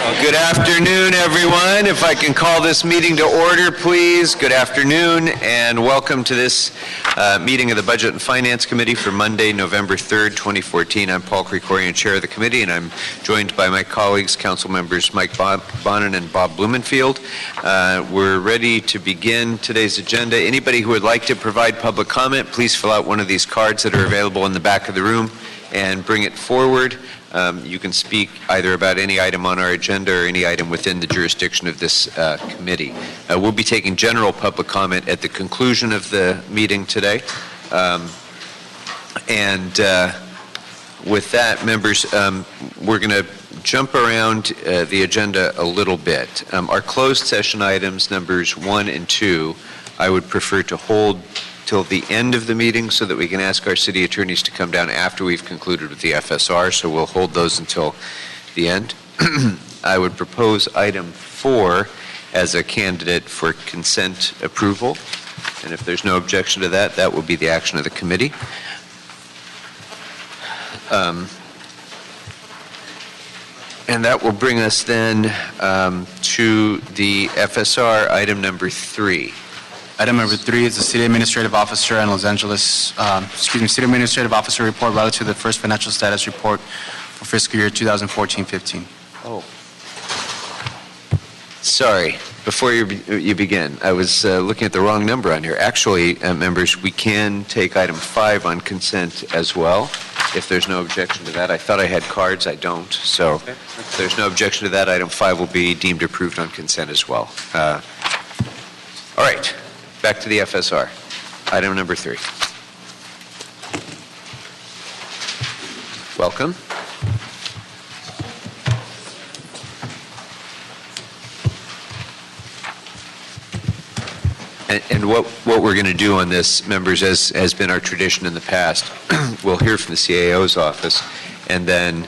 Good afternoon, everyone. If I can call this meeting to order, please. Good afternoon, and welcome to this meeting of the Budget and Finance Committee for Monday, November 3rd, 2014. I'm Paul Krikorian, Chair of the Committee, and I'm joined by my colleagues, Council Members Mike Bonin and Bob Blumenfield. We're ready to begin today's agenda. Anybody who would like to provide public comment, please fill out one of these cards that are available in the back of the room and bring it forward. You can speak either about any item on our agenda or any item within the jurisdiction of this committee. We'll be taking general public comment at the conclusion of the meeting today. With that, members, we're going to jump around the agenda a little bit. Our closed session items, numbers 1 and 2, I would prefer to hold till the end of the meeting so that we can ask our city attorneys to come down after we've concluded with the FSR, so we'll hold those until the end. I would propose item 4 as a candidate for consent approval, and if there's no objection to that, that will be the action of the committee. And that will bring us then to the FSR item number 3. Item number 3 is the City Administrative Officer and City Administrative Officer report relative to the first financial status report for fiscal year 2014-15. Oh, sorry. Before you begin, I was looking at the wrong number on here. Actually, members, we can take item 5 on consent as well, if there's no objection to that. I thought I had cards. I don't. So if there's no objection to that, item 5 will be deemed approved on consent as well. All right. Back to the FSR. Item number 3. Welcome. And what we're going to do on this, members, as has been our tradition in the past, we'll hear from the CAO's office, and then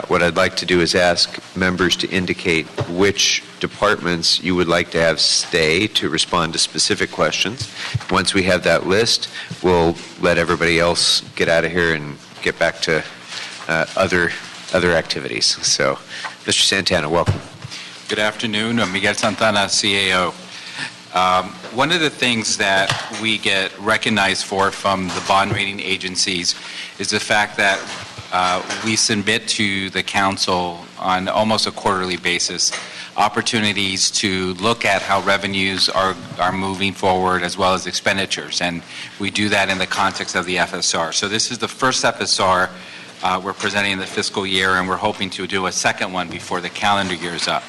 what I'd like to do is ask members to indicate which departments you would like to have stay to respond to specific questions. Once we have that list, we'll let everybody else get out of here and get back to other activities. So, Mr. Santana, welcome. Good afternoon. I'm Miguel Santana, CAO. One of the things that we get recognized for from the bond rating agencies is the fact that we submit to the council on almost a quarterly basis opportunities to look at how revenues are moving forward as well as expenditures, and we do that in the context of the FSR. So this is the first FSR we're presenting in the fiscal year, and we're hoping to do a second one before the calendar year is up.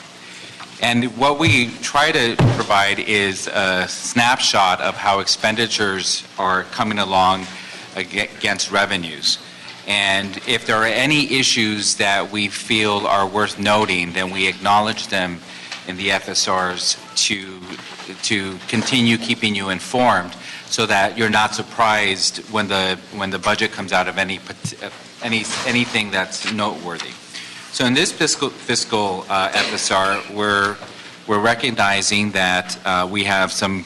And what we try to provide is a snapshot of how expenditures are coming along against revenues. And if there are any issues that we feel are worth noting, then we acknowledge them in the FSRs to continue keeping you informed, so that you're not surprised when the budget comes out of anything that's noteworthy. So in this fiscal FSR, we're recognizing that we have some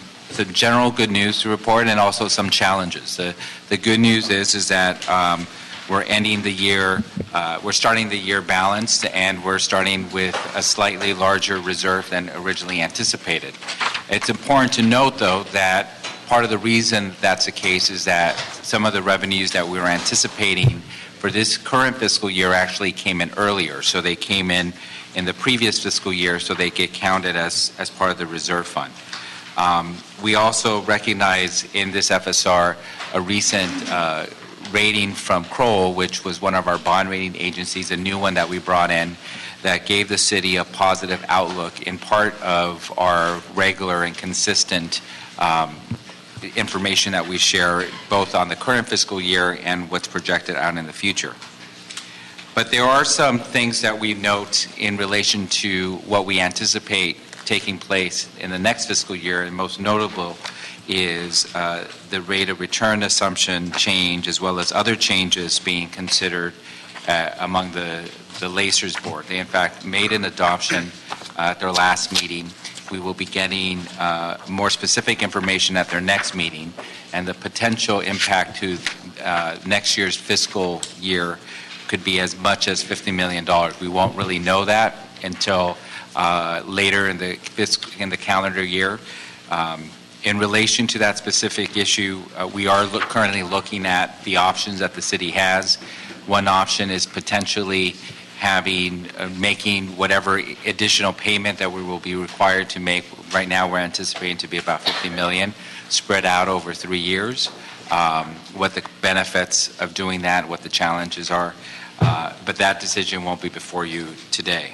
general good news to report and also some challenges. The good news is that we're ending the year, we're starting the year balanced, and we're starting with a slightly larger reserve than originally anticipated. It's important to note, though, that part of the reason that's the case is that some of the revenues that we were anticipating for this current fiscal year actually came in earlier. So they came in the previous fiscal year, so they get counted as part of the reserve fund. We also recognize in this FSR a recent rating from Kroll, which was one of our bond rating agencies, a new one that we brought in, that gave the city a positive outlook in part of our regular and consistent information that we share both on the current fiscal year and what's projected out in the future. But there are some things that we note in relation to what we anticipate taking place in the next fiscal year, and most notable is the rate of return assumption change, as well as other changes being considered among the LACERS board. They in fact made an adoption at their last meeting. We will be getting more specific information at their next meeting, and the potential impact to next year's fiscal year could be as much as $50 million. We won't really know that until later in the calendar year. In relation to that specific issue, we are currently looking at the options that the city has. One option is potentially making whatever additional payment that we will be required to make. Right now, we're anticipating to be about $50 million, spread out over 3 years. What the benefits of doing that, what the challenges are, but that decision won't be before you today.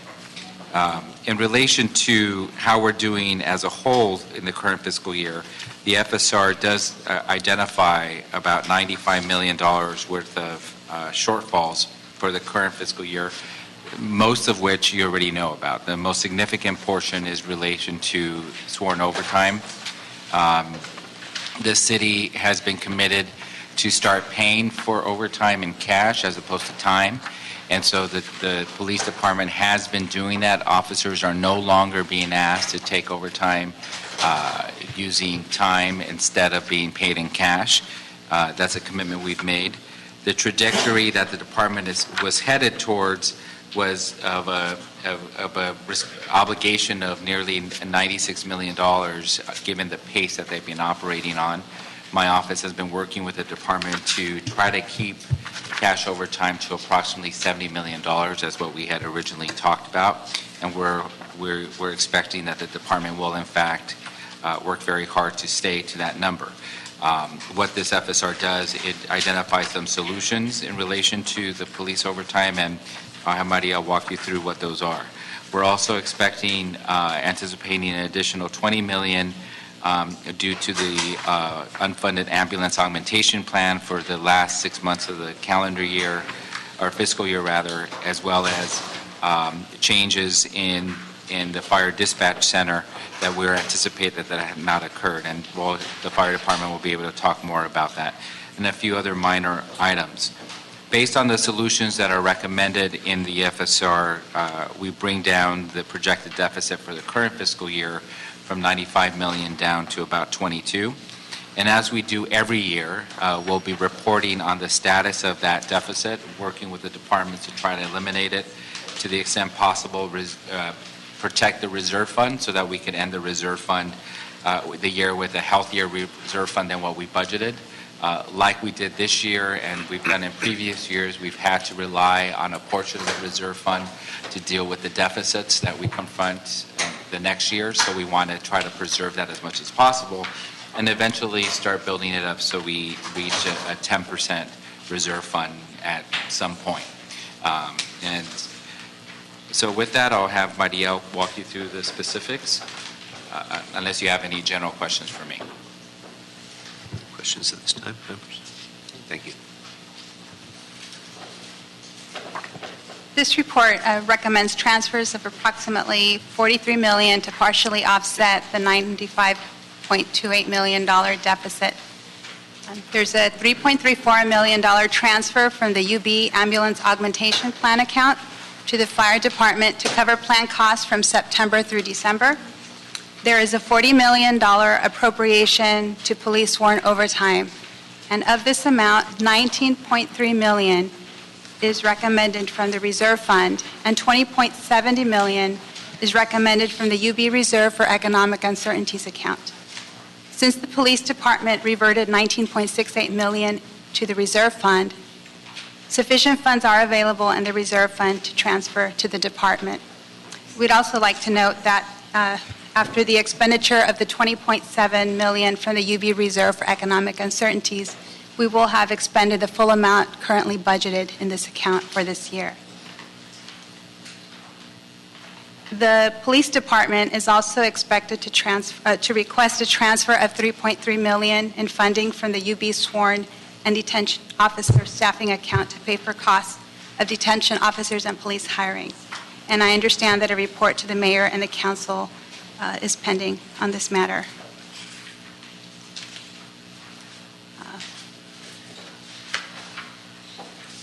In relation to how we're doing as a whole in the current fiscal year, the FSR does identify about $95 million worth of shortfalls for the current fiscal year, most of which you already know about. The most significant portion is relation to sworn overtime. The city has been committed to start paying for overtime in cash as opposed to time. And so the police department has been doing that. Officers are no longer being asked to take overtime using time instead of being paid in cash. That's a commitment we've made. The trajectory that the department was headed towards was of a obligation of nearly $96 million, given the pace that they've been operating on. My office has been working with the department to try to keep cash overtime to approximately $70 million. That's what we had originally talked about, and we're expecting that the department will, in fact, work very hard to stay to that number. What this FSR does, it identifies some solutions in relation to the police overtime, and I'll have Maria walk you through what those are. We're also anticipating an additional $20 million due to the unfunded ambulance augmentation plan for the last 6 months of the calendar year, or fiscal year rather, as well as changes in the fire dispatch center that we're anticipating that have not occurred. And the fire department will be able to talk more about that, and a few other minor items. Based on the solutions that are recommended in the FSR, we bring down the projected deficit for the current fiscal year from $95 million down to about $22. And as we do every year, we'll be reporting on the status of that deficit, working with the departments to try to eliminate it to the extent possible, protect the reserve fund so that we can end the reserve fund the year with a healthier reserve fund than what we budgeted. Like we did this year and we've done in previous years, we've had to rely on a portion of the reserve fund to deal with the deficits that we confront the next year. So we want to try to preserve that as much as possible and eventually start building it up so we reach a 10% reserve fund at some point. And so with that, I'll have Maria walk you through the specifics, unless you have any general questions for me. Questions at this time, members? Thank you. This report recommends transfers of approximately $43 million to partially offset the $95.28 million deficit. There's a $3.34 million transfer from the UB Ambulance Augmentation Plan account to the fire department to cover plan costs from September through December. There is a $40 million appropriation to police sworn overtime, and of this amount, $19.3 million is recommended from the reserve fund, and $20.70 million is recommended from the UB Reserve for Economic Uncertainties account. Since the police department reverted $19.68 million to the reserve fund, sufficient funds are available in the reserve fund to transfer to the department. We'd also like to note that after the expenditure of the $20.7 million from the UB Reserve for Economic Uncertainties, we will have expended the full amount currently budgeted in this account for this year. The police department is also expected to request a transfer of $3.3 million in funding from the UB sworn and detention officer staffing account to pay for costs of detention officers and police hiring. And I understand that a report to the mayor and the council is pending on this matter.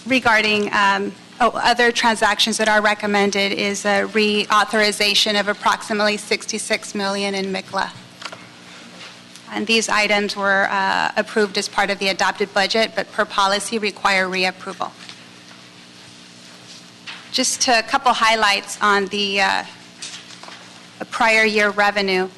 Regarding other transactions that are recommended is a reauthorization of approximately $66 million in MICLA. And these items were approved as part of the adopted budget, but per policy require reapproval. Just a couple highlights on the prior year revenue.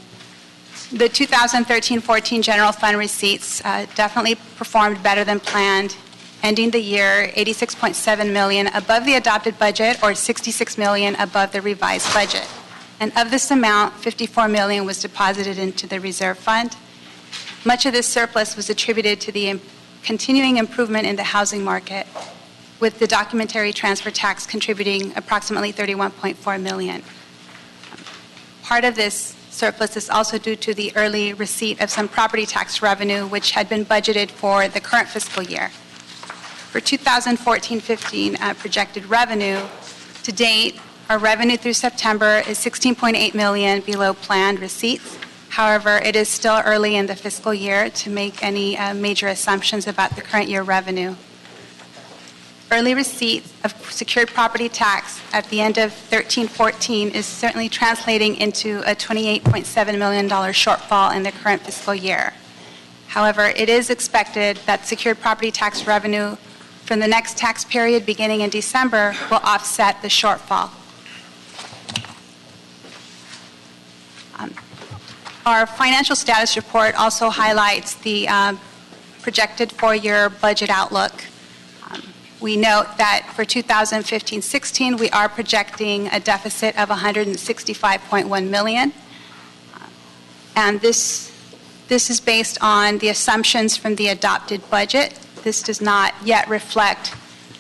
The 2013-14 general fund receipts definitely performed better than planned, ending the year $86.7 million above the adopted budget or $66 million above the revised budget. And of this amount, $54 million was deposited into the reserve fund. Much of this surplus was attributed to the continuing improvement in the housing market, with the documentary transfer tax contributing approximately $31.4 million. Part of this surplus is also due to the early receipt of some property tax revenue, which had been budgeted for the current fiscal year. For 2014-15 projected revenue, to date, our revenue through September is $16.8 million below planned receipts. However, it is still early in the fiscal year to make any major assumptions about the current year revenue. Early receipts of secured property tax at the end of 13-14 is certainly translating into a $28.7 million shortfall in the current fiscal year. However, it is expected that secured property tax revenue from the next tax period beginning in December will offset the shortfall. Our financial status report also highlights the projected four-year budget outlook. We note that for 2015-16, we are projecting a deficit of $165.1 million. And this is based on the assumptions from the adopted budget. This does not yet reflect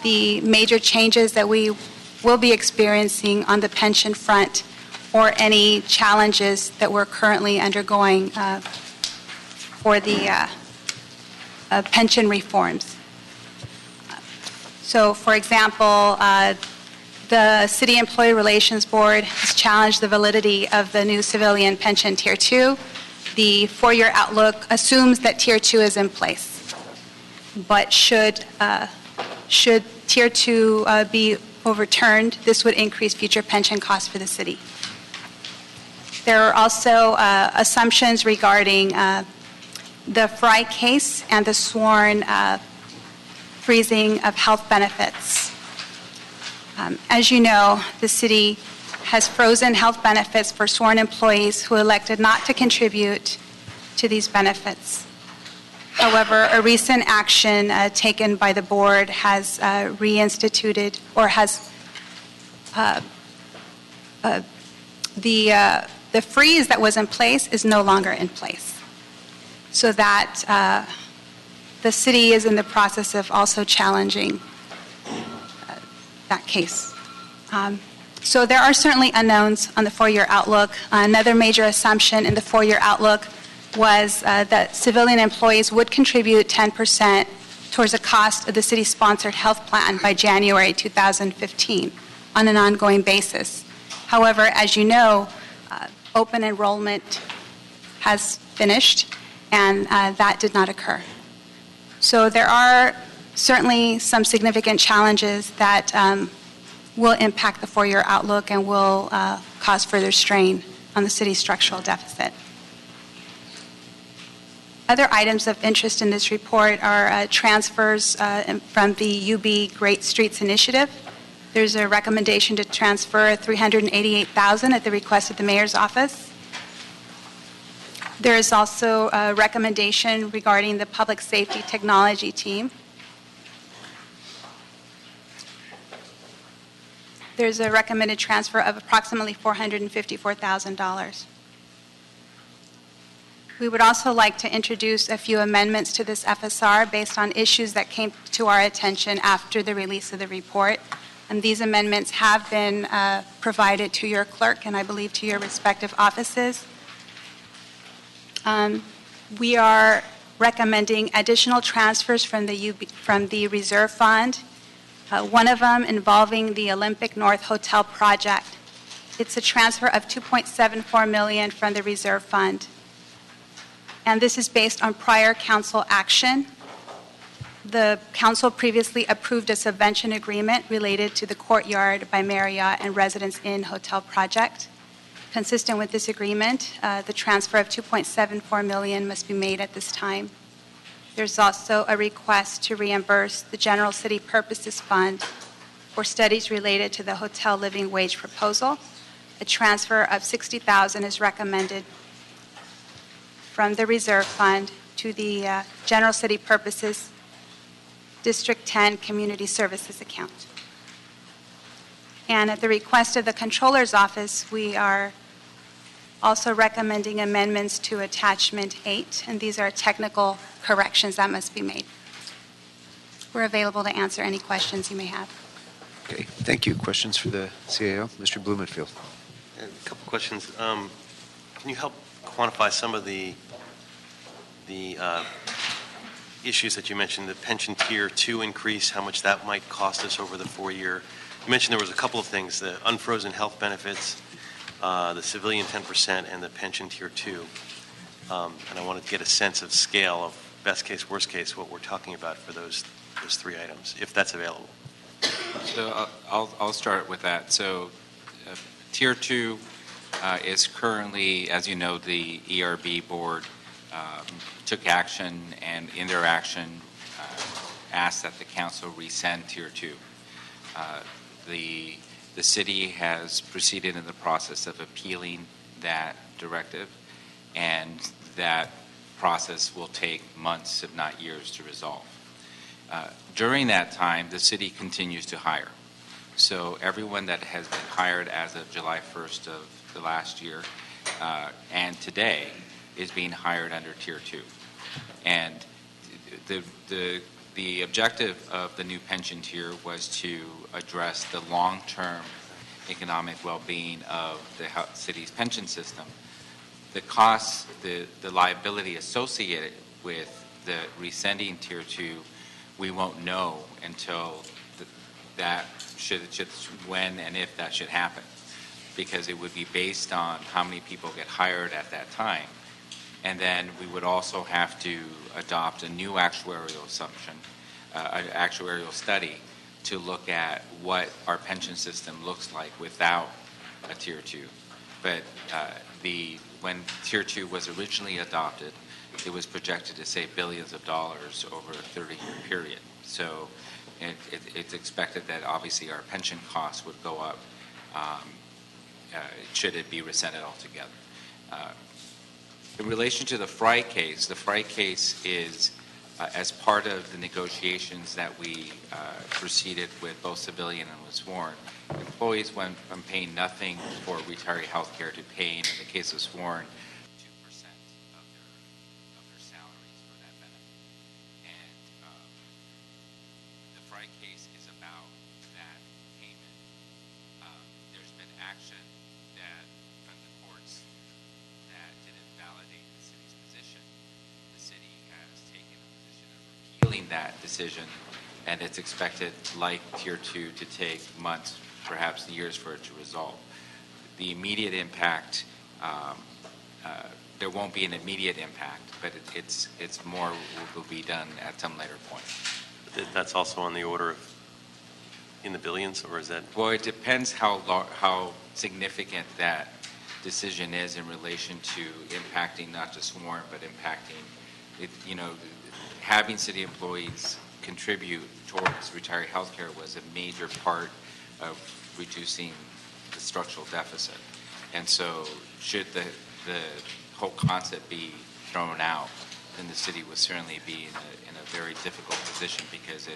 the major changes that we will be experiencing on the pension front or any challenges that we're currently undergoing for the pension reforms. So, for example, the City Employee Relations Board has challenged the validity of the new civilian pension Tier 2. The four-year outlook assumes that Tier 2 is in place. But should Tier 2 be overturned, this would increase future pension costs for the city. There are also assumptions regarding the Fry case and the sworn freezing of health benefits. As you know, the city has frozen health benefits for sworn employees who elected not to contribute to these benefits. However, a recent action taken by the board has reinstituted or has the freeze that was in place is no longer in place. So that the city is in the process of also challenging that case. So there are certainly unknowns on the four-year outlook. Another major assumption in the four-year outlook was that civilian employees would contribute 10% towards the cost of the city-sponsored health plan by January 2015 on an ongoing basis. However, as you know, open enrollment has finished, and that did not occur. So there are certainly some significant challenges that will impact the four-year outlook and will cause further strain on the city's structural deficit. Other items of interest in this report are transfers from the UB Great Streets Initiative. There's a recommendation to transfer $388,000 at the request of the mayor's office. There is also a recommendation regarding the public safety technology team. There's a recommended transfer of approximately $454,000. We would also like to introduce a few amendments to this FSR based on issues that came to our attention after the release of the report. And these amendments have been provided to your clerk and I believe to your respective offices. We are recommending additional transfers from the reserve fund, one of them involving the Olympic North Hotel project. It's a transfer of $2.74 million from the reserve fund. And this is based on prior council action. The council previously approved a subvention agreement related to the Courtyard by Marriott and Residence Inn Hotel project. Consistent with this agreement, the transfer of $2.74 million must be made at this time. There's also a request to reimburse the General City Purposes Fund for studies related to the hotel living wage proposal. A transfer of $60,000 is recommended from the reserve fund to the General City Purposes District 10 Community Services account. And at the request of the Controller's Office, we are also recommending amendments to Attachment 8, and these are technical corrections that must be made. We're available to answer any questions you may have. Okay, thank you. Questions for the CAO? Mr. Blumenfield. A couple questions. Can you help quantify some of the issues that you mentioned, the pension tier 2 increase, how much that might cost us over the 4-year? You mentioned there was a couple of things, the unfrozen health benefits, the civilian 10%, and the pension tier 2. And I wanted to get a sense of scale of best case, worst case, what we're talking about for those 3 items, if that's available. So I'll start with that. So Tier 2 is currently, as you know, the ERB board took action, and in their action asked that the council rescind Tier 2. The city has proceeded in the process of appealing that directive, and that process will take months, if not years, to resolve. During that time, the city continues to hire. So everyone that has been hired as of July 1st of the last year and today is being hired under Tier 2. And the objective of the new pension tier was to address the long-term economic well-being of the city's pension system. The costs, the liability associated with the rescinding Tier 2, we won't know until that when and if that should happen, because it would be based on how many people get hired at that time. And then we would also have to adopt a new actuarial assumption, an actuarial study, to look at what our pension system looks like without a Tier 2. But when Tier 2 was originally adopted, it was projected to save billions of dollars over a 30-year period. So it's expected that obviously our pension costs would go up should it be rescinded altogether. In relation to the Fry case is as part of the negotiations that we proceeded with both civilian and was sworn. Employees went from paying nothing for retiree health care to paying, in the case of sworn, 2% of their salaries for that benefit. And the Fry case is about that payment. There's been action that from the courts that didn't validate the city's position. The city has taken a position of appealing that decision, and it's expected, like Tier 2, to take months, perhaps years, for it to resolve. The immediate impact, there won't be an immediate impact, but it's more will be done at some later point. That's also on the order of in the billions, or is that? Well, it depends how significant that decision is in relation to impacting not just sworn, but impacting, having city employees contribute towards retiree health care was a major part of reducing the structural deficit. And so should the whole concept be thrown out, then the city would certainly be in a very difficult position, because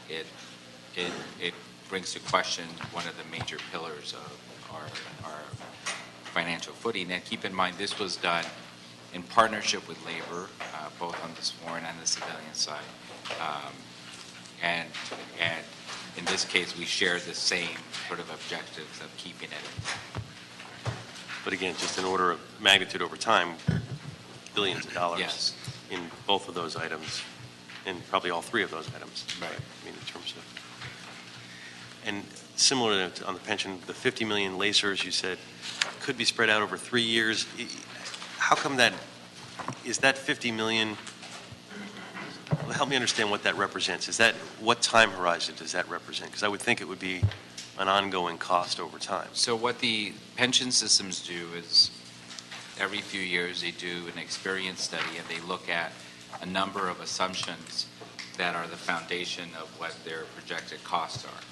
it brings to question one of the major pillars of our financial footing. And keep in mind, this was done in partnership with labor, both on the sworn and the civilian side. And in this case, we share the same sort of objectives of keeping it. But again, just in order of magnitude over time, billions of dollars. Yes. In both of those items, and probably all 3 of those items. Right. I mean, in terms of, and similar to on the pension, the 50 million lacers you said could be spread out over 3 years. How come that is that 50 million? Help me understand what that represents. Is that what time horizon does that represent? Because I would think it would be an ongoing cost over time. So what the pension systems do is every few years they do an experience study, and they look at a number of assumptions that are the foundation of what their projected costs are.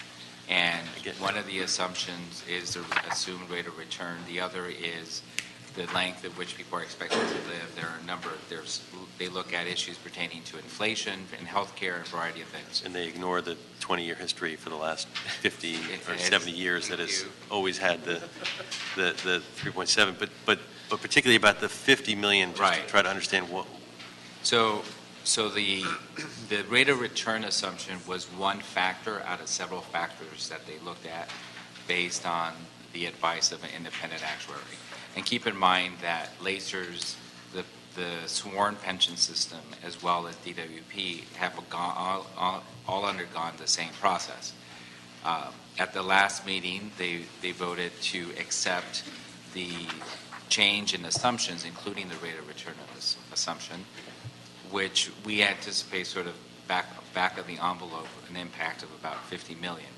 And I get one of the assumptions is the assumed rate of return. The other is the length at which people are expected to live. There are a number, they look at issues pertaining to inflation and healthcare and a variety of things. And they ignore the 20-year history for the last 50 or It 70 has- years that they has do. always had the 3.7. But particularly about the 50 million, just to Right. try to understand what, So the rate of return assumption was one factor out of several factors that they looked at based on the advice of an independent actuary. And keep in mind that LACERS, the sworn pension system, as well as DWP, have all undergone the same process. At the last meeting, they voted to accept the change in assumptions, including the rate of return of this assumption, which we anticipate sort of back of the envelope, an impact of about 50 million.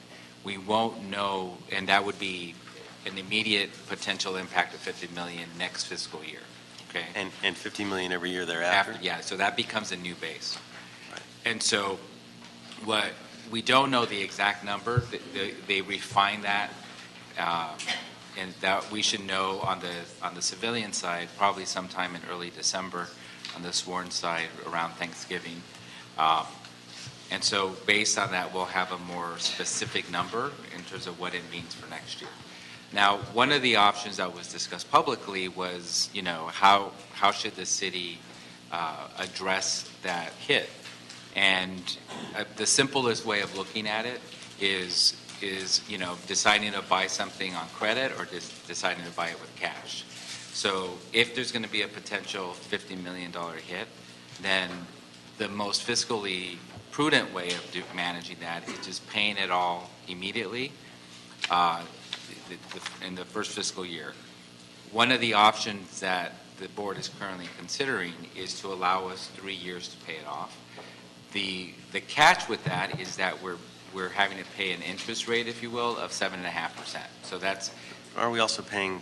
We won't know, and that would be an immediate potential impact of 50 million next fiscal year, okay? and 50 million every year thereafter? Yeah, so that becomes a new base. Right. And so what, we don't know the exact number. They refine that, and that we should know on the civilian side, probably sometime in early December, on the sworn side around Thanksgiving. And so based on that, we'll have a more specific number in terms of what it means for next year. Now, one of the options that was discussed publicly was, how should the city address that hit? And the simplest way of looking at it is deciding to buy something on credit or deciding to buy it with cash. So if there's going to be a potential $50 million hit, then the most fiscally prudent way of managing that is just paying it all immediately in the first fiscal year. One of the options that the board is currently considering is to allow us 3 years to pay it off. The catch with that is that we're having to pay an interest rate, if you will, of 7.5%. So that's. Are we also paying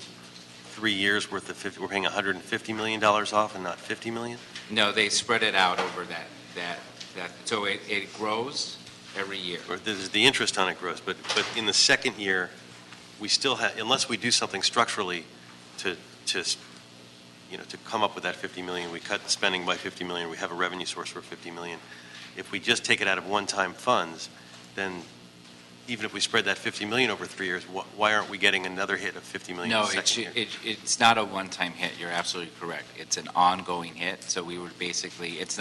3 years worth of 50, we're paying $150 million off and not 50 million? No, they spread it out over that. So it grows every year. Or the interest on it grows, but in the second year, we still have, unless we do something structurally to come up with that 50 million, we cut spending by 50 million, we have a revenue source for 50 million. If we just take it out of one-time funds, then even if we spread that 50 million over 3 years, why aren't we getting another hit of 50 million in No, the second year? it's not a one-time hit. You're absolutely correct. It's an ongoing hit. So we would basically, it's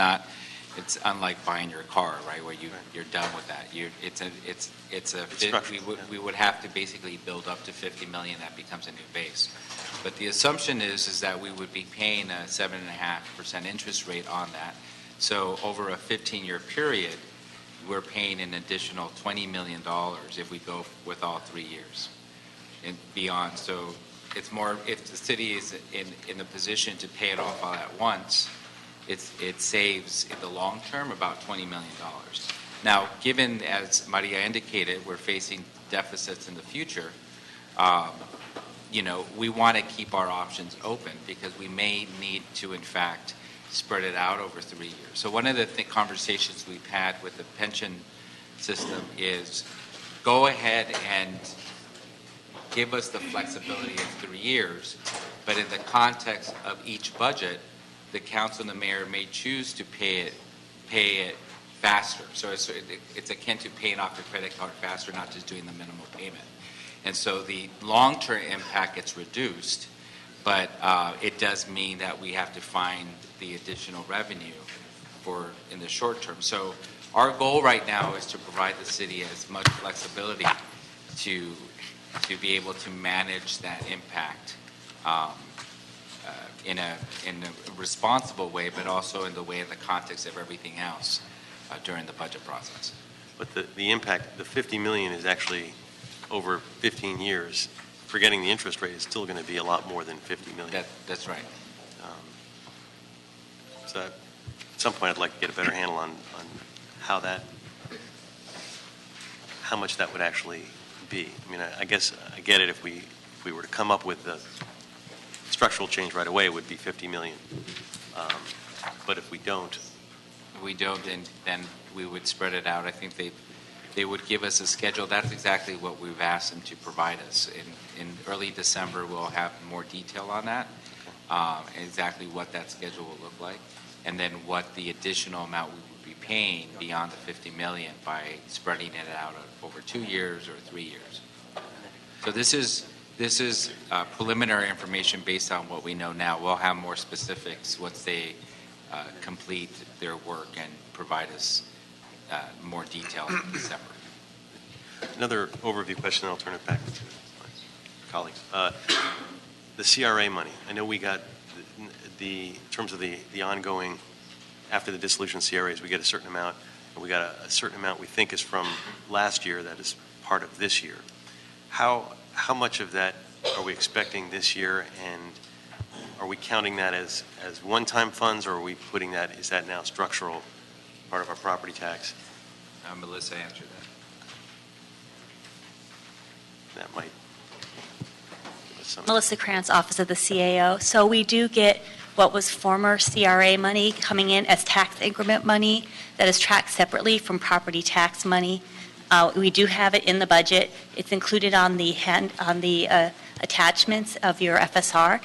unlike buying your car, right, where you're done with that. We would have to basically build up to 50 million. That becomes a new base. But the assumption is that we would be paying a 7.5% interest rate on that. So over a 15-year period, we're paying an additional $20 million if we go with all 3 years and beyond. So it's more, if the city is in the position to pay it off all at once, it saves in the long term about $20 million. Now, given, as Maria indicated, we're facing deficits in the future, we want to keep our options open because we may need to, in fact, spread it out over 3 years. So one of the conversations we've had with the pension system is go ahead and give us the flexibility of 3 years, but in the context of each budget, the council and the mayor may choose to pay it faster. So it's akin to paying off your credit card faster, not just doing the minimum payment. And so the long-term impact gets reduced, but it does mean that we have to find the additional revenue in the short term. So our goal right now is to provide the city as much flexibility to be able to manage that impact in a responsible way, but also in the context of everything else during the budget process. But the impact, the 50 million is actually over 15 years. Forgetting the interest rate is still going to be a lot more than 50 million. That's right. So at some point, I'd like to get a better handle on how much that would actually be. I mean, I guess I get it if we were to come up with the structural change right away, it would be 50 million. But if we don't, then we would spread it out. I think they would give us a schedule. That's exactly what we've asked them to provide us. In early December, we'll have more detail on that, exactly what that schedule will look like, and then what the additional amount we would be paying beyond the $50 million by spreading it out over 2 years or 3 years. So this is preliminary information based on what we know now. We'll have more specifics once they complete their work and provide us more detail in December. Another overview question, and I'll turn it back to my colleagues. The CRA money, I know we got in terms of the ongoing, after the dissolution of CRAs, we get a certain amount, and we got a certain amount we think is from last year that is part of this year. How much of that are we expecting this year, and are we counting that as one-time funds, or are we putting that, is that now structural, part of our property tax? Melissa answered that. That might give us some. Melissa Krantz, Office of the CAO. So we do get what was former CRA money coming in as tax increment money that is tracked separately from property tax money. We do have it in the budget. It's included on the attachments of your FSR.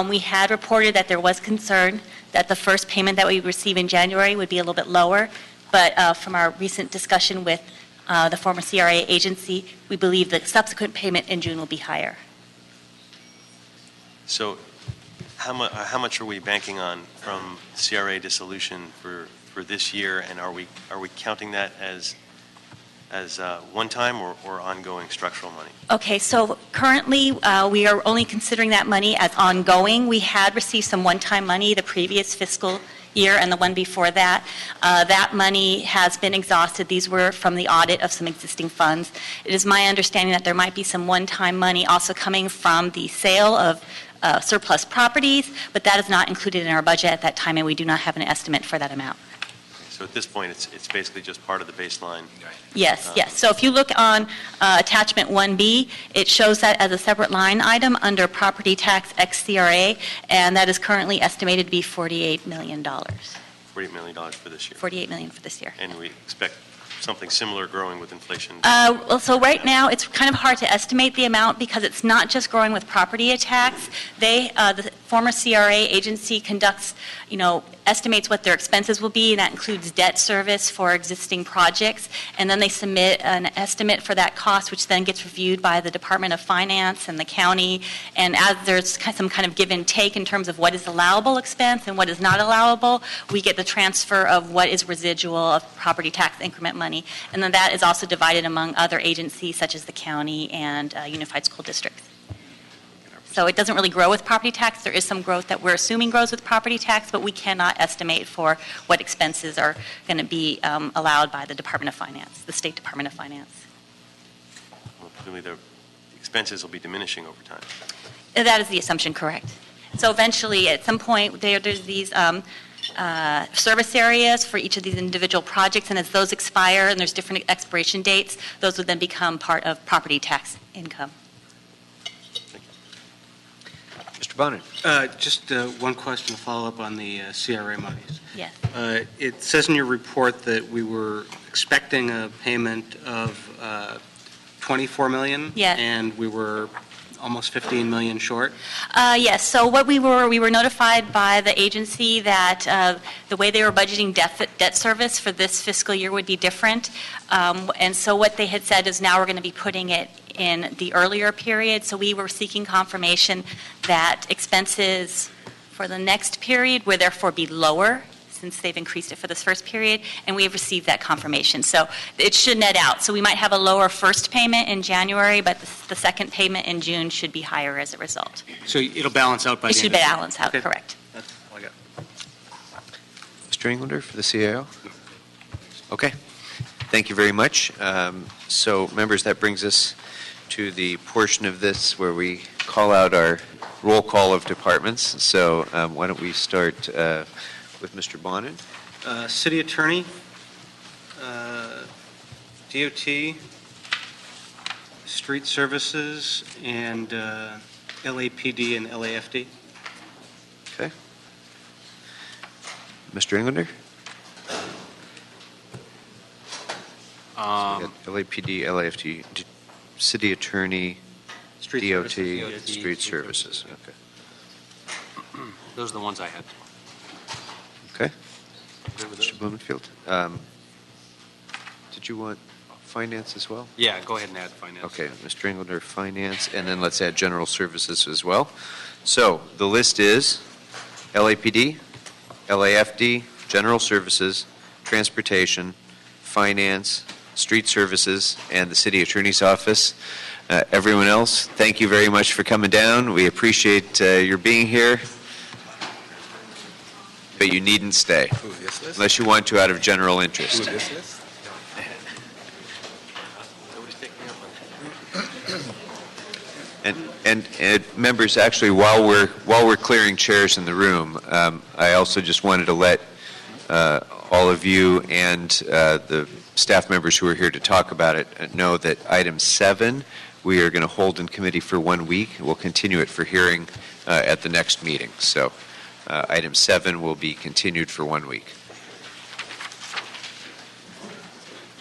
We had reported that there was concern that the first payment that we receive in January would be a little bit lower, but from our recent discussion with the former CRA agency, we believe the subsequent payment in June will be higher. So how much are we banking on from CRA dissolution for this year, and are we counting that as one-time or ongoing structural money? Okay, so currently we are only considering that money as ongoing. We had received some one-time money the previous fiscal year and the one before that. That money has been exhausted. These were from the audit of some existing funds. It is my understanding that there might be some one-time money also coming from the sale of surplus properties, but that is not included in our budget at that time, and we do not have an estimate for that amount. So at this point, it's basically just part of the baseline. Yes, yes. So if you look on attachment 1B, it shows that as a separate line item under property tax ex CRA, and that is currently estimated to be $48 million. $48 million for this year. $48 million for this year. And we expect something similar growing with inflation. Well, so right now, it's kind of hard to estimate the amount because it's not just growing with property tax. The former CRA agency conducts, estimates what their expenses will be, and that includes debt service for existing projects, and then they submit an estimate for that cost, which then gets reviewed by the Department of Finance and the county, and as there's some kind of give and take in terms of what is allowable expense and what is not allowable, we get the transfer of what is residual of property tax increment money, and then that is also divided among other agencies such as the county and Unified School Districts. So it doesn't really grow with property tax. There is some growth that we're assuming grows with property tax, but we cannot estimate for what expenses are going to be allowed by the Department of Finance, the State Department of Finance. Well, presumably the expenses will be diminishing over time. That is the assumption, correct. So eventually, at some point, there's these service areas for each of these individual projects, and as those expire and there's different expiration dates, those would then become part of property tax income. Mr. Bonin. Just one question to follow up on the CRA monies. Yes. It says in your report that we were expecting a payment of $24 million. Yes. And we were almost $15 million short. Yes. So what we were notified by the agency that the way they were budgeting debt service for this fiscal year would be different. And so what they had said is now we're going to be putting it in the earlier period. So we were seeking confirmation that expenses for the next period will therefore be lower since they've increased it for this first period, and we have received that confirmation. So it should net out. So we might have a lower first payment in January, but the second payment in June should be higher as a result. So it'll balance out by It the should end of the year. balance out, Okay. correct. That's all I got. Mr. Englander for the CAO? Okay. Thank you very much. So, members, that brings us to the portion of this where we call out our roll call of departments. So why don't we start with Mr. Bonin? City Attorney, DOT, Street Services, and LAPD and LAFD. Okay. Mr. Englander? We had LAPD, LAFT, city attorney, DOT, street services. Okay. Those are the ones I had. Okay. Mr. Blumenfield. Did you want finance as well? Yeah, go ahead and add finance. Okay, Mr. Englander, finance, and then let's add general services as well. So the list is LAPD, LAFD, general services, transportation, finance, street services, and the city attorney's office. Everyone else, thank you very much for coming down. We appreciate your being here, but you needn't stay unless you want to out of general interest. And members, actually, while we're clearing chairs in the room, I also just wanted to let all of you and the staff members who are here to talk about it know that item 7 we are going to hold in committee for 1 week. We'll continue it for hearing at the next meeting. So item 7 will be continued for 1 week.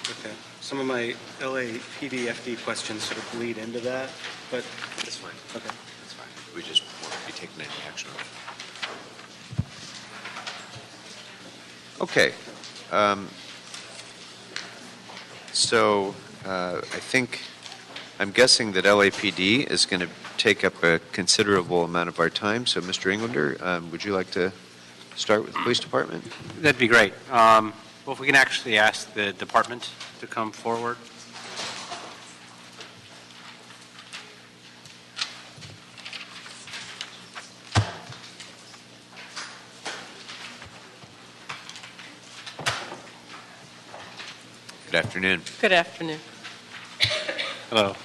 Okay. Some of my LAPD-FD questions sort of bleed into that, but That's fine. okay. That's fine. We just won't be taking any action on it. Okay. So I'm guessing that LAPD is going to take up a considerable amount of our time. So, Mr. Englander, would you like to start with the police department? That'd be great. Well, if we can actually ask the department to come forward. Good afternoon. Good afternoon. Hello.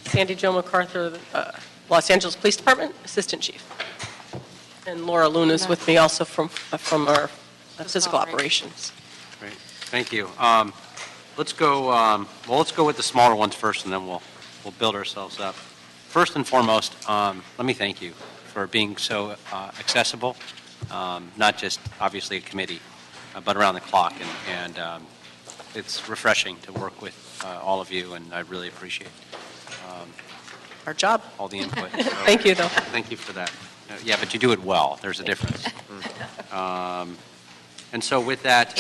Sandy Jo MacArthur, Los Angeles Police Department, Assistant Chief. And Laura Luna's with me also from our physical operations. Great. Thank you. Let's go with the smaller ones first, and then we'll build ourselves up. First and foremost, let me thank you for being so accessible, not just obviously a committee, but around the clock. And it's refreshing to work with all of you, and I really appreciate Our job. all the input. So Thank you, though. thank you for that. Yeah, but you do it well. There's a difference. And so with that,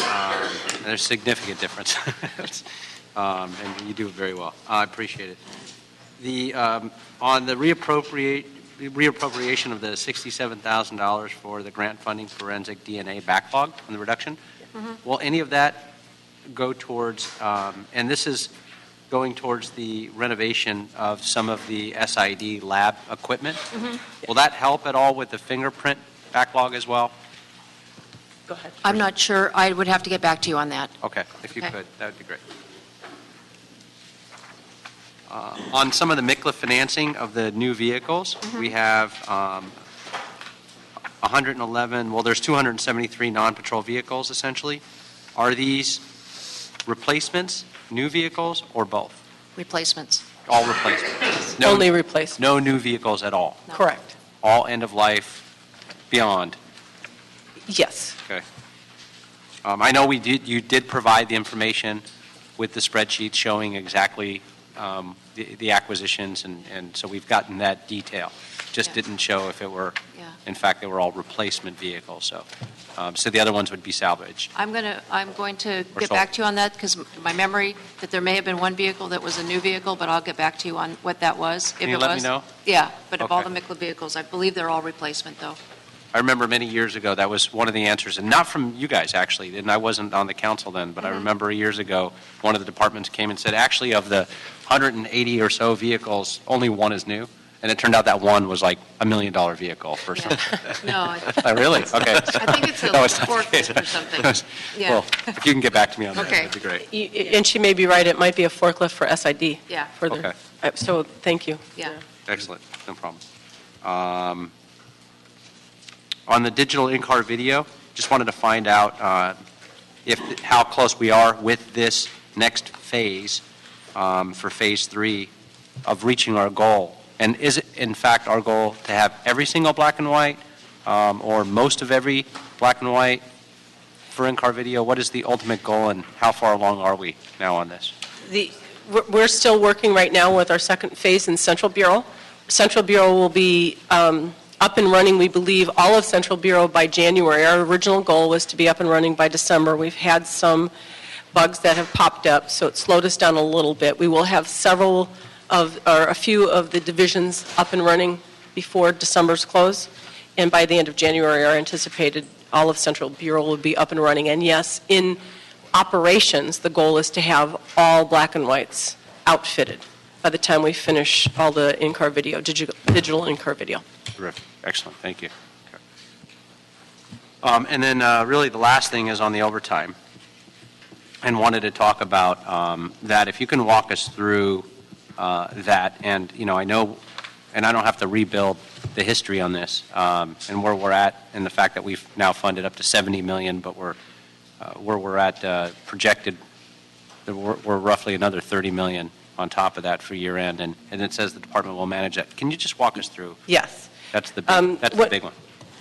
there's a significant difference. And you do it very well. I appreciate it. On the reappropriation of the $67,000 for the grant funding forensic DNA backlog and the reduction, will any of that go towards, and this is going towards the renovation of some of the SID lab equipment? Will that help at all with the fingerprint backlog as well? Go ahead. I'm not sure. I would have to get back to you on that. Okay, if you Okay. could, that would be great. On some of the MICLA financing of the new vehicles, we have 111, well, there's 273 non-patrol vehicles, essentially. Are these replacements, new vehicles, or both? Replacements. All replacements? Only replacement. No new vehicles at all? No. Correct. All end of life, beyond? Yes. Okay. I know you did provide the information with the spreadsheet showing exactly the acquisitions, and so we've gotten that detail. Just Yeah. didn't show if it were, Yeah. in fact, they were all replacement vehicles, so the other ones would be salvaged. I'm going to Or get sold. back to you on that because my memory that there may have been one vehicle that was a new vehicle, but I'll get back to you on what that was. Can you let me know? Yeah, but of all the Okay. MICLA vehicles, I believe they're all replacement though. I remember many years ago, that was one of the answers, and not from you guys, actually, and I wasn't on the council then, but I remember years ago, one of the departments came and said, actually, of the 180 or so vehicles, only one is new, and it turned out that one was like $1 million vehicle for some. No, I Oh, really? Okay. I think it's a No, it's not the forklift case. or something. Yeah. Well, if you can get back to me on that, Okay. that'd be great. And she may be right, it might be a forklift for SID. Yeah. Further. Okay. So, thank you. Yeah. Excellent, no problem. On the digital in-car video, just wanted to find out how close we are with this next phase for Phase 3 of reaching our goal. And is it, in fact, our goal to have every single black and white or most of every black and white for in-car video? What is the ultimate goal, and how far along are we now on this? We're still working right now with our second phase in Central Bureau. Central Bureau will be up and running, we believe, all of Central Bureau by January. Our original goal was to be up and running by December. We've had some bugs that have popped up, so it slowed us down a little bit. We will have a few of the divisions up and running before December's close, and by the end of January, our anticipated all of Central Bureau will be up and running. And yes, in operations, the goal is to have all black and whites outfitted by the time we finish all the in-car video, digital in-car video. Terrific. Excellent. Thank you. Okay. And then really the last thing is on the overtime, and wanted to talk about that. If you can walk us through that, and I know, and I don't have to rebuild the history on this, and where we're at, and the fact that we've now funded up to $70 million, but where we're at projected, we're roughly another $30 million on top of that for year end, and it says the department will manage that. Can you just walk us through? Yes. That's the big one.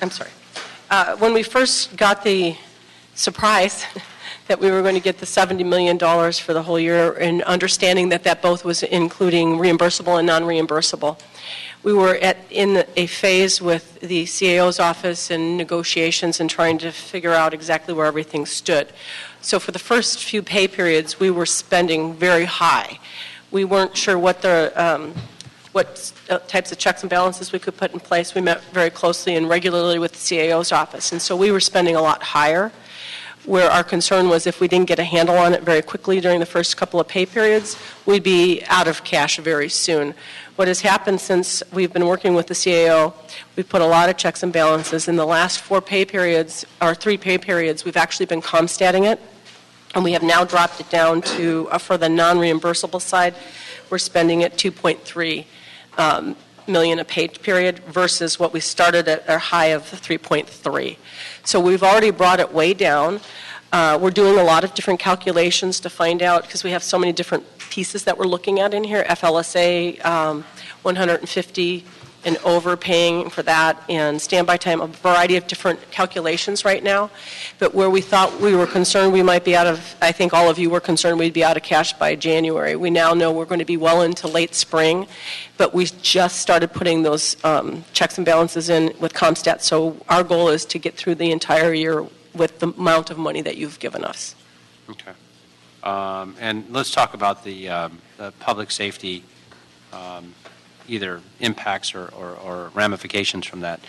I'm sorry. When we first got the surprise that we were going to get the $70 million for the whole year, and understanding that both was including reimbursable and non-reimbursable, we were in a phase with the CAO's office and negotiations and trying to figure out exactly where everything stood. So for the first few pay periods, we were spending very high. We weren't sure what types of checks and balances we could put in place. We met very closely and regularly with the CAO's office, and so we were spending a lot higher, where our concern was if we didn't get a handle on it very quickly during the first couple of pay periods, we'd be out of cash very soon. What has happened since we've been working with the CAO, we've put a lot of checks and balances. In the last 4 pay periods, or 3 pay periods, we've actually been comstatting it, and we have now dropped it down to, for the non-reimbursable side, we're spending at $2.3 million a pay period versus what we started at our high of 3.3. So we've already brought it way down. We're doing a lot of different calculations to find out, because we have so many different pieces that we're looking at in here, FLSA 150 and overpaying for that, and standby time, a variety of different calculations right now. But where we thought we were concerned we might be out of, I think all of you were concerned we'd be out of cash by January. We now know we're going to be well into late spring, but we just started putting those checks and balances in with ComStat. So our goal is to get through the entire year with the amount of money that you've given us. Okay. And let's talk about the public safety, either impacts or ramifications from that.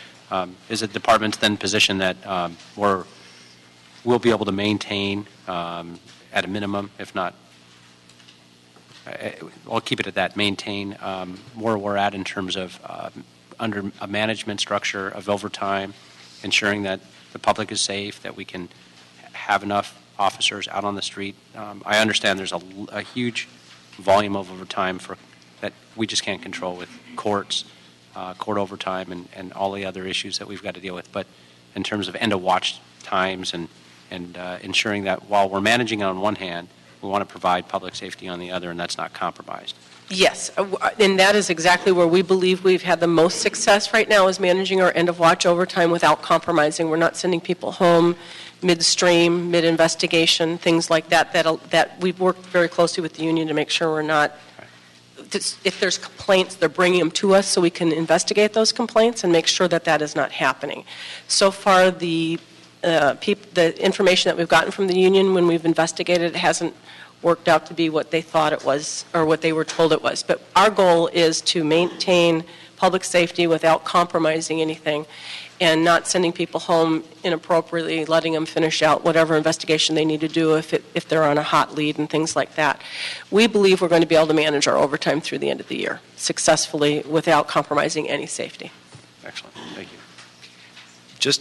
Is the department's then position that we'll be able to maintain at a minimum, if not, I'll keep it at that, maintain where we're at in terms of under a management structure of overtime, ensuring that the public is safe, that we can have enough officers out on the street. I understand there's a huge volume of overtime that we just can't control with courts, court overtime, and all the other issues that we've got to deal with. But in terms of end-of-watch times and ensuring that while we're managing on one hand, we want to provide public safety on the other, and that's not compromised. Yes, and that is exactly where we believe we've had the most success right now, is managing our end-of-watch overtime without compromising. We're not sending people home midstream, mid-investigation, things like that, that we've worked very closely with the union to make sure we're not, if there's complaints, they're bringing them to us so we can investigate those complaints and make sure that that is not happening. So far, the information that we've gotten from the union when we've investigated it hasn't worked out to be what they thought it was or what they were told it was. But our goal is to maintain public safety without compromising anything and not sending people home inappropriately, letting them finish out whatever investigation they need to do if they're on a hot lead and things like that. We believe we're going to be able to manage our overtime through the end of the year successfully without compromising any safety. Excellent. Thank you. Just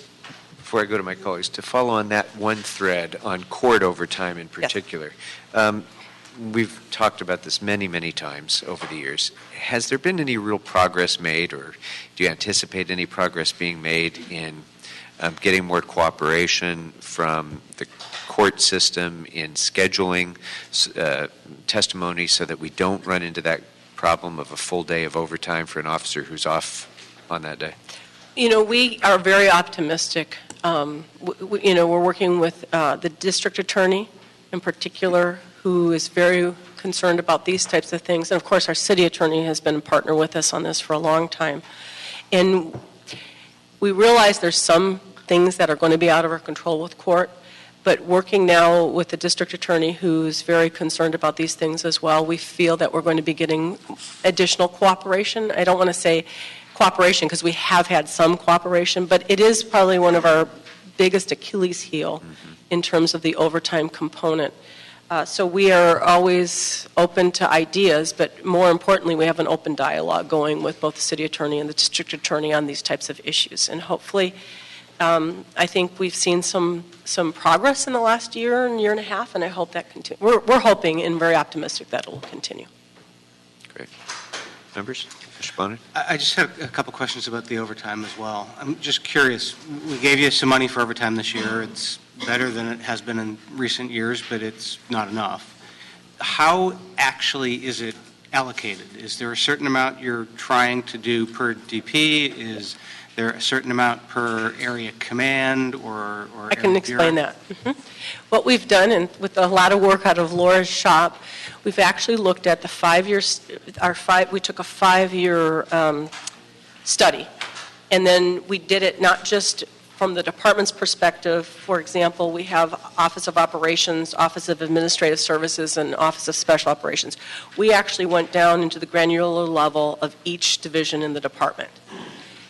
before I go to my colleagues, to follow on that one thread on court overtime in particular. Yes. We've talked about this many, many times over the years. Has there been any real progress made, or do you anticipate any progress being made in getting more cooperation from the court system in scheduling testimony so that we don't run into that problem of a full day of overtime for an officer who's off on that day? You know, we are very optimistic We're working with the district attorney in particular, who is very concerned about these types of things. And of course, our city attorney has been a partner with us on this for a long time. And we realize there's some things that are going to be out of our control with court, but working now with the district attorney who's very concerned about these things as well, we feel that we're going to be getting additional cooperation. I don't want to say cooperation because we have had some cooperation, but it is probably one of our biggest Achilles heel in terms of the overtime component. So we are always open to ideas, but more importantly, we have an open dialogue going with both the city attorney and the district attorney on these types of issues. And hopefully, I think we've seen some progress in the last year and a half, and I hope that continues. We're hoping and very optimistic that it will continue. Great. Members? Mr. Bonner? I just have a couple questions about the overtime as well. I'm just curious. We gave you some money for overtime this year. It's better than it has been in recent years, but it's not enough. How actually is it allocated? Is there a certain amount you're trying to do per DP? Is there a certain amount per area command or I can explain that. What we've done, and with a lot of work out of Laura's shop, we've actually looked at the 5 years, we took a 5-year study, and then we did it not just from the department's perspective. For example, we have Office of Operations, Office of Administrative Services, and Office of Special Operations. We actually went down into the granular level of each division in the department.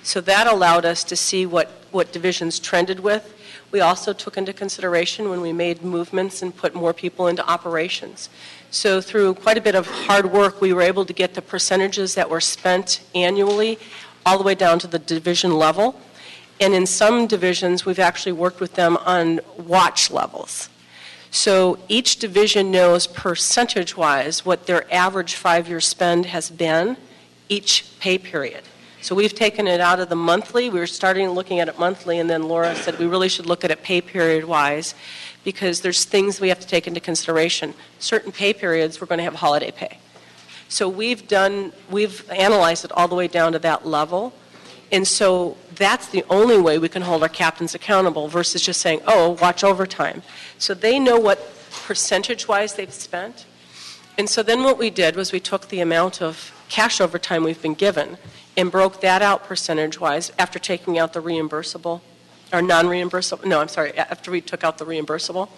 So that allowed us to see what divisions trended with. We also took into consideration when we made movements and put more people into operations. So through quite a bit of hard work, we were able to get the percentages that were spent annually all the way down to the division level. And in some divisions, we've actually worked with them on watch levels. So each division knows percentage-wise what their average 5-year spend has been each pay period. So we've taken it out of the monthly. We were starting looking at it monthly, and then Laura said we really should look at it pay period-wise because there's things we have to take into consideration. Certain pay periods, we're going to have holiday pay. So we've analyzed it all the way down to that level. And so that's the only way we can hold our captains accountable versus just saying, oh, watch overtime. So they know what percentage-wise they've spent. And so then what we did was we took the amount of cash overtime we've been given and broke that out percentage-wise after taking out the reimbursable, or non-reimbursable, after we took out the reimbursable.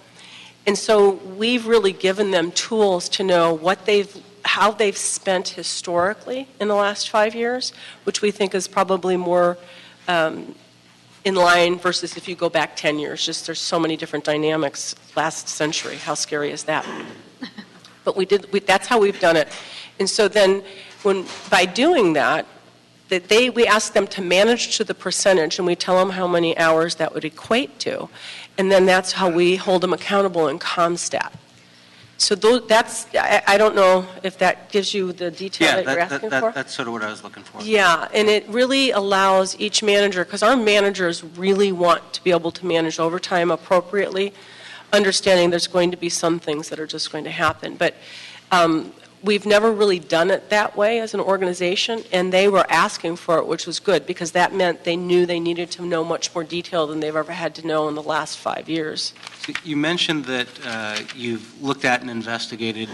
And so we've really given them tools to know how they've spent historically in the last 5 years, which we think is probably more in line versus if you go back 10 years. Just there's so many different dynamics last century. How scary is that? But that's how we've done it. And so then by doing that, we ask them to manage to the percentage, and we tell them how many hours that would equate to. And then that's how we hold them accountable in ComStat. So I don't know if that gives you the detail that you're asking for. That's sort of what I was looking for. Yeah, and it really allows each manager, because our managers really want to be able to manage overtime appropriately, understanding there's going to be some things that are just going to happen. But we've never really done it that way as an organization, and they were asking for it, which was good, because that meant they knew they needed to know much more detail than they've ever had to know in the last 5 years. So you mentioned that you've looked at and investigated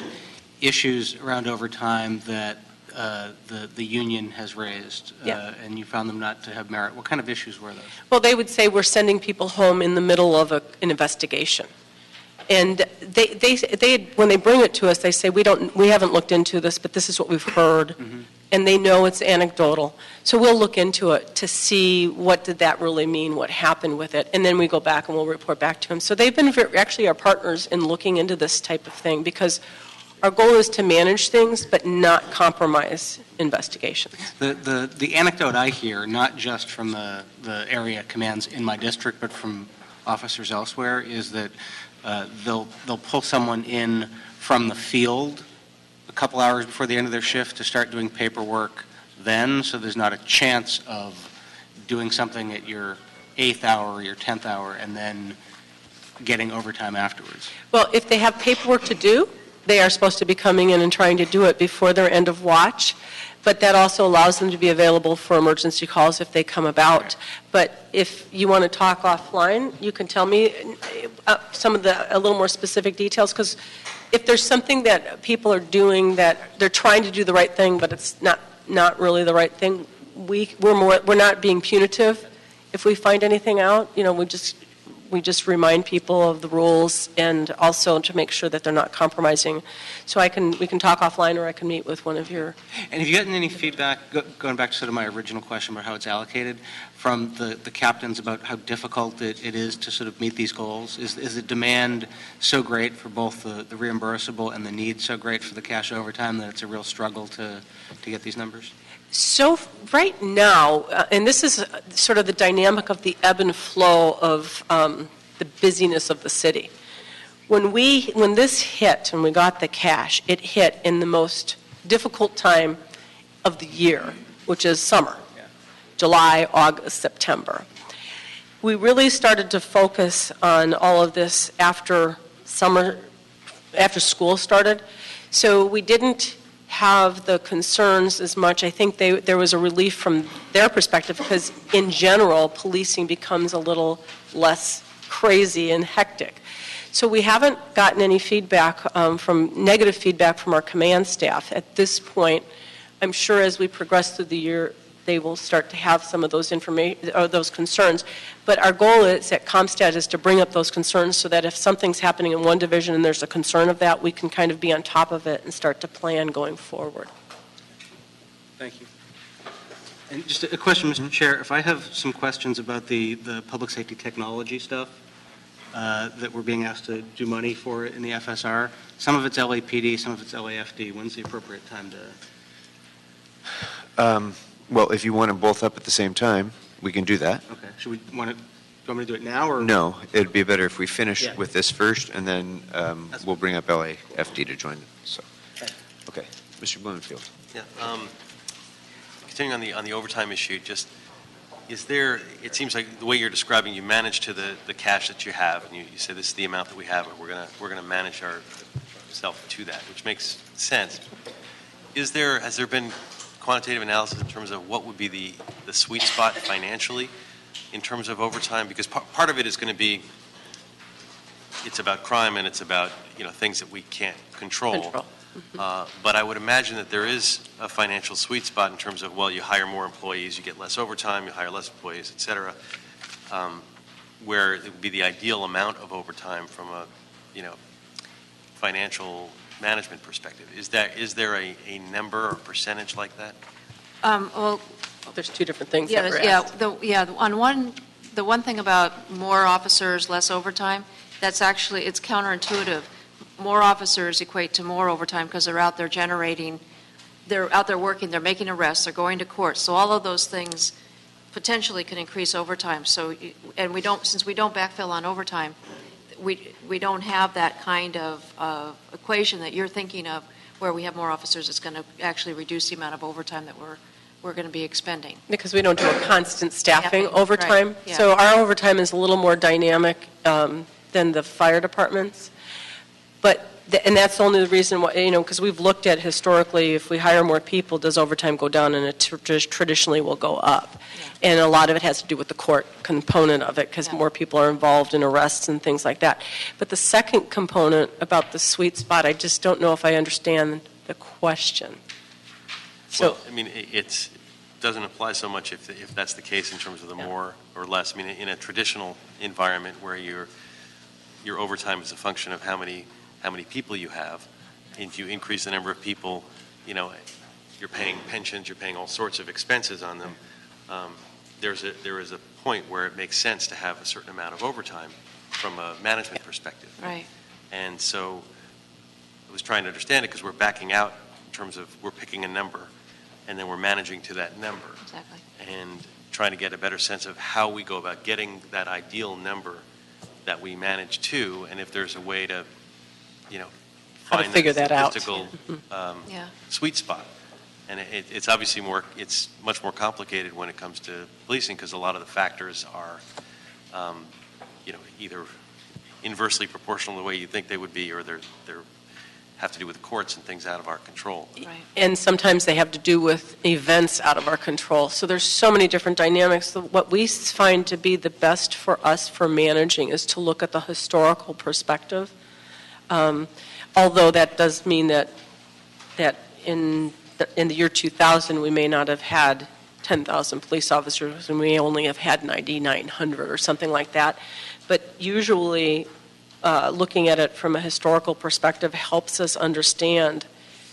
issues around overtime that the union has raised, and you found them not to have merit. What kind of issues were those? Well, they would say we're sending people home in the middle of an investigation. And when they bring it to us, they say, we haven't looked into this, but this is what we've heard. Mm-hmm. And they know it's anecdotal. So we'll look into it to see what did that really mean, what happened with it. And then we go back and we'll report back to them. So they've been actually our partners in looking into this type of thing because our goal is to manage things but not compromise investigations. The anecdote I hear, not just from the area commands in my district, but from officers elsewhere, is that they'll pull someone in from the field a couple hours before the end of their shift to start doing paperwork then, so there's not a chance of doing something at your 8th hour or your 10th hour and then getting overtime afterwards. Well, if they have paperwork to do, they are supposed to be coming in and trying to do it before their end of watch. But that also allows them to be available for emergency calls if they come about. But if you want to talk offline, you can tell me some of a little more specific details, because if there's something that people are doing that they're trying to do the right thing, but it's not really the right thing, we're not being punitive. If we find anything out, we just remind people of the rules, and also to make sure that they're not compromising. So we can talk offline, or I can meet with one of your. And have you gotten any feedback, going back to sort of my original question about how it's allocated, from the captains about how difficult it is to sort of meet these goals? Is the demand so great for both the reimbursable and the need so great for the cash overtime that it's a real struggle to get these numbers? So right now, and this is sort of the dynamic of the ebb and flow of the busyness of the city. When this hit and we got the cash, it hit in the most difficult time of the year, which is summer, July, August, September. We really started to focus on all of this after school started. So we didn't have the concerns as much. I think there was a relief from their perspective, because in general, policing becomes a little less crazy and hectic. So we haven't gotten any feedback negative feedback from our command staff. At this point, I'm sure as we progress through the year, they will start to have some of those those concerns. But our goal at CompStat is to bring up those concerns so that if something's happening in one division and there's a concern of that, we can kind of be on top of it and start to plan going forward. Thank you. And just a question, Mr. Chair. If I have some questions about the public safety technology stuff that we're being asked to do money for in the FSR, some of it's LAPD, some of it's LAFD. When's the appropriate time to... Well, if you want them both up at the same time, we can do that. Okay. Do you want me to do it now, or? No, it'd be better if we finish Yeah. with this first, and then we'll bring up LAFD to join them. So, okay. Mr. Blumenfield. Yeah. Continuing on the overtime issue, just is there? It seems like the way you're describing, you manage to the cash that you have, and you say this is the amount that we have, and we're gonna manage ourselves to that, which makes sense. Has there been quantitative analysis in terms of what would be the sweet spot financially in terms of overtime? Because part of it is going to be, it's about crime and it's about things that we can't control. But I would imagine that there is a financial sweet spot in terms of, well, you hire more employees, you get less overtime, you hire less employees, et cetera, where it would be the ideal amount of overtime from a financial management perspective. Is there a number or percentage like that? Well, There's two different things yeah, that were asked. the one thing about more officers, less overtime, it's counterintuitive. More officers equate to more overtime because they're out there they're out there working, they're making arrests, they're going to court. So all of those things potentially can increase overtime. So, and since we don't backfill on overtime, we don't have that kind of equation that you're thinking of, where we have more officers. It's going to actually reduce the amount of overtime that we're going to be expending. Because we don't do a constant staffing overtime. Right, yeah. So our overtime is a little more dynamic than the fire departments. And that's only the reason why, because we've looked at historically, if we hire more people, does overtime go down? And it traditionally will go up. Yeah. And a lot of it has to do with the court component of it, because more people are involved in arrests and things like that. But the second component about the sweet spot, I just don't know if I understand the question. So, well, I mean, it doesn't apply so much if that's the case in terms of the more or less. I mean, in a traditional environment where your overtime is a function of how many people you have, and if you increase the number of people, you're paying pensions, you're paying all sorts of expenses on them. There is a point where it makes sense to have a certain amount of overtime from a management perspective. Right. And so I was trying to understand it, because we're backing out in terms of we're picking a number and then we're managing to that number. Exactly. And trying to get a better sense of how we go about getting that ideal number that we manage to, and if there's a way to, find figure that out. statistical sweet spot. And it's obviously it's much more complicated when it comes to policing, because a lot of the factors are, either inversely proportional the way you think they would be, or they're have to do with courts and things out of our control. Right. And sometimes they have to do with events out of our control. So there's so many different dynamics. What we find to be the best for us for managing is to look at the historical perspective. Although that does mean that in the year 2000, we may not have had 10,000 police officers, and we only have had 9,900 or something like that. But usually, looking at it from a historical perspective helps us understand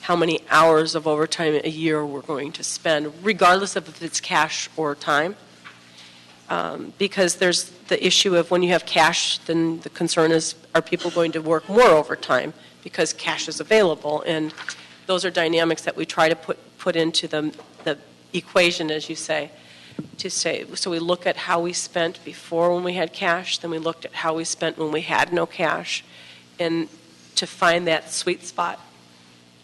how many hours of overtime a year we're going to spend, regardless of if it's cash or time. Because there's the issue of when you have cash, then the concern is, are people going to work more overtime because cash is available? And those are dynamics that we try to put into the equation, as you say, so we look at how we spent before when we had cash, then we looked at how we spent when we had no cash, and to find that sweet spot,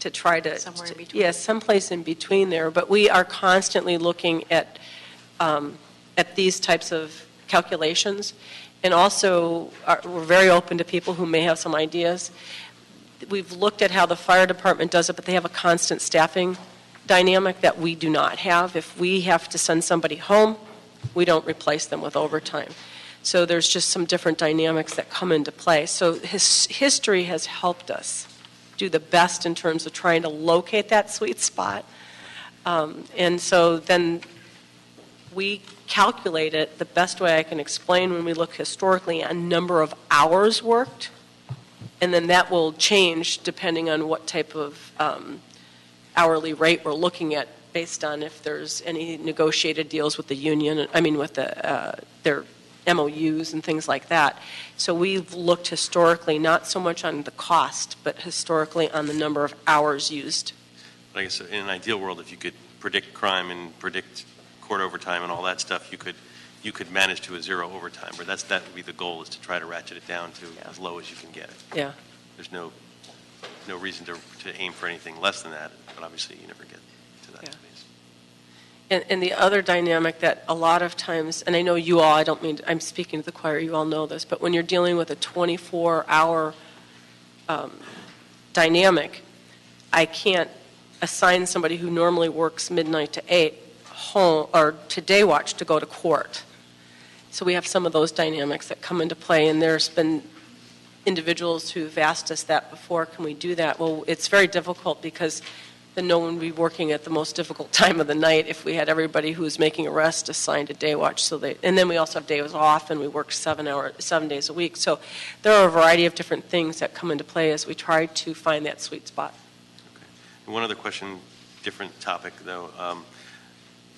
to try to... Somewhere in between. Yes, someplace in between there. But we are constantly looking at these types of calculations, and also we're very open to people who may have some ideas. We've looked at how the fire department does it, but they have a constant staffing dynamic that we do not have. If we have to send somebody home, we don't replace them with overtime. So there's just some different dynamics that come into play. So history has helped us do the best in terms of trying to locate that sweet spot. And so then we calculate it the best way I can explain when we look historically on number of hours worked, and then that will change depending on what type of hourly rate we're looking at, based on if there's any negotiated deals with the union, with their MOUs and things like that. So we've looked historically, not so much on the cost, but historically on the number of hours used. But I guess in an ideal world, if you could predict crime and predict court overtime and all that stuff, you could manage to a zero overtime. But that would be the goal, is to try to ratchet it down to as low as you can get it. Yeah. There's no reason to aim for anything less than that, but obviously you never get to that Yeah. space. And the other dynamic that a lot of times, and I know you all, I'm speaking to the choir, you all know this, but when you're dealing with a 24-hour dynamic, I can't assign somebody who normally works midnight to 8 home, or to day watch, to go to court. So we have some of those dynamics that come into play, and there's been individuals who've asked us that before, can we do that? Well, it's very difficult, because then no one would be working at the most difficult time of the night if we had everybody who's making arrests assigned to day watch. And then we also have days off, and we work 7 days a week. So there are a variety of different things that come into play as we try to find that sweet spot. Okay. And one other question, different topic though.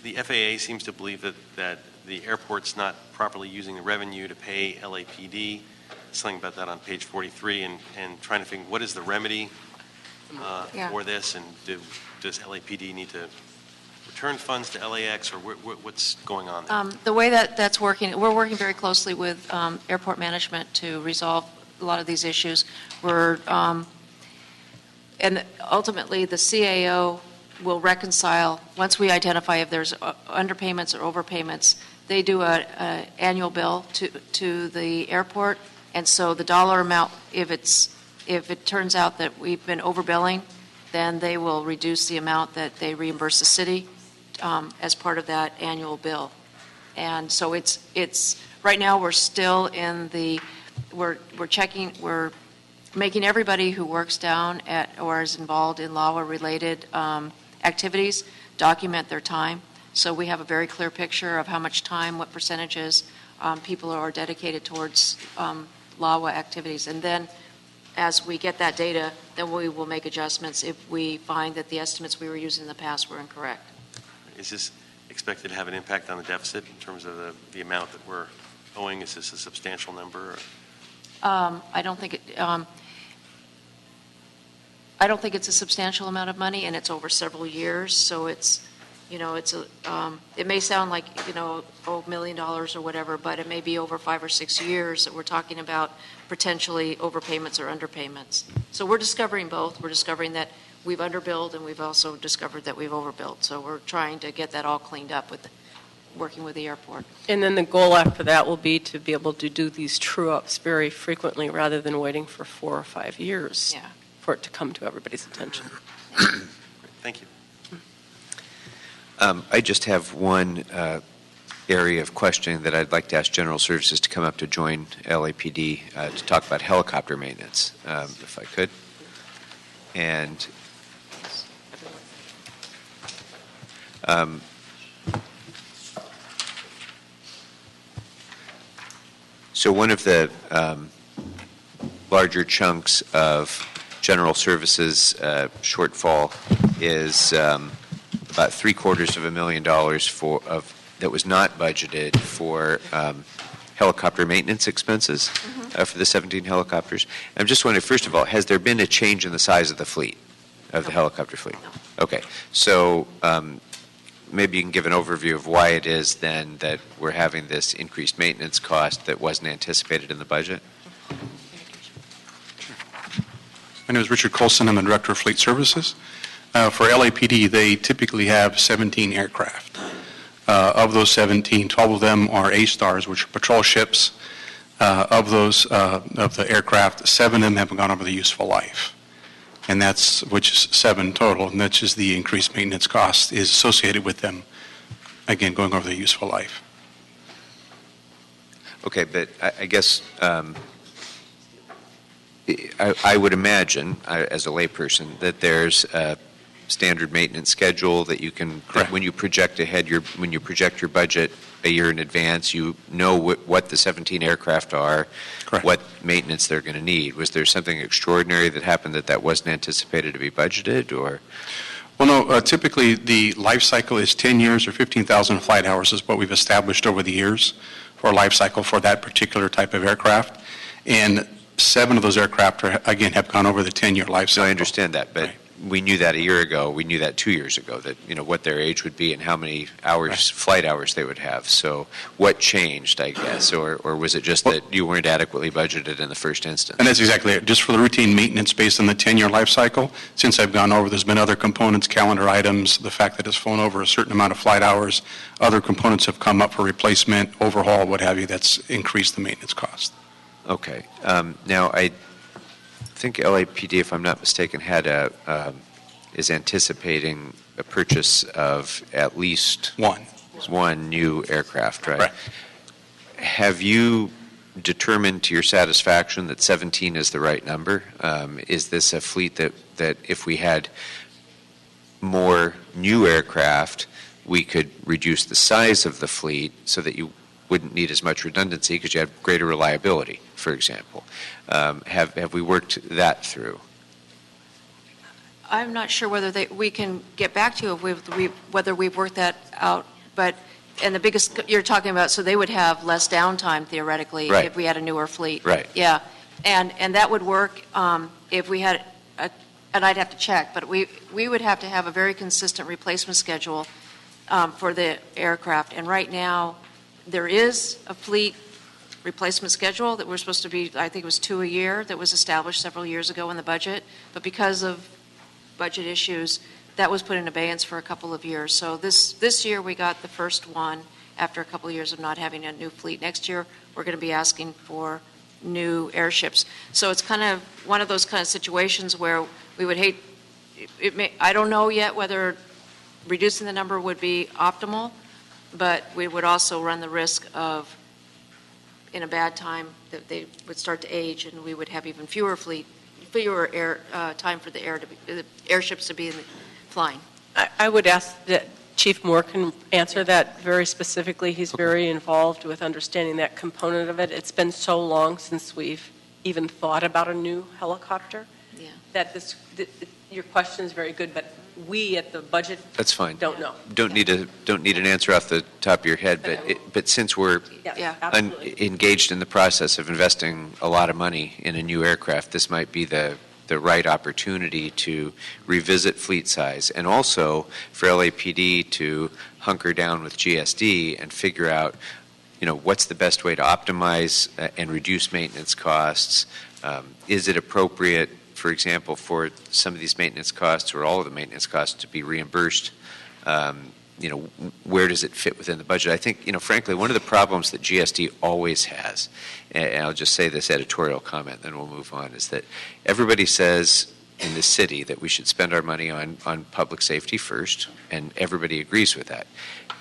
The FAA seems to believe that the airport's not properly using the revenue to pay LAPD. Something about that on page 43, and trying to think, what is the remedy Yeah. for this, and does LAPD need to return funds to LAX, or what's going on there? The way that's working, we're working very closely with airport management to resolve a lot of these issues. And ultimately, the CAO will reconcile, once we identify if there's underpayments or overpayments, they do an annual bill to the airport. And so the dollar amount, if it turns out that we've been overbilling, then they will reduce the amount that they reimburse the city as part of that annual bill. And so it's right now we're still in we're making everybody who works down at or is involved in LAWA-related activities document their time. So we have a very clear picture of how much time, what percentages people are dedicated towards LAWA activities. And then as we get that data, then we will make adjustments if we find that the estimates we were using in the past were incorrect. Is this expected to have an impact on the deficit in terms of the amount that we're owing? Is this a substantial number? I don't think it's a substantial amount of money, and it's over several years. So it may sound like, $1 million or whatever, but it may be over 5 or 6 years that we're talking about potentially overpayments or underpayments. So we're discovering both. We're discovering that we've underbilled, and we've also discovered that we've overbilled. So we're trying to get that all cleaned up with working with the airport. And then the goal after that will be to be able to do these true-ups very frequently rather than waiting for 4 or 5 years. Yeah. for it to come to everybody's attention. Thank you. I just have one area of questioning that I'd like to ask General Services to come up to join LAPD to talk about helicopter maintenance, if I could. And so one of the larger chunks of General Services shortfall is about $750,000 that was not budgeted for helicopter maintenance expenses for the 17 helicopters. I'm just wondering, first of all, has there been a change in the size of the fleet, of the helicopter fleet? Okay, so maybe you can give an overview of why it is then that we're having this increased maintenance cost that wasn't anticipated in the budget? My name is Richard Colson. I'm the Director of Fleet Services. For LAPD, they typically have 17 aircraft. Of those 17, 12 of them are A-Stars, which are patrol ships. Of those, of the aircraft, 7 of them have gone over the useful life. And that's, which is 7 total, and that's just the increased maintenance cost is associated with them, again, going over the useful life. Okay, but I guess I would imagine, as a layperson, that there's a standard maintenance schedule that you can, that when you project ahead, when you project your budget a year in advance, you know what the 17 aircraft are, Correct. what maintenance they're going to need. Was there something extraordinary that happened that wasn't anticipated to be budgeted, or? Well, no, typically the life cycle is 10 years or 15,000 flight hours is what we've established over the years for a life cycle for that particular type of aircraft. And 7 of those aircraft, again, have gone over the 10-year life cycle. No, I understand that, but we knew that a year ago. We knew that 2 years ago, that, what their age would be and how many hours, flight hours they would have. So what changed, I guess, or was it just that you weren't adequately budgeted in the first instance? And that's exactly it. Just for the routine maintenance based on the 10-year life cycle, since I've gone over, there's been other components, calendar items, the fact that it's flown over a certain amount of flight hours, other components have come up for replacement, overhaul, what have you, that's increased the maintenance cost. Okay. Now, I think LAPD, if I'm not mistaken, is anticipating a purchase of at least one new aircraft, right? Right. Have you determined to your satisfaction that 17 is the right number? Is this a fleet that if we had more new aircraft, we could reduce the size of the fleet so that you wouldn't need as much redundancy because you have greater reliability, for example? Have we worked that through? I'm not sure whether we can get back to you whether we've worked that out, but, and the biggest, you're talking about, so they would have less downtime theoretically Right. if we had a newer fleet. Right. Yeah, and that would work if we had, and I'd have to check, but we would have to have a very consistent replacement schedule for the aircraft, and right now, there is a fleet replacement schedule that we're supposed to be, I think it was 2 a year, that was established several years ago in the budget, but because of budget issues, that was put in abeyance for a couple of years. So this year, we got the first one after a couple of years of not having a new fleet. Next year, we're going to be asking for new airships. So it's kind of one of those kind of situations where we would hate, I don't know yet whether reducing the number would be optimal, but we would also run the risk of, in a bad time, that they would start to age, and we would have even fewer time for the airships to be flying. I would ask that Chief Moore can answer that very specifically. He's very involved with understanding that component of it. It's been so long since we've even thought about a new helicopter. Yeah. That your question is very good, but we at the budget That's fine. don't know. Don't need an answer off the top of your head, but since we're Yeah. Absolutely. engaged in the process of investing a lot of money in a new aircraft, this might be the right opportunity to revisit fleet size, and also for LAPD to hunker down with GSD and figure out, what's the best way to optimize and reduce maintenance costs. Is it appropriate, for example, for some of these maintenance costs or all of the maintenance costs to be reimbursed? Where does it fit within the budget? I think, frankly, one of the problems that GSD always has, and I'll just say this editorial comment, then we'll move on, is that everybody says in the city that we should spend our money on public safety first, and everybody agrees with that.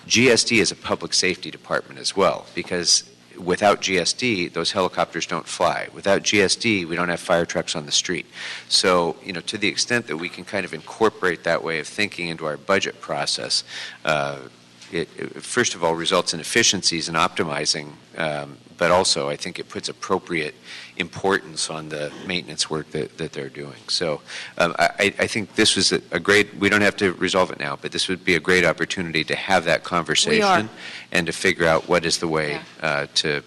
GSD is a public safety department as well, because without GSD, those helicopters don't fly. Without GSD, we don't have fire trucks on the street. So, to the extent that we can kind of incorporate that way of thinking into our budget process, it first of all results in efficiencies and optimizing, but also I think it puts appropriate importance on the maintenance work that they're doing. So I think this was a great, we don't have to resolve it now, but this would be a great opportunity to have that conversation and to figure out what is the way to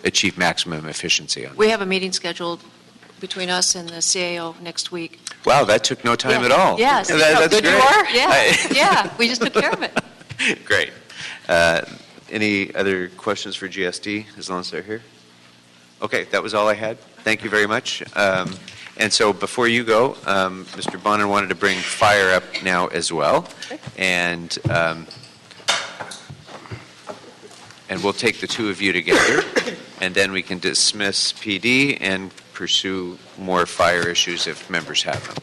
achieve maximum efficiency on We have a meeting scheduled between us and the CAO next week. Wow, that took no time at all. Yes. That's Good great. you are? Yeah, we just took care of it. Great. Any other questions for GSD, as long as they're here? Okay, that was all I had. Thank you very much. And so before you go, Mr. Bonner wanted to bring fire up now as well. And we'll take the two of you together, and then we can dismiss PD and pursue more fire issues if members have them.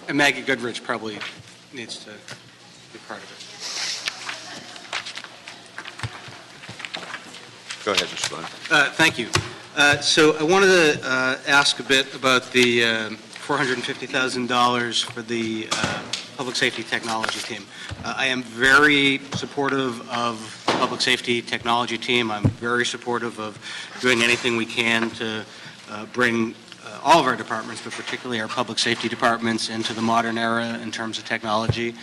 And Maggie Goodrich probably needs to be part of it. Go ahead, Mr. Bonner. Thank you. So I wanted to ask a bit about the $450,000 for the public safety technology team. I am very supportive of the public safety technology team. I'm very supportive of doing anything we can to bring all of our departments, but particularly our public safety departments, into the modern era in terms of technology.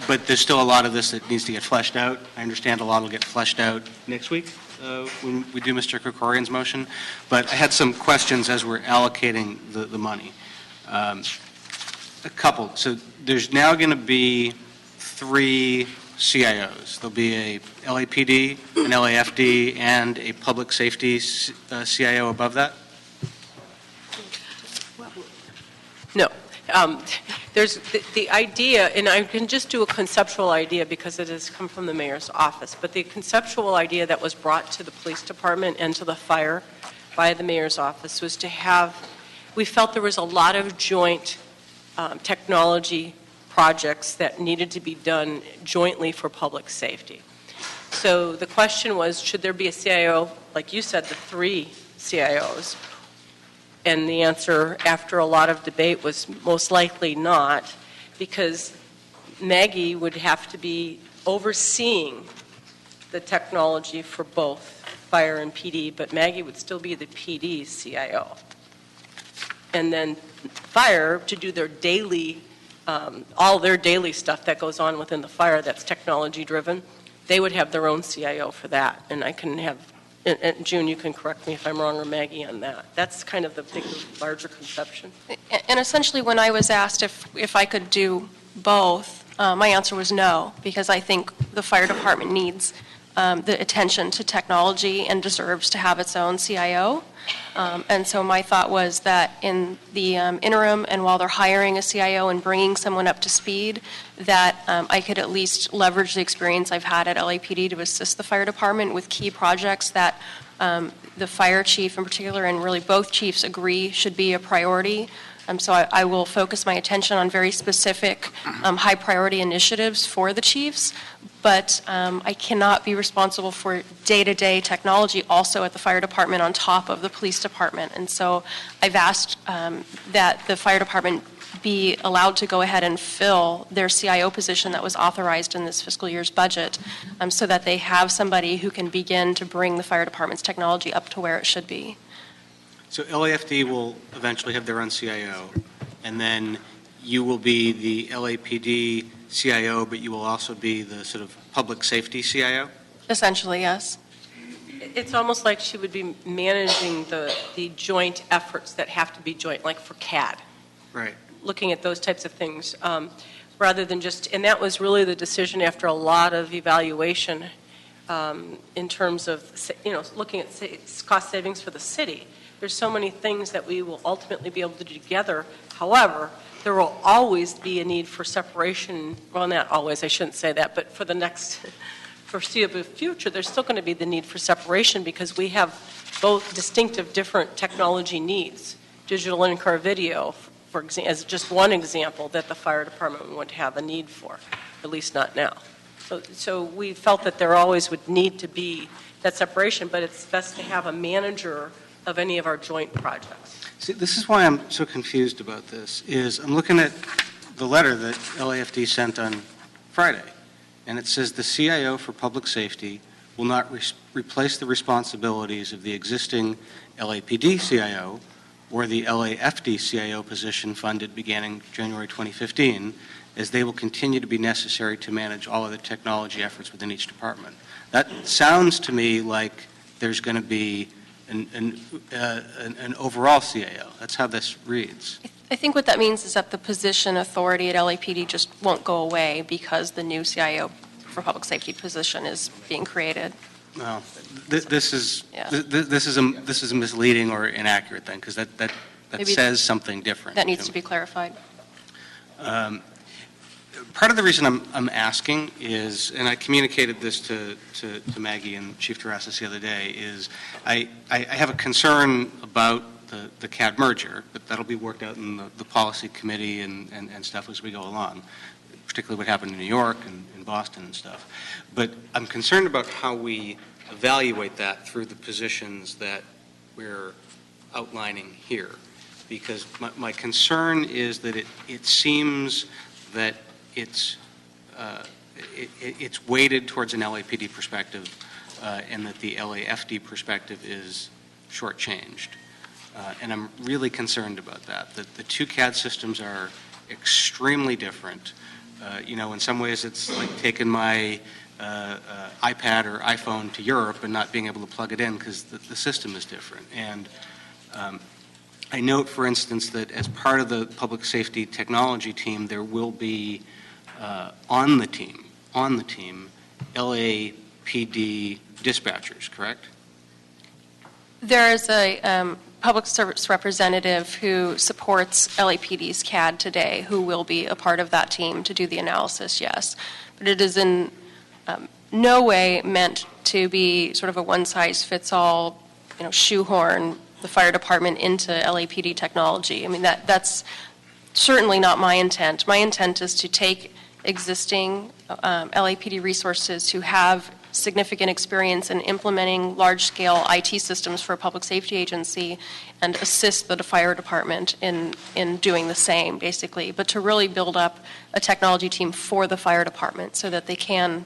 But there's still a lot of this that needs to get fleshed out. I understand a lot will get fleshed out next week when we do Mr. Krikorian's motion. But I had some questions as we're allocating the money. A couple. So there's now going to be 3 CIOs. There'll be a LAPD, an LAFD, and a public safety CIO above that? No. There's the idea, and I can just do a conceptual idea because it has come from the mayor's office, but the conceptual idea that was brought to the police department and to the fire by the mayor's office was to have, we felt there was a lot of joint technology projects that needed to be done jointly for public safety. So the question was, should there be a CIO, like you said, the 3 CIOs? And the answer, after a lot of debate, was most likely not, because Maggie would have to be overseeing the technology for both fire and PD, but Maggie would still be the PD CIO. And then fire, to do their daily, all their daily stuff that goes on within the fire that's technology-driven, they would have their own CIO for that, and I can have. And June, you can correct me if I'm wrong, or Maggie on that. That's kind of the big, larger conception. And essentially, when I was asked if I could do both, my answer was no, because I think the fire department needs the attention to technology and deserves to have its own CIO. And so my thought was that in the interim, and while they're hiring a CIO and bringing someone up to speed, that I could at least leverage the experience I've had at LAPD to assist the fire department with key projects that the fire chief in particular, and really both chiefs, agree should be a priority. So I will focus my attention on very specific high-priority initiatives for the chiefs, but I cannot be responsible for day-to-day technology also at the fire department on top of the police department. And so I've asked that the fire department be allowed to go ahead and fill their CIO position that was authorized in this fiscal year's budget, so that they have somebody who can begin to bring the fire department's technology up to where it should be. So LAFD will eventually have their own CIO, and then you will be the LAPD CIO, but you will also be the sort of public safety CIO? Essentially, yes. It's almost like she would be managing the joint efforts that have to be joint, like for CAD. Right. Looking at those types of things, rather than just, and that was really the decision after a lot of evaluation in terms of, looking at cost savings for the city. There's so many things that we will ultimately be able to do together. However, there will always be a need for separation. Well, not always, I shouldn't say that, but for the next foreseeable future, there's still going to be the need for separation because we have both distinctive different technology needs. Digital in-car video, for example, as just one example that the fire department would have a need for, at least not now. So we felt that there always would need to be that separation, but it's best to have a manager of any of our joint projects. See, this is why I'm so confused about this, is I'm looking at the letter that LAFD sent on Friday, and it says the CIO for public safety will not replace the responsibilities of the existing LAPD CIO or the LAFD CIO position funded beginning January 2015, as they will continue to be necessary to manage all of the technology efforts within each department. That sounds to me like there's going to be an overall CIO. That's how this reads. I think what that means is that the position authority at LAPD just won't go away because the new CIO for public safety position is being created. Well, this is misleading or inaccurate then, because that Maybe says something different. That needs to be clarified. Part of the reason I'm asking is, and I communicated this to Maggie and Chief Terrasas the other day, is I have a concern about the CAD merger, but that'll be worked out in the policy committee and stuff as we go along, particularly what happened in New York and in Boston and stuff. But I'm concerned about how we evaluate that through the positions that we're outlining here, because my concern is that it seems that it's weighted towards an LAPD perspective, and that the LAFD perspective is shortchanged. And I'm really concerned about that. The two CAD systems are extremely different. In some ways it's like taking my iPad or iPhone to Europe and not being able to plug it in because the system is different. And I note, for instance, that as part of the public safety technology team, there will be on the team, LAPD dispatchers, correct? There is a public service representative who supports LAPD's CAD today who will be a part of that team to do the analysis, yes. But it is in no way meant to be sort of a one-size-fits-all, shoehorn the fire department into LAPD technology. I mean, that's certainly not my intent. My intent is to take existing LAPD resources who have significant experience in implementing large-scale IT systems for a public safety agency and assist the fire department in doing the same, basically, but to really build up a technology team for the fire department so that they can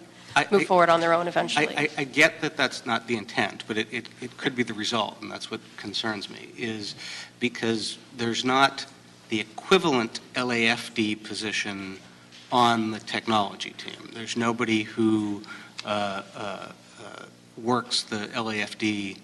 move forward on their own eventually. I get that that's not the intent, but it could be the result, and that's what concerns me, is because there's not the equivalent LAFD position on the technology team. There's nobody who works the LAFD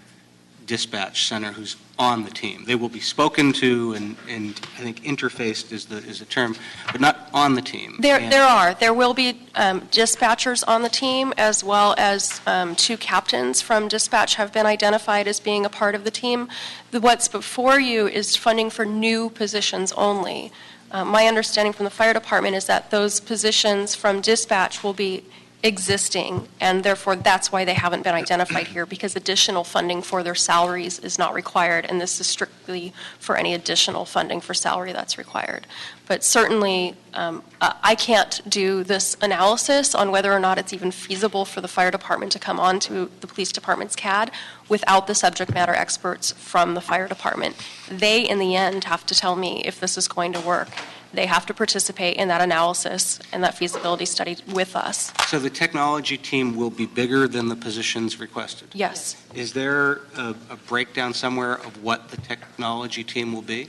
dispatch center who's on the team. They will be spoken to and I think interfaced is the term, but not on the team. There will be dispatchers on the team, as well as two captains from dispatch have been identified as being a part of the team. What's before you is funding for new positions only. My understanding from the fire department is that those positions from dispatch will be existing, and therefore that's why they haven't been identified here, because additional funding for their salaries is not required, and this is strictly for any additional funding for salary that's required. But certainly, I can't do this analysis on whether or not it's even feasible for the fire department to come on to the police department's CAD without the subject matter experts from the fire department. They, in the end, have to tell me if this is going to work. They have to participate in that analysis and that feasibility study with us. So the technology team will be bigger than the positions requested? Yes. Is there a breakdown somewhere of what the technology team will be?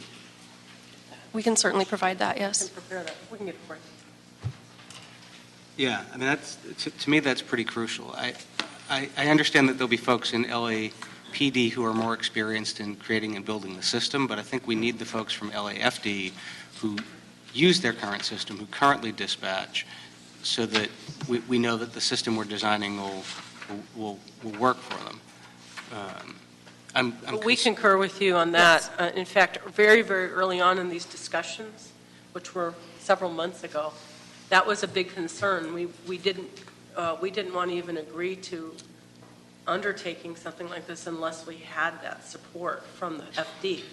We can certainly provide that, yes. We can get it for you. Yeah, I mean, to me, that's pretty crucial. I understand that there'll be folks in LAPD who are more experienced in creating and building the system, but I think we need the folks from LAFD who use their current system, who currently dispatch, so that we know that the system we're designing will work for them. We concur with you on that. Yes. In fact, very, very early on in these discussions, which were several months ago, that was a big concern. We didn't we didn't want to even agree to undertaking something like this unless we had that support from the FD.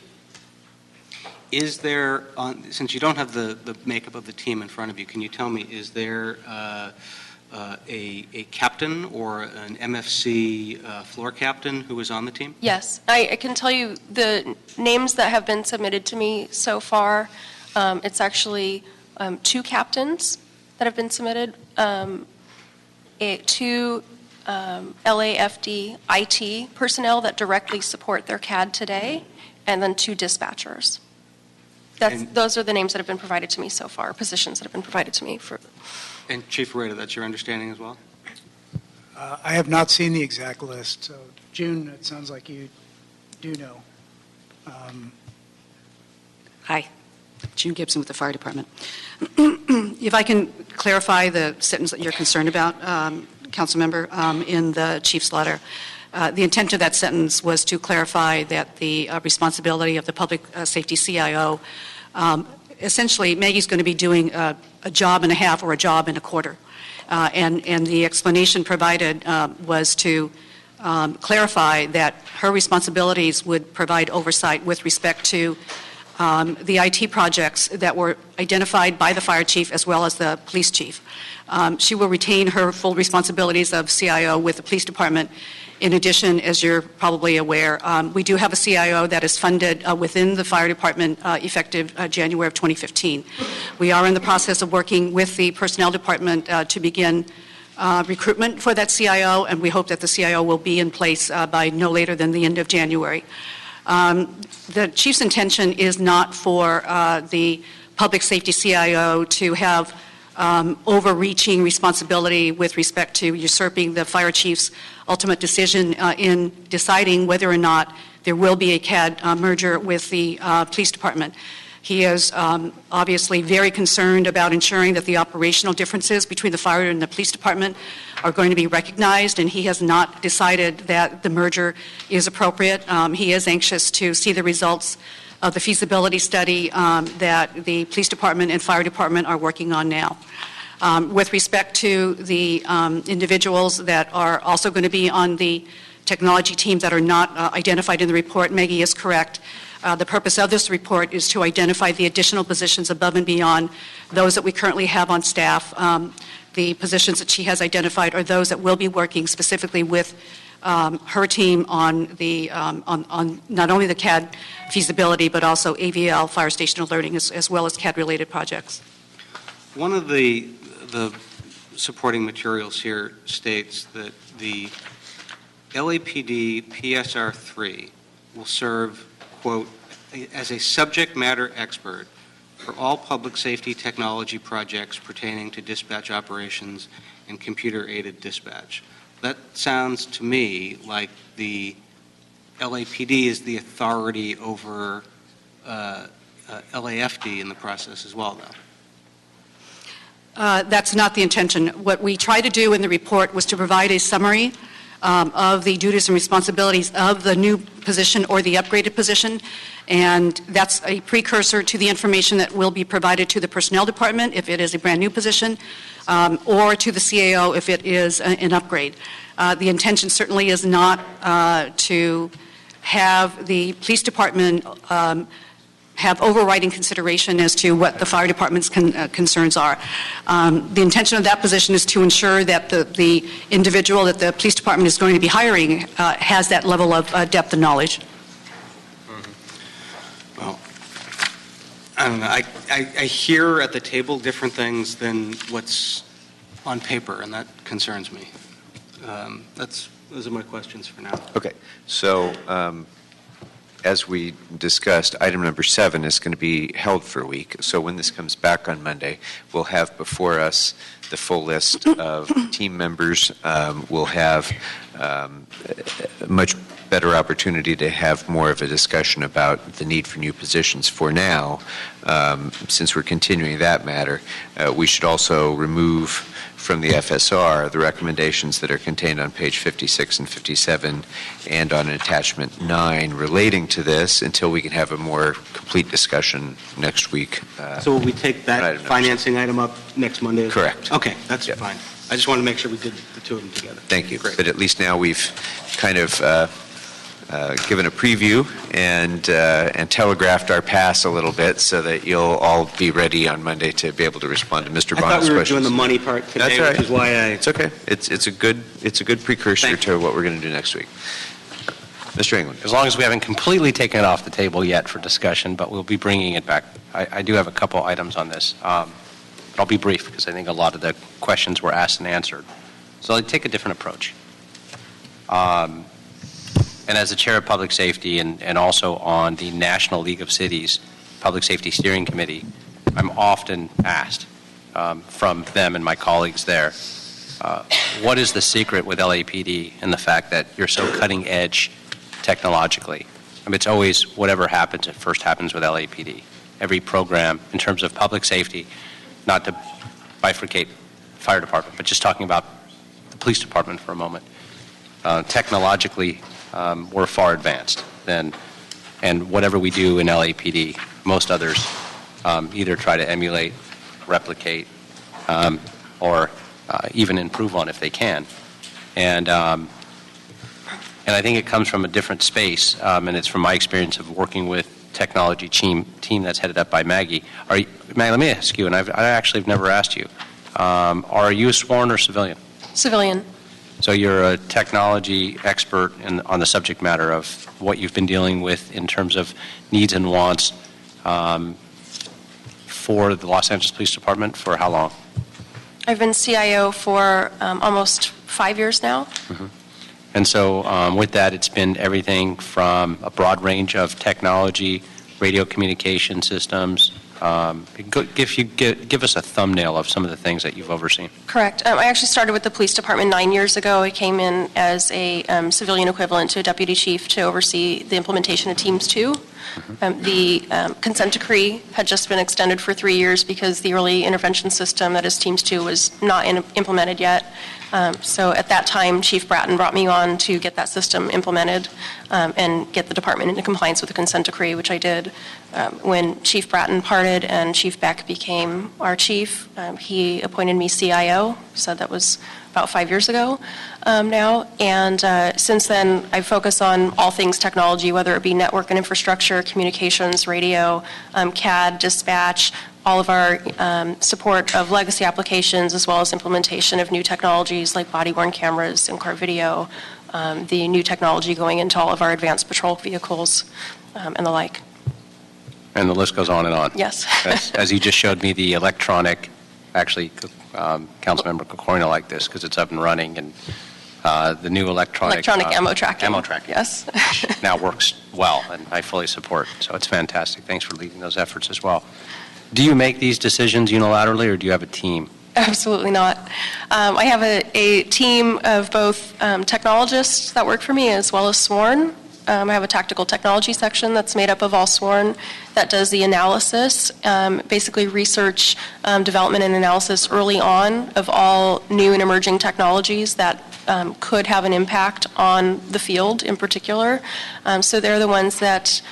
Is there, since you don't have the makeup of the team in front of you, can you tell me, is there a captain or an MFC floor captain who is on the team? Yes, I can tell you the names that have been submitted to me so far. It's actually 2 captains that have been submitted, 2 LAFD IT personnel that directly support their CAD today, and then 2 dispatchers. Those are the names that have been provided to me so far, positions that have been provided to me. And Chief Areta, that's your understanding as well? I have not seen the exact list, so June, it sounds like you do know. Hi, June Gibson with the Fire Department. If I can clarify the sentence that you're concerned about, Councilmember, in the Chief's letter. The intent of that sentence was to clarify that the responsibility of the public safety CIO, essentially Maggie's going to be doing a job and a half or a job and a quarter. And the explanation provided was to clarify that her responsibilities would provide oversight with respect to the IT projects that were identified by the fire chief as well as the police chief. She will retain her full responsibilities of CIO with the police department. In addition, as you're probably aware, we do have a CIO that is funded within the fire department effective January of 2015. We are in the process of working with the personnel department to begin recruitment for that CIO, and we hope that the CIO will be in place by no later than the end of January. The chief's intention is not for the public safety CIO to have overreaching responsibility with respect to usurping the fire chief's ultimate decision in deciding whether or not there will be a CAD merger with the police department. He is obviously very concerned about ensuring that the operational differences between the fire and the police department are going to be recognized, and he has not decided that the merger is appropriate. He is anxious to see the results of the feasibility study that the police department and fire department are working on now. With respect to the individuals that are also going to be on the technology team that are not identified in the report, Maggie is correct. The purpose of this report is to identify the additional positions above and beyond those that we currently have on staff. The positions that she has identified are those that will be working specifically with her team on the on not only the CAD feasibility but also AVL, fire station alerting, as well as CAD-related projects. One of the supporting materials here states that the LAPD PSR 3 will serve, quote, as a subject matter expert for all public safety technology projects pertaining to dispatch operations and computer-aided dispatch. That sounds to me like the LAPD is the authority over LAFD in the process as well, though. That's not the intention. What we tried to do in the report was to provide a summary of the duties and responsibilities of the new position or the upgraded position, and that's a precursor to the information that will be provided to the personnel department if it is a brand new position, or to the CAO if it is an upgrade. The intention certainly is not to have the police department have overriding consideration as to what the fire department's concerns are. The intention of that position is to ensure that the individual that the police department is going to be hiring has that level of depth and knowledge. Well, I don't know. I hear at the table different things than what's on paper, and that concerns me. Those are my questions for now. Okay, so as we discussed, item number 7 is going to be held for a week. So when this comes back on Monday, we'll have before us the full list of team members. We'll have a much better opportunity to have more of a discussion about the need for new positions. For now, since we're continuing that matter, we should also remove from the FSR the recommendations that are contained on page 56 and 57 and on attachment 9 relating to this until we can have a more complete discussion next week. So will we take that financing item up next Monday? Correct. Okay, that's Yep. fine. I just wanted to make sure we did the two of them together. Thank you. Great. But at least now we've kind of given a preview and telegraphed our pass a little bit so that you'll all be ready on Monday to be able to respond to Mr. I Bona's thought we were questions. doing the money part today, That's right. which is why It's okay. It's a good precursor Thank to what we're going to do next week. Mr. England. as long as we haven't completely taken it off the table yet for discussion, but we'll be bringing it back. I do have a couple items on this. But I'll be brief because I think a lot of the questions were asked and answered. So I'll take a different approach. And as the chair of public safety and also on the National League of Cities Public Safety Steering Committee, I'm often asked from them and my colleagues there, what is the secret with LAPD and the fact that you're so cutting edge technologically? I mean, it's always whatever happens, it first happens with LAPD. Every program in terms of public safety, not to bifurcate fire department, but just talking about the police department for a moment. Technologically, we're far advanced and whatever we do in LAPD, most others either try to emulate, replicate, or even improve on if they can. And I think it comes from a different space, and it's from my experience of working with technology team that's headed up by Maggie. Maggie, let me ask you, and I actually have never asked you, are you a sworn or civilian? Civilian. So you're a technology expert on the subject matter of what you've been dealing with in terms of needs and wants for the Los Angeles Police Department for how long? I've been CIO for almost 5 years now. Mm-hmm. And so with that, it's been everything from a broad range of technology, radio communication systems. Give us a thumbnail of some of the things that you've overseen. Correct. I actually started with the police department 9 years ago. I came in as a civilian equivalent to a deputy chief to oversee the implementation of Teams 2. The consent decree had just been extended for 3 years because the early intervention system, that is Teams 2, was not implemented yet. So at that time, Chief Bratton brought me on to get that system implemented and get the department into compliance with the consent decree, which I did. When Chief Bratton parted and Chief Beck became our chief, he appointed me CIO, so that was about 5 years ago now. And since then, I focus on all things technology, whether it be network and infrastructure, communications, radio, CAD, dispatch, all of our support of legacy applications, as well as implementation of new technologies like body-worn cameras, in-car video, the new technology going into all of our advanced patrol vehicles, and the like. And the list goes on and on. Yes. As you just showed me the electronic, actually, Councilmember Kokorina liked this because it's up and running, and the new electronic ammo tracking. Ammo tracking. Yes. Which now works well, and I fully support. So it's fantastic. Thanks for leading those efforts as well. Do you make these decisions unilaterally, or do you have a team? Absolutely not. I have a team of both technologists that work for me as well as sworn. I have a tactical technology section that's made up of all sworn that does the analysis, basically research, development, and analysis early on of all new and emerging technologies that could have an impact on the field in particular. So they're the ones that,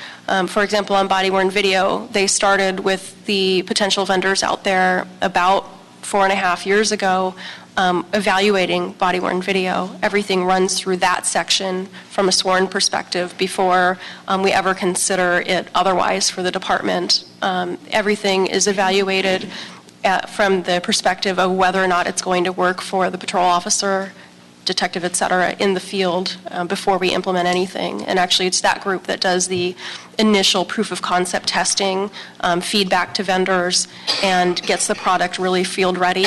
for example, on body-worn video, they started with the potential vendors out there about 4.5 years ago, evaluating body-worn video. Everything runs through that section from a sworn perspective before we ever consider it otherwise for the department. Everything is evaluated from the perspective of whether or not it's going to work for the patrol officer, detective, et cetera, in the field before we implement anything. And actually, it's that group that does the initial proof of concept testing, feedback to vendors, and gets the product really field ready.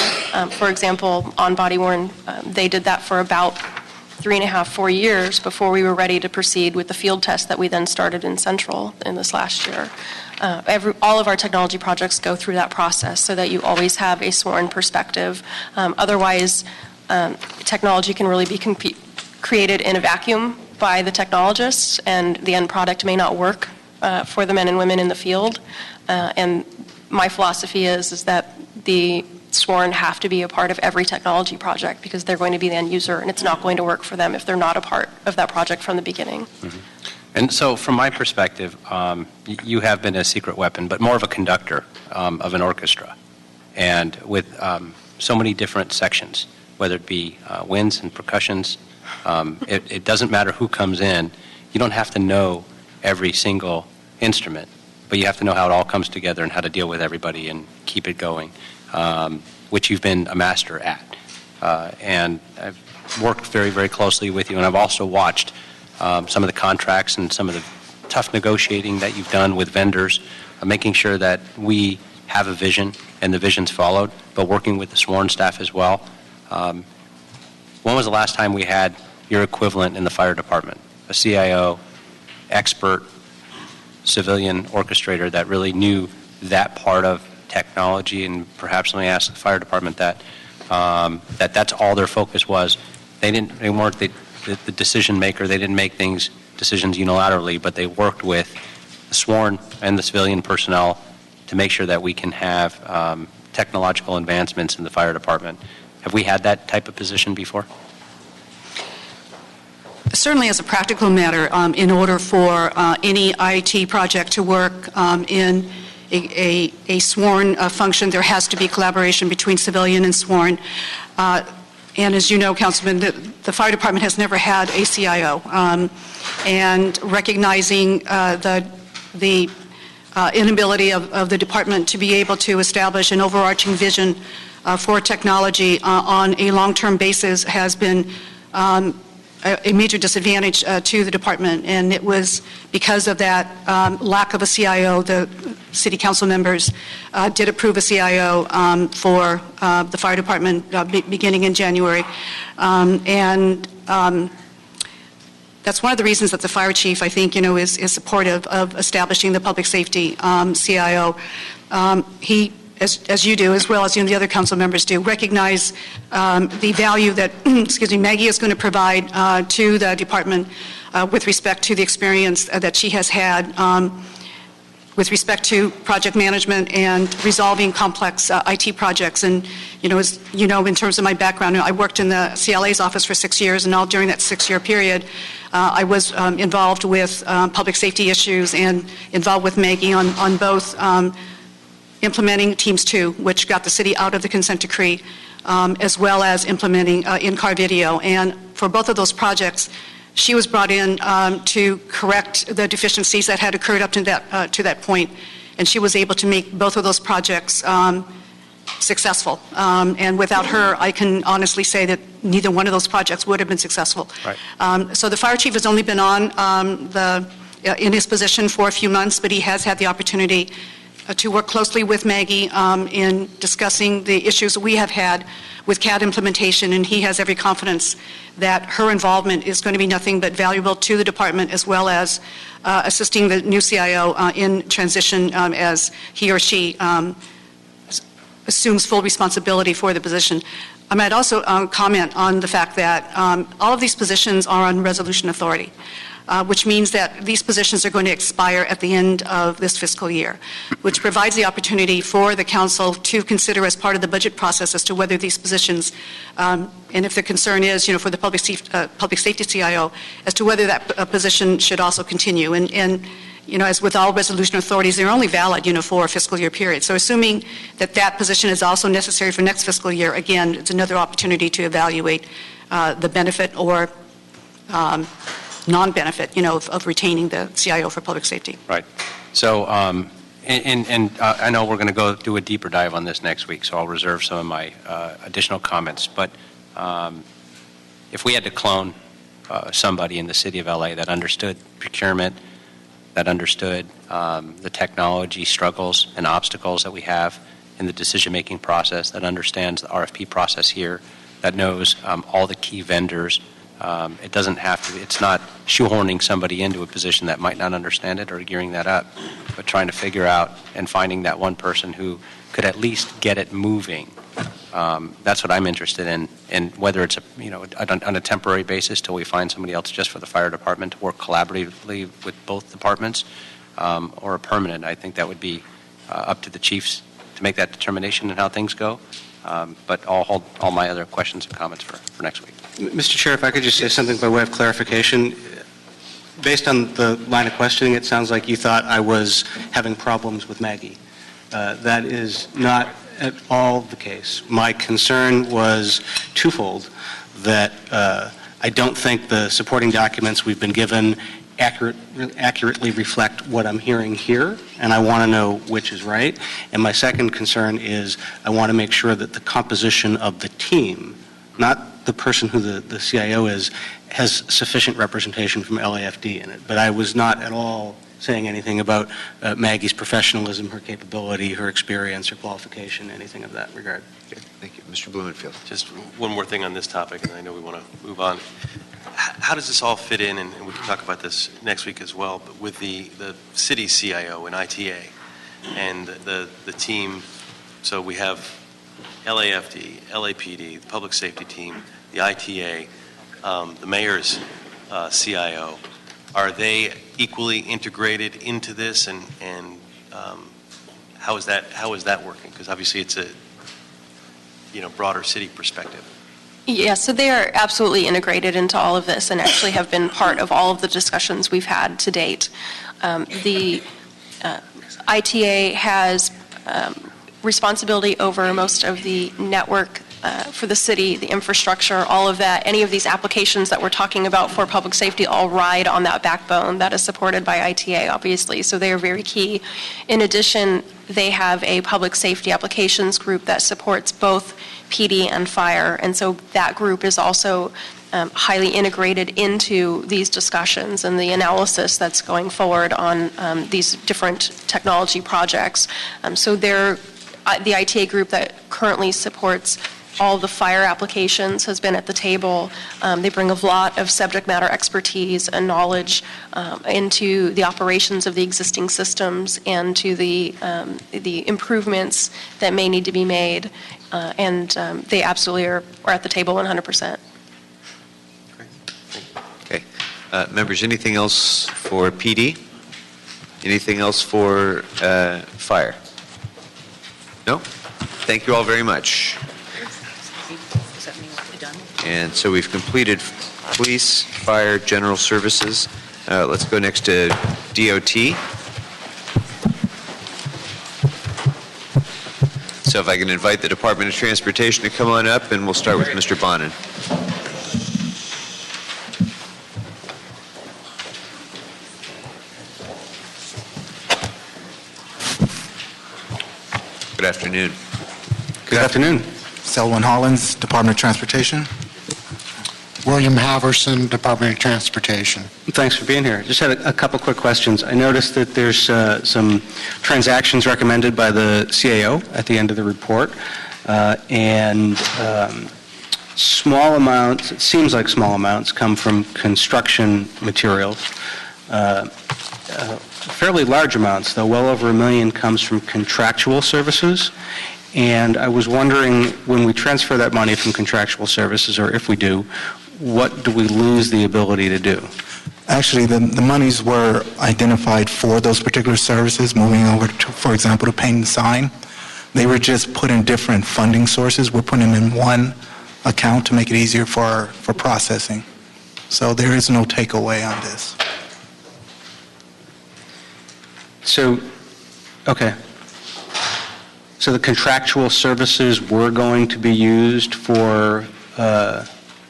For example, on body-worn, they did that for about 3.5, 4 years before we were ready to proceed with the field test that we then started in Central in this last year. All of our technology projects go through that process so that you always have a sworn perspective. Otherwise, technology can really be created in a vacuum by the technologists, and the end product may not work for the men and women in the field. And my philosophy is that the sworn have to be a part of every technology project because they're going to be the end user, and it's not going to work for them if they're not a part of that project from the beginning. Mm-hmm. And so from my perspective, you have been a secret weapon, but more of a conductor of an orchestra, and with so many different sections. whether it be winds and percussions. It doesn't matter who comes in. You don't have to know every single instrument, but you have to know how it all comes together and how to deal with everybody and keep it going, which you've been a master at. And I've worked very, very closely with you, and I've also watched some of the contracts and some of the tough negotiating that you've done with vendors, making sure that we have a vision and the vision's followed, but working with the sworn staff as well. When was the last time we had your equivalent in the fire department, a CIO, expert, civilian orchestrator that really knew that part of technology? And perhaps let me ask the fire department that that's all their focus was. They weren't the decision maker. They didn't make decisions unilaterally, but they worked with the sworn and the civilian personnel to make sure that we can have technological advancements in the fire department. Have we had that type of position before? Certainly, as a practical matter, in order for any IT project to work in a sworn function, there has to be collaboration between civilian and sworn. And as you know, Councilman, the fire department has never had a CIO. And recognizing the inability of the department to be able to establish an overarching vision for technology on a long-term basis has been a major disadvantage to the department, and it was because of that lack of a CIO. The city council members did approve a CIO for the fire department beginning in January, and that's one of the reasons that the fire chief, I think, is supportive of establishing the public safety CIO. He, as you do, as well as the other council members do, recognize the value that, Maggie is going to provide to the department with respect to the experience that she has had with respect to project management and resolving complex IT projects. And, as you know, in terms of my background, I worked in the CLA's office for 6 years, and all during that 6-year period, I was involved with public safety issues and involved with Maggie on both implementing Teams 2, which got the city out of the consent decree, as well as implementing in-car video. And for both of those projects, she was brought in to correct the deficiencies that had occurred up to that point, and she was able to make both of those projects successful. And without her, I can honestly say that neither one of those projects would have been successful. Right. So the fire chief has only been on in his position for a few months, but he has had the opportunity to work closely with Maggie in discussing the issues that we have had with CAD implementation, and he has every confidence that her involvement is going to be nothing but valuable to the department, as well as assisting the new CIO in transition as he or she assumes full responsibility for the position. I might also comment on the fact that all of these positions are on resolution authority, which means that these positions are going to expire at the end of this fiscal year, which provides the opportunity for the council to consider as part of the budget process as to whether these positions, and if the concern is, for the public safety CIO, as to whether that position should also continue. And as with all resolution authorities, they're only valid, for a fiscal year period. So assuming that that position is also necessary for next fiscal year, again, it's another opportunity to evaluate the benefit or non-benefit, of retaining the CIO for public safety. Right. So, and I know we're going to go do a deeper dive on this next week, so I'll reserve some of my additional comments. But if we had to clone somebody in the city of LA that understood procurement, that understood the technology struggles and obstacles that we have in the decision-making process, that understands the RFP process here, that knows all the key vendors, it doesn't have to, it's not shoehorning somebody into a position that might not understand it or gearing that up, but trying to figure out and finding that one person who could at least get it moving. That's what I'm interested in, and whether it's on a temporary basis till we find somebody else just for the fire department to work collaboratively with both departments, or a permanent. I think that would be up to the chiefs to make that determination and how things go. But I'll hold all my other questions and comments for next week. Mr. Chair, if I could just say something by way of clarification. Based on the line of questioning, it sounds like you thought I was having problems with Maggie. That is not at all the case. My concern was twofold, that I don't think the supporting documents we've been given accurately reflect what I'm hearing here, and I want to know which is right. And my second concern is I want to make sure that the composition of the team, not the person who the CIO is, has sufficient representation from LAFD in it. But I was not at all saying anything about Maggie's professionalism, her capability, her experience, her qualification, anything of that regard. Okay, thank you. Mr. Blumenfield. Just one more thing on this topic, and I know we want to move on. How does this all fit in, and we can talk about this next week as well, but with the city CIO and ITA and the team, so we have LAFD, LAPD, the public safety team, the ITA, the mayor's CIO, are they equally integrated into this, and how is that working? Because obviously it's a broader city perspective. Yeah, so they are absolutely integrated into all of this and actually have been part of all of the discussions we've had to date. The ITA has responsibility over most of the network for the city, the infrastructure, all of that. Any of these applications that we're talking about for public safety all ride on that backbone that is supported by ITA, obviously, so they are very key. In addition, they have a public safety applications group that supports both PD and fire, and so that group is also highly integrated into these discussions and the analysis that's going forward on these different technology projects. So they're the ITA group that currently supports all the fire applications has been at the table. They bring a lot of subject matter expertise and knowledge into the operations of the existing systems and to the improvements that may need to be made. And they absolutely are at the table 100%. Okay. Members, anything else for PD? Anything else for fire? No? Thank you all very much. And so we've completed police, fire, general services. Let's go next to DOT. So if I can invite the Department of Transportation to come on up, and we'll start with Mr. Bonin. Good afternoon. Good afternoon. Selwyn Hollins, Department of Transportation. William Haverson, Department of Transportation. Thanks for being here. Just had a couple quick questions. I noticed that there's some transactions recommended by the CAO at the end of the report, and small amounts, it seems like small amounts, come from construction materials. Fairly large amounts, though, well over $1 million, comes from contractual services. And I was wondering, when we transfer that money from contractual services, or if we do, what do we lose the ability to do? Actually, the monies were identified for those particular services, moving over, to, for example, to paint and sign. They were just put in different funding sources. We're putting them in one account to make it easier for processing. So there is no takeaway on this. So, okay. So the contractual services were going to be used for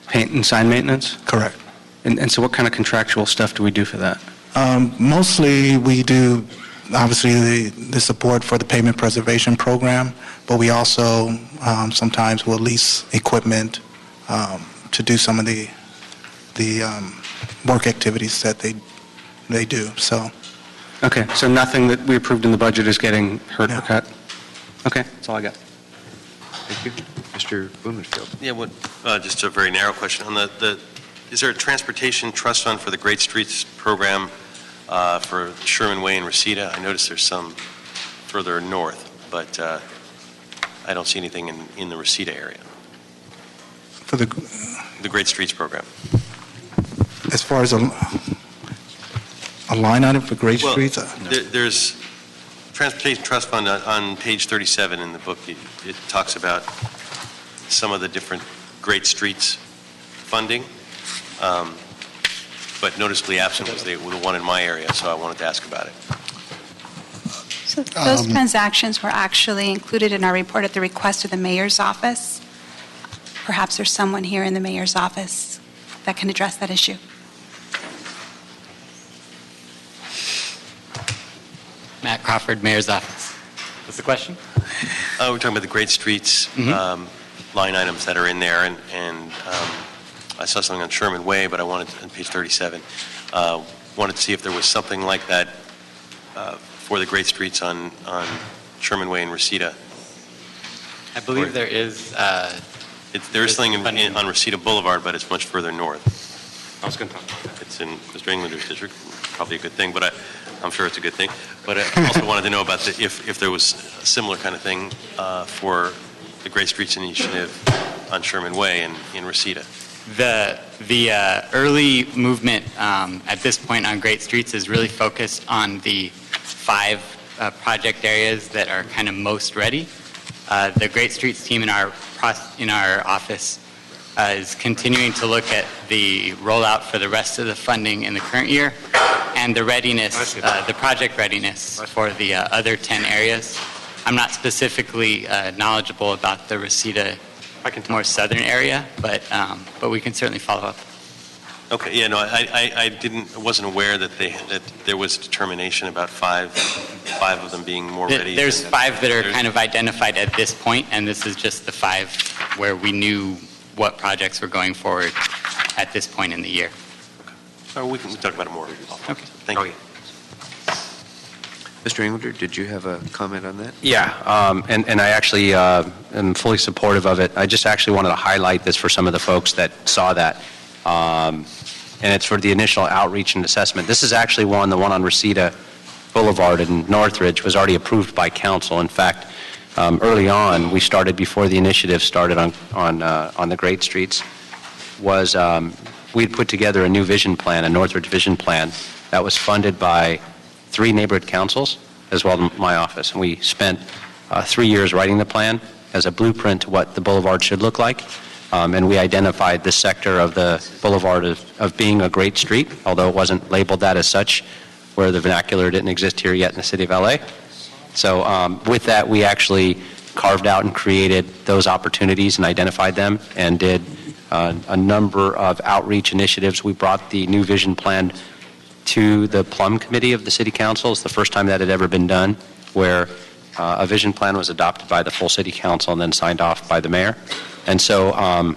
paint and sign maintenance? Correct. And so what kind of contractual stuff do we do for that? Mostly we do, obviously, the support for the pavement preservation program, but we also sometimes will lease equipment to do some of the work activities that they do. So. Okay, so nothing that we approved in the budget is getting hurt or cut? Okay, that's all I got. Thank you. Mr. Blumenfield. Yeah, just a very narrow question. On is there a transportation trust fund for the Great Streets program for Sherman Way and Reseda? I noticed there's some further north, but I don't see anything in the Reseda area. For the Great Streets program. As far as a line item for Great Streets? There's Transportation Trust Fund on page 37 in the book. It talks about some of the different Great Streets funding, but noticeably absent was the one in my area, so I wanted to ask about it. So Those transactions were actually included in our report at the request of the mayor's office. Perhaps there's someone here in the mayor's office that can address that issue. Matt Crawford, Mayor's Office. What's the question? We're talking about the Great Streets line items that are in there, and I saw something on Sherman Way, but I wanted, on page 37, wanted to see if there was something like that for the Great Streets on Sherman Way and Reseda. I believe there is. There is something on Reseda Boulevard, but it's much further north. I was going to talk about that. It's in Mr. Englander's district, probably a good thing, but I'm sure it's a good thing. But I also wanted to know about if there was a similar kind of thing for the Great Streets Initiative on Sherman Way and in Reseda. The early movement at this point on Great Streets is really focused on the 5 project areas that are kind of most ready. The Great Streets team in our office is continuing to look at the rollout for the rest of the funding in the current year and the readiness, the project readiness for the other 10 areas. I'm not specifically knowledgeable about the Reseda more southern area, but we can certainly follow up. Okay, yeah, no, I wasn't aware that there was determination about five of them being more ready. There's 5 that are kind of identified at this point, and this is just the 5 where we knew what projects were going forward at this point in the year. Okay. We can talk about it more. Okay. Thank you. Mr. Englander, did you have a comment on that? Yeah, and I actually am fully supportive of it. I just actually wanted to highlight this for some of the folks that saw that. And it's for the initial outreach and assessment. This is actually the one on Reseda Boulevard in Northridge was already approved by council. In fact, early on, we started before the initiative started on the Great Streets, was we'd put together a new vision plan, a Northridge vision plan that was funded by 3 neighborhood councils, as well as my office. And we spent 3 years writing the plan as a blueprint to what the boulevard should look like. And we identified this sector of the boulevard of being a great street, although it wasn't labeled that as such, where the vernacular didn't exist here yet in the city of LA. So with that, we actually carved out and created those opportunities and identified them and did a number of outreach initiatives. We brought the new vision plan to the Plum Committee of the City Council. It's the first time that had ever been done, where a vision plan was adopted by the full City Council and then signed off by the mayor. And so,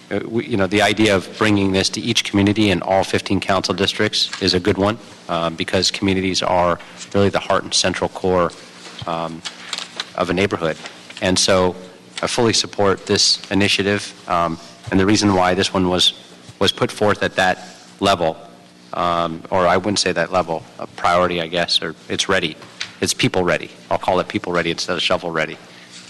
the idea of bringing this to each community in all 15 council districts is a good one because communities are really the heart and central core of a neighborhood. And so I fully support this initiative. And the reason why this one was put forth at that level, or I wouldn't say that level, a priority, I guess, or it's ready. It's people ready. I'll call it people ready instead of shovel ready.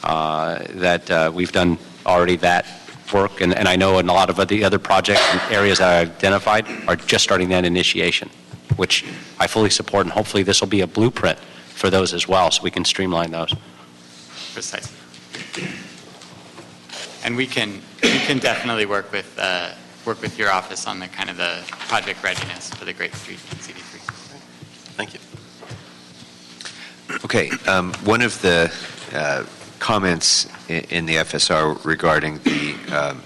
That we've done already that work, and I know in a lot of the other projects and areas that I identified are just starting that initiation, which I fully support, and hopefully this will be a blueprint for those as well, so we can streamline those. Precisely. And we can definitely work with your office on the kind of the project readiness for the Great Street CD3. Thank you. Okay, one of the comments in the FSR regarding the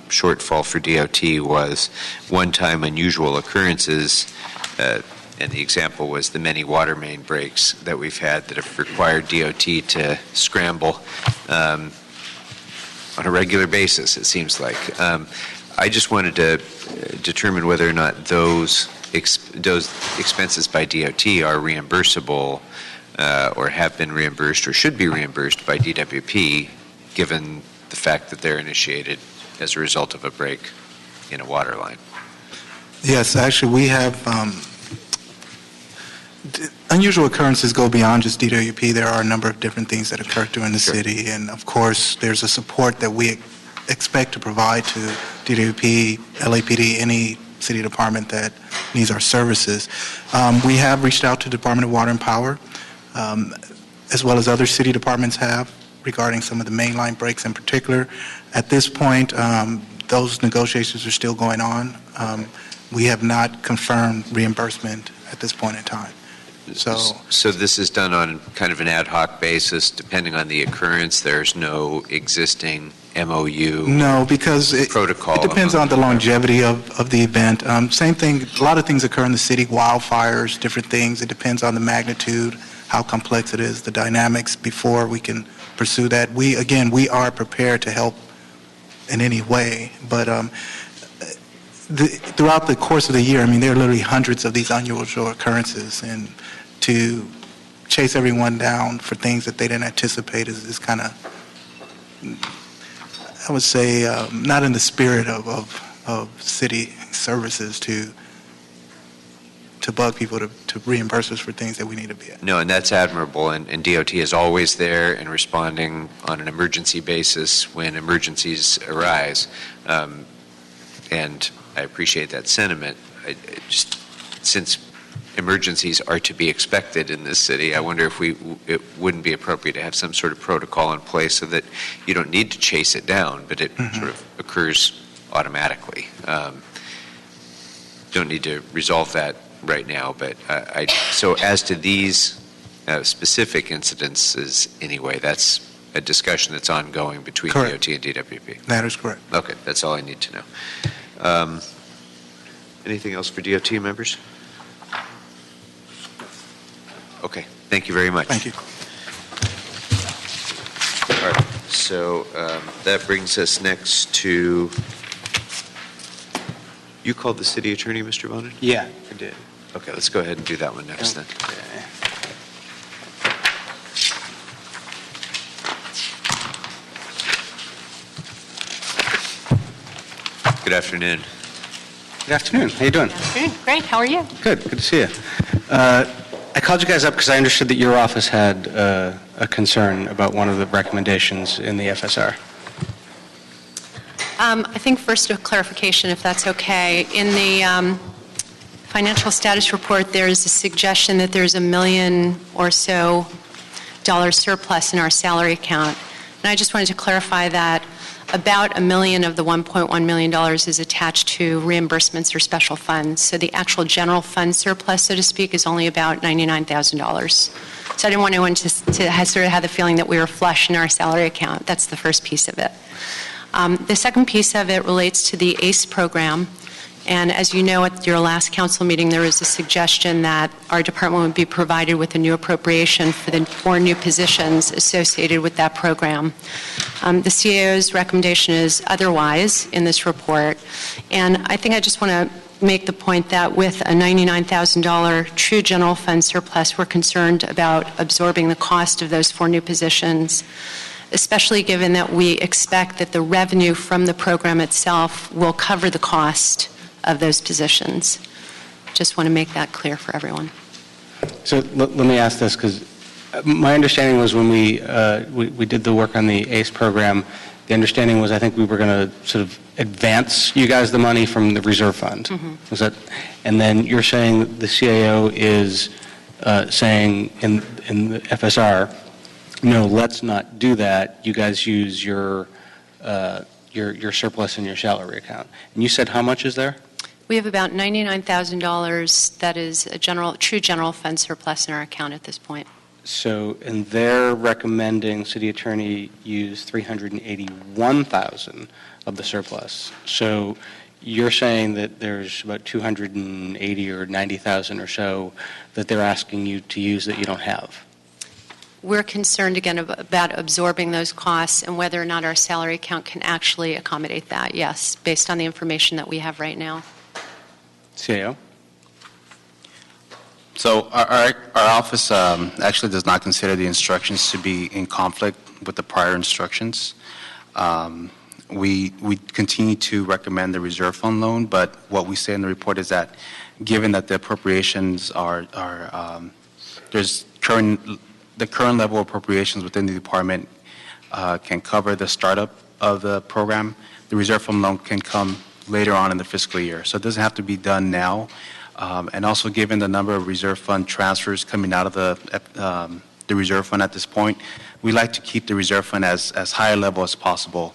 shortfall for DOT was one-time unusual occurrences, and the example was the many water main breaks that we've had that have required DOT to scramble on a regular basis, it seems like. I just wanted to determine whether or not those expenses by DOT are reimbursable or have been reimbursed or should be reimbursed by DWP, given the fact that they're initiated as a result of a break in a water line. Yes, actually, we have unusual occurrences go beyond just DWP. There are a number of different things that occur during the city, and of course, there's a support that we expect to provide to DWP, LAPD, any city department that needs our services. We have reached out to the Department of Water and Power, as well as other city departments have, regarding some of the mainline breaks in particular. At this point, those negotiations are still going on. We have not confirmed reimbursement at this point in time. So this is done on kind of an ad hoc basis, depending on the occurrence? There's no existing MOU? No, because protocol. It depends on the longevity of the event. Same thing, a lot of things occur in the city, wildfires, different things. It depends on the magnitude, how complex it is, the dynamics before we can pursue that. We are prepared to help in any way, but throughout the course of the year, I mean, there are literally hundreds of these unusual occurrences, and to chase everyone down for things that they didn't anticipate is kind of, I would say, not in the spirit of city services to bug people to reimburse us for things that we need to be at. No, and that's admirable, and DOT is always there and responding on an emergency basis when emergencies arise, and I appreciate that sentiment. Just since emergencies are to be expected in this city, I wonder if it wouldn't be appropriate to have some sort of protocol in place so that you don't need to chase it down, but it sort of occurs automatically. Don't need to resolve that right now, but so as to these specific incidences anyway, that's a discussion that's ongoing between Correct. DOT and DWP. That is correct. Okay, that's all I need to know. Anything else for DOT members? Okay, thank you very much. Thank you. All right, so that brings us next to, you called the city attorney, Mr. Bonin? Yeah, I did. Okay, let's go ahead and do that one next then. Good afternoon. Good afternoon. How you doing? Great, how are you? Good to see you. I called you guys up because I understood that your office had a concern about one of the recommendations in the FSR. I think first a clarification, if that's okay. In the financial status report, there's a suggestion that there's $1 million or so surplus in our salary account. And I just wanted to clarify that about $1 million of the $1.1 million is attached to reimbursements or special funds. So the actual general fund surplus, so to speak, is only about $99,000. So I didn't want anyone to sort of have the feeling that we were flush in our salary account. That's the first piece of it. The second piece of it relates to the ACE program. And as you know, at your last council meeting, there was a suggestion that our department would be provided with a new appropriation for the 4 new positions associated with that program. The CAO's recommendation is otherwise in this report. And I think I just want to make the point that with a $99,000 true general fund surplus, we're concerned about absorbing the cost of those 4 new positions, especially given that we expect that the revenue from the program itself will cover the cost of those positions. Just want to make that clear for everyone. So let me ask this, because my understanding was when we did the work on the ACE program, the understanding was I think we were going to sort of advance you guys the money from the reserve fund. Mm-hmm. Was that? And then you're saying that the CAO is saying in the FSR, no, let's not do that. You guys use your surplus in your salary account. And you said how much is there? We have about $99,000 that is a true general fund surplus in our account at this point. So, and they're recommending city attorney use $381,000 of the surplus. So you're saying that there's about $280,000 or $90,000 or so that they're asking you to use that you don't have. We're concerned again about absorbing those costs and whether or not our salary account can actually accommodate that, yes, based on the information that we have right now. CAO? So our office actually does not consider the instructions to be in conflict with the prior instructions. We continue to recommend the reserve fund loan, but what we say in the report is that given that the appropriations there's the current level of appropriations within the department can cover the startup of the program, the reserve fund loan can come later on in the fiscal year. So it doesn't have to be done now. And also given the number of reserve fund transfers coming out of the reserve fund at this point, we like to keep the reserve fund as high a level as possible.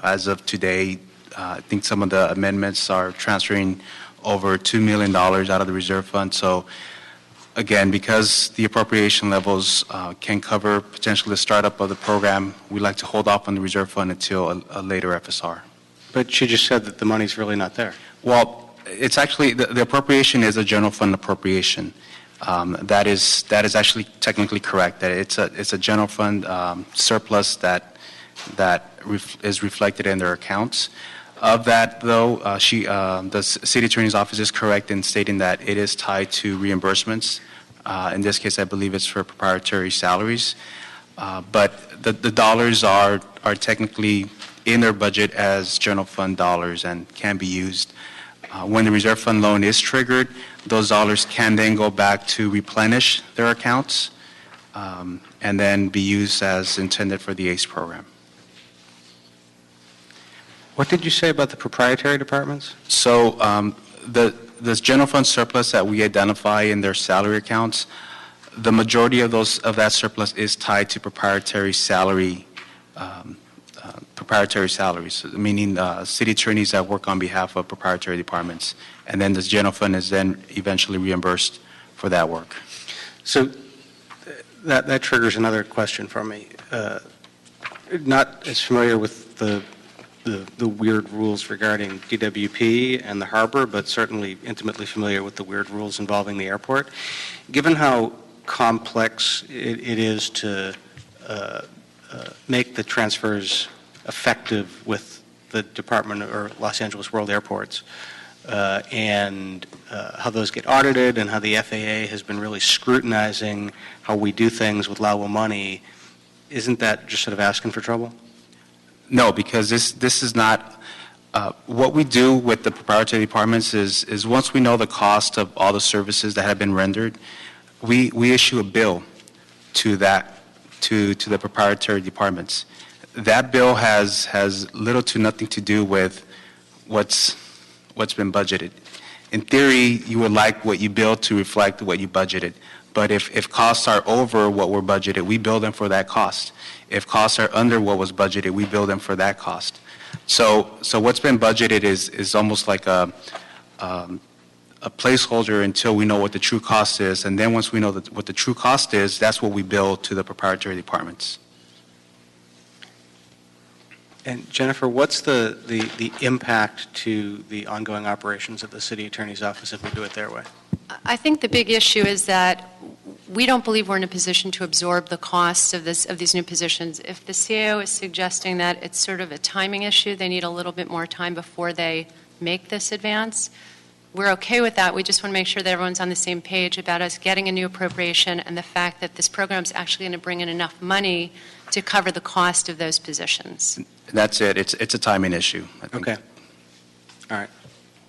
As of today, I think some of the amendments are transferring over $2 million out of the reserve fund. So again, because the appropriation levels can cover potentially the startup of the program, we like to hold off on the reserve fund until a later FSR. But she just said that the money's really not there. Well, it's actually, the appropriation is a general fund appropriation. That is actually technically correct, that it's a general fund surplus that is reflected in their accounts. Of that, though, the city attorney's office is correct in stating that it is tied to reimbursements. In this case, I believe it's for proprietary salaries. But the dollars are technically in their budget as general fund dollars and can be used. When the reserve fund loan is triggered, those dollars can then go back to replenish their accounts and then be used as intended for the ACE program. What did you say about the proprietary departments? So the general fund surplus that we identify in their salary accounts, the majority of that surplus is tied to proprietary salaries, meaning city attorneys that work on behalf of proprietary departments. And then this general fund is then eventually reimbursed for that work. So that triggers another question for me. Not as familiar with the weird rules regarding DWP and the harbor, but certainly intimately familiar with the weird rules involving the airport. Given how complex it is to make the transfers effective with the Department or Los Angeles World Airports, and how those get audited and how the FAA has been really scrutinizing how we do things with allowable money, isn't that just sort of asking for trouble? No, because this is not, what we do with the proprietary departments is once we know the cost of all the services that have been rendered, we issue a bill to the proprietary departments. That bill has little to nothing to do with what's been budgeted. In theory, you would like what you bill to reflect what you budgeted. But if costs are over what were budgeted, we bill them for that cost. If costs are under what was budgeted, we bill them for that cost. So what's been budgeted is almost like a placeholder until we know what the true cost is. And then once we know what the true cost is, that's what we bill to the proprietary departments. And Jennifer, what's the impact to the ongoing operations of the city attorney's office if we do it their way? I think the big issue is that we don't believe we're in a position to absorb the costs of these new positions. If the CAO is suggesting that it's sort of a timing issue, they need a little bit more time before they make this advance, we're okay with that. We just want to make sure that everyone's on the same page about us getting a new appropriation and the fact that this program is actually going to bring in enough money to cover the cost of those positions. That's it. It's a timing issue, I think. Okay. All right.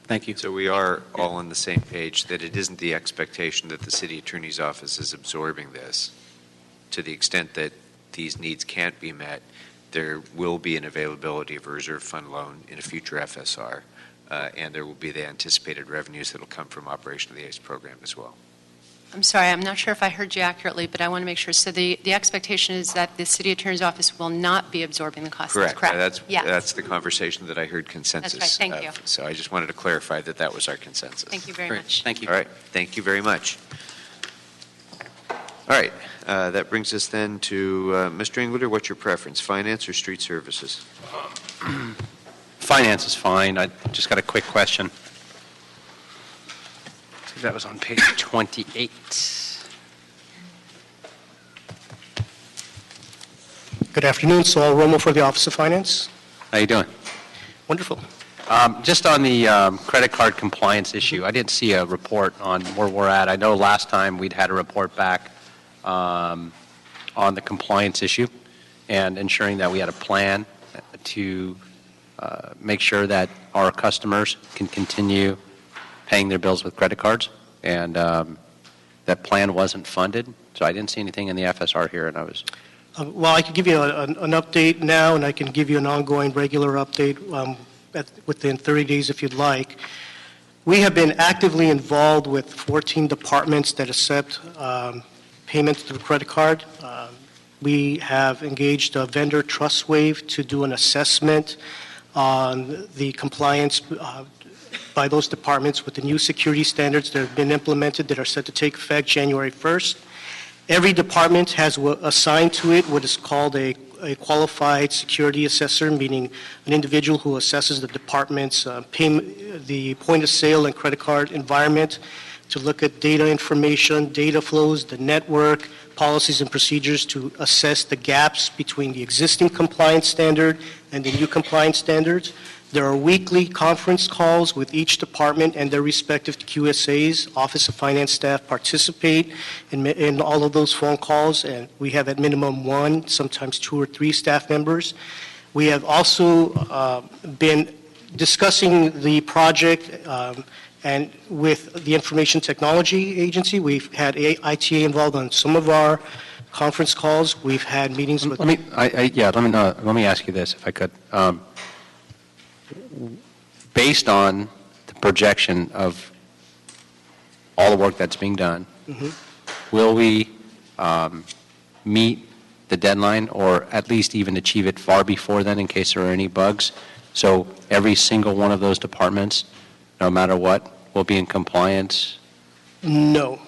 Thank you. So we are all on the same page that it isn't the expectation that the city attorney's office is absorbing this. To the extent that these needs can't be met, there will be an availability of a reserve fund loan in a future FSR, and there will be the anticipated revenues that will come from operation of the ACE program as well. I'm sorry, I'm not sure if I heard you accurately, but I want to make sure. So the expectation is that the city attorney's office will not be absorbing the cost. Correct. That's correct. That's the conversation that I heard consensus. That's right. Thank you. So I just wanted to clarify that that was our consensus. Thank you very Great. much. Thank you. All right. Thank you very much. All right. That brings us then to Mr. Englander. What's your preference, finance or street services? Finance is fine. I just got a quick question. I think that was on page 28. Good afternoon. Saul Romo for the Office of Finance. How you doing? Wonderful. Just on the credit card compliance issue, I didn't see a report on where we're at. I know last time we'd had a report back on the compliance issue and ensuring that we had a plan to make sure that our customers can continue paying their bills with credit cards, and that plan wasn't funded. So I didn't see anything in the FSR here, and I was... Well, I can give you an update now, and I can give you an ongoing regular update within 30 days if you'd like. We have been actively involved with 14 departments that accept payments through credit card. We have engaged a vendor, TrustWave, to do an assessment on the compliance by those departments with the new security standards that have been implemented that are set to take effect January 1st. Every department has assigned to it what is called a qualified security assessor, meaning an individual who assesses the department's the point of sale and credit card environment to look at data information, data flows, the network, policies and procedures to assess the gaps between the existing compliance standard and the new compliance standards. There are weekly conference calls with each department and their respective QSAs. Office of Finance staff participate in all of those phone calls, and we have at minimum one, sometimes 2 or 3 staff members. We have also been discussing the project and with the Information Technology Agency. We've had ITA involved on some of our conference calls. We've had meetings with... Let me ask you this, if I could. Based on the projection of all the work that's being done, will we meet the deadline or at least even achieve it far before then in case there are any bugs? So every single one of those departments, no matter what, will be in compliance? No.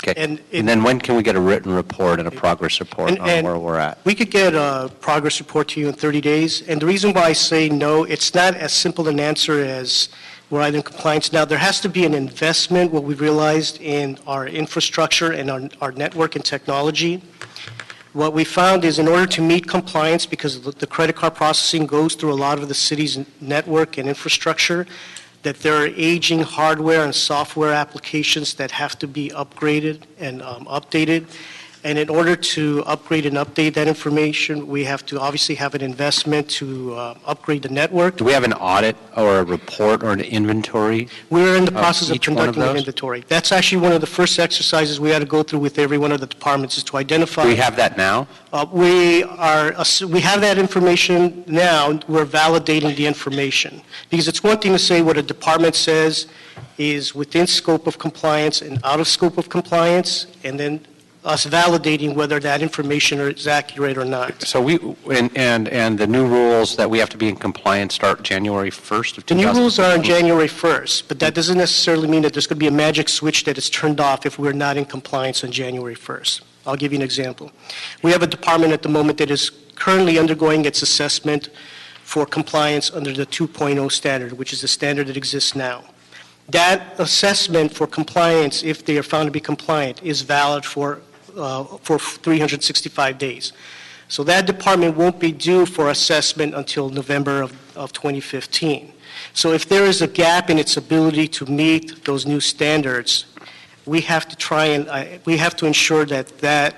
Okay. And then when can we get a written report and a progress report on where we're at? We could get a progress report to you in 30 days. And the reason why I say no, it's not as simple an answer as we're either in compliance. Now, there has to be an investment, what we realized, in our infrastructure and our network and technology. What we found is in order to meet compliance, because the credit card processing goes through a lot of the city's network and infrastructure, that there are aging hardware and software applications that have to be upgraded and updated. And in order to upgrade and update that information, we have to obviously have an investment to upgrade the network. Do we have an audit or a report or an inventory? We're in the process of conducting an those? inventory. That's actually one of the first exercises we had to go through with every one of the departments is to identify. Do we have that now? We have that information now. We're validating the information. Because it's one thing to say what a department says is within scope of compliance and out of scope of compliance, and then us validating whether that information is accurate or not. So and the new rules that we have to be in compliance start January 1st of 2015? The new rules are on January 1st, but that doesn't necessarily mean that there's going to be a magic switch that is turned off if we're not in compliance on January 1st. I'll give you an example. We have a department at the moment that is currently undergoing its assessment for compliance under the 2.0 standard, which is the standard that exists now. That assessment for compliance, if they are found to be compliant, is valid for 365 days. So that department won't be due for assessment until November of 2015. So if there is a gap in its ability to meet those new standards, we have to we have to ensure that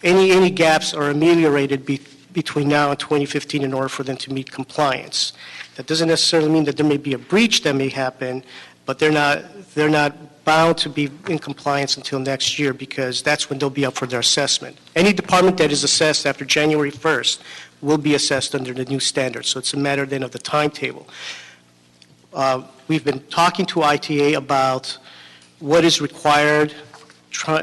any gaps are ameliorated between now and 2015 in order for them to meet compliance. That doesn't necessarily mean that there may be a breach that may happen, but they're not bound to be in compliance until next year because that's when they'll be up for their assessment. Any department that is assessed after January 1st will be assessed under the new standards. So it's a matter then of the timetable. We've been talking to ITA about what is required.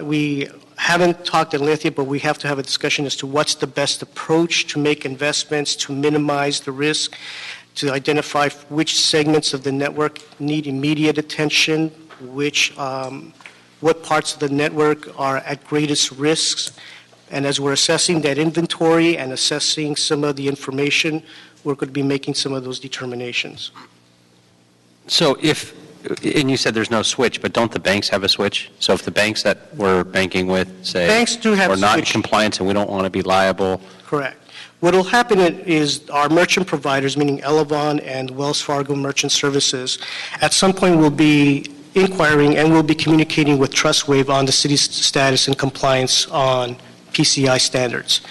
We haven't talked at length yet, but we have to have a discussion as to what's the best approach to make investments to minimize the risk, to identify which segments of the network need immediate attention, what parts of the network are at greatest risks. And as we're assessing that inventory and assessing some of the information, we're going to be making some of those determinations. So and you said there's no switch, but don't the banks have a switch? So if the banks that we're banking with say banks do have we're not in switch. compliance and we don't want to be liable. Correct. What will happen is our merchant providers, meaning Elevon and Wells Fargo Merchant Services, at some point will be inquiring and will be communicating with TrustWave on the city's status and compliance on PCI standards.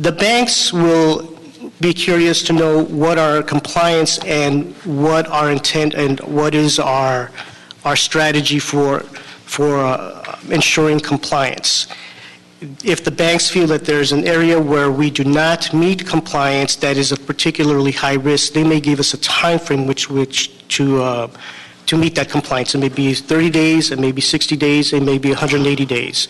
The banks will be curious to know what our compliance and what our intent and what is our strategy for ensuring compliance. If the banks feel that there's an area where we do not meet compliance that is of particularly high risk, they may give us a time frame which to meet that compliance. It may be 30 days, it may be 60 days, it may be 180 days.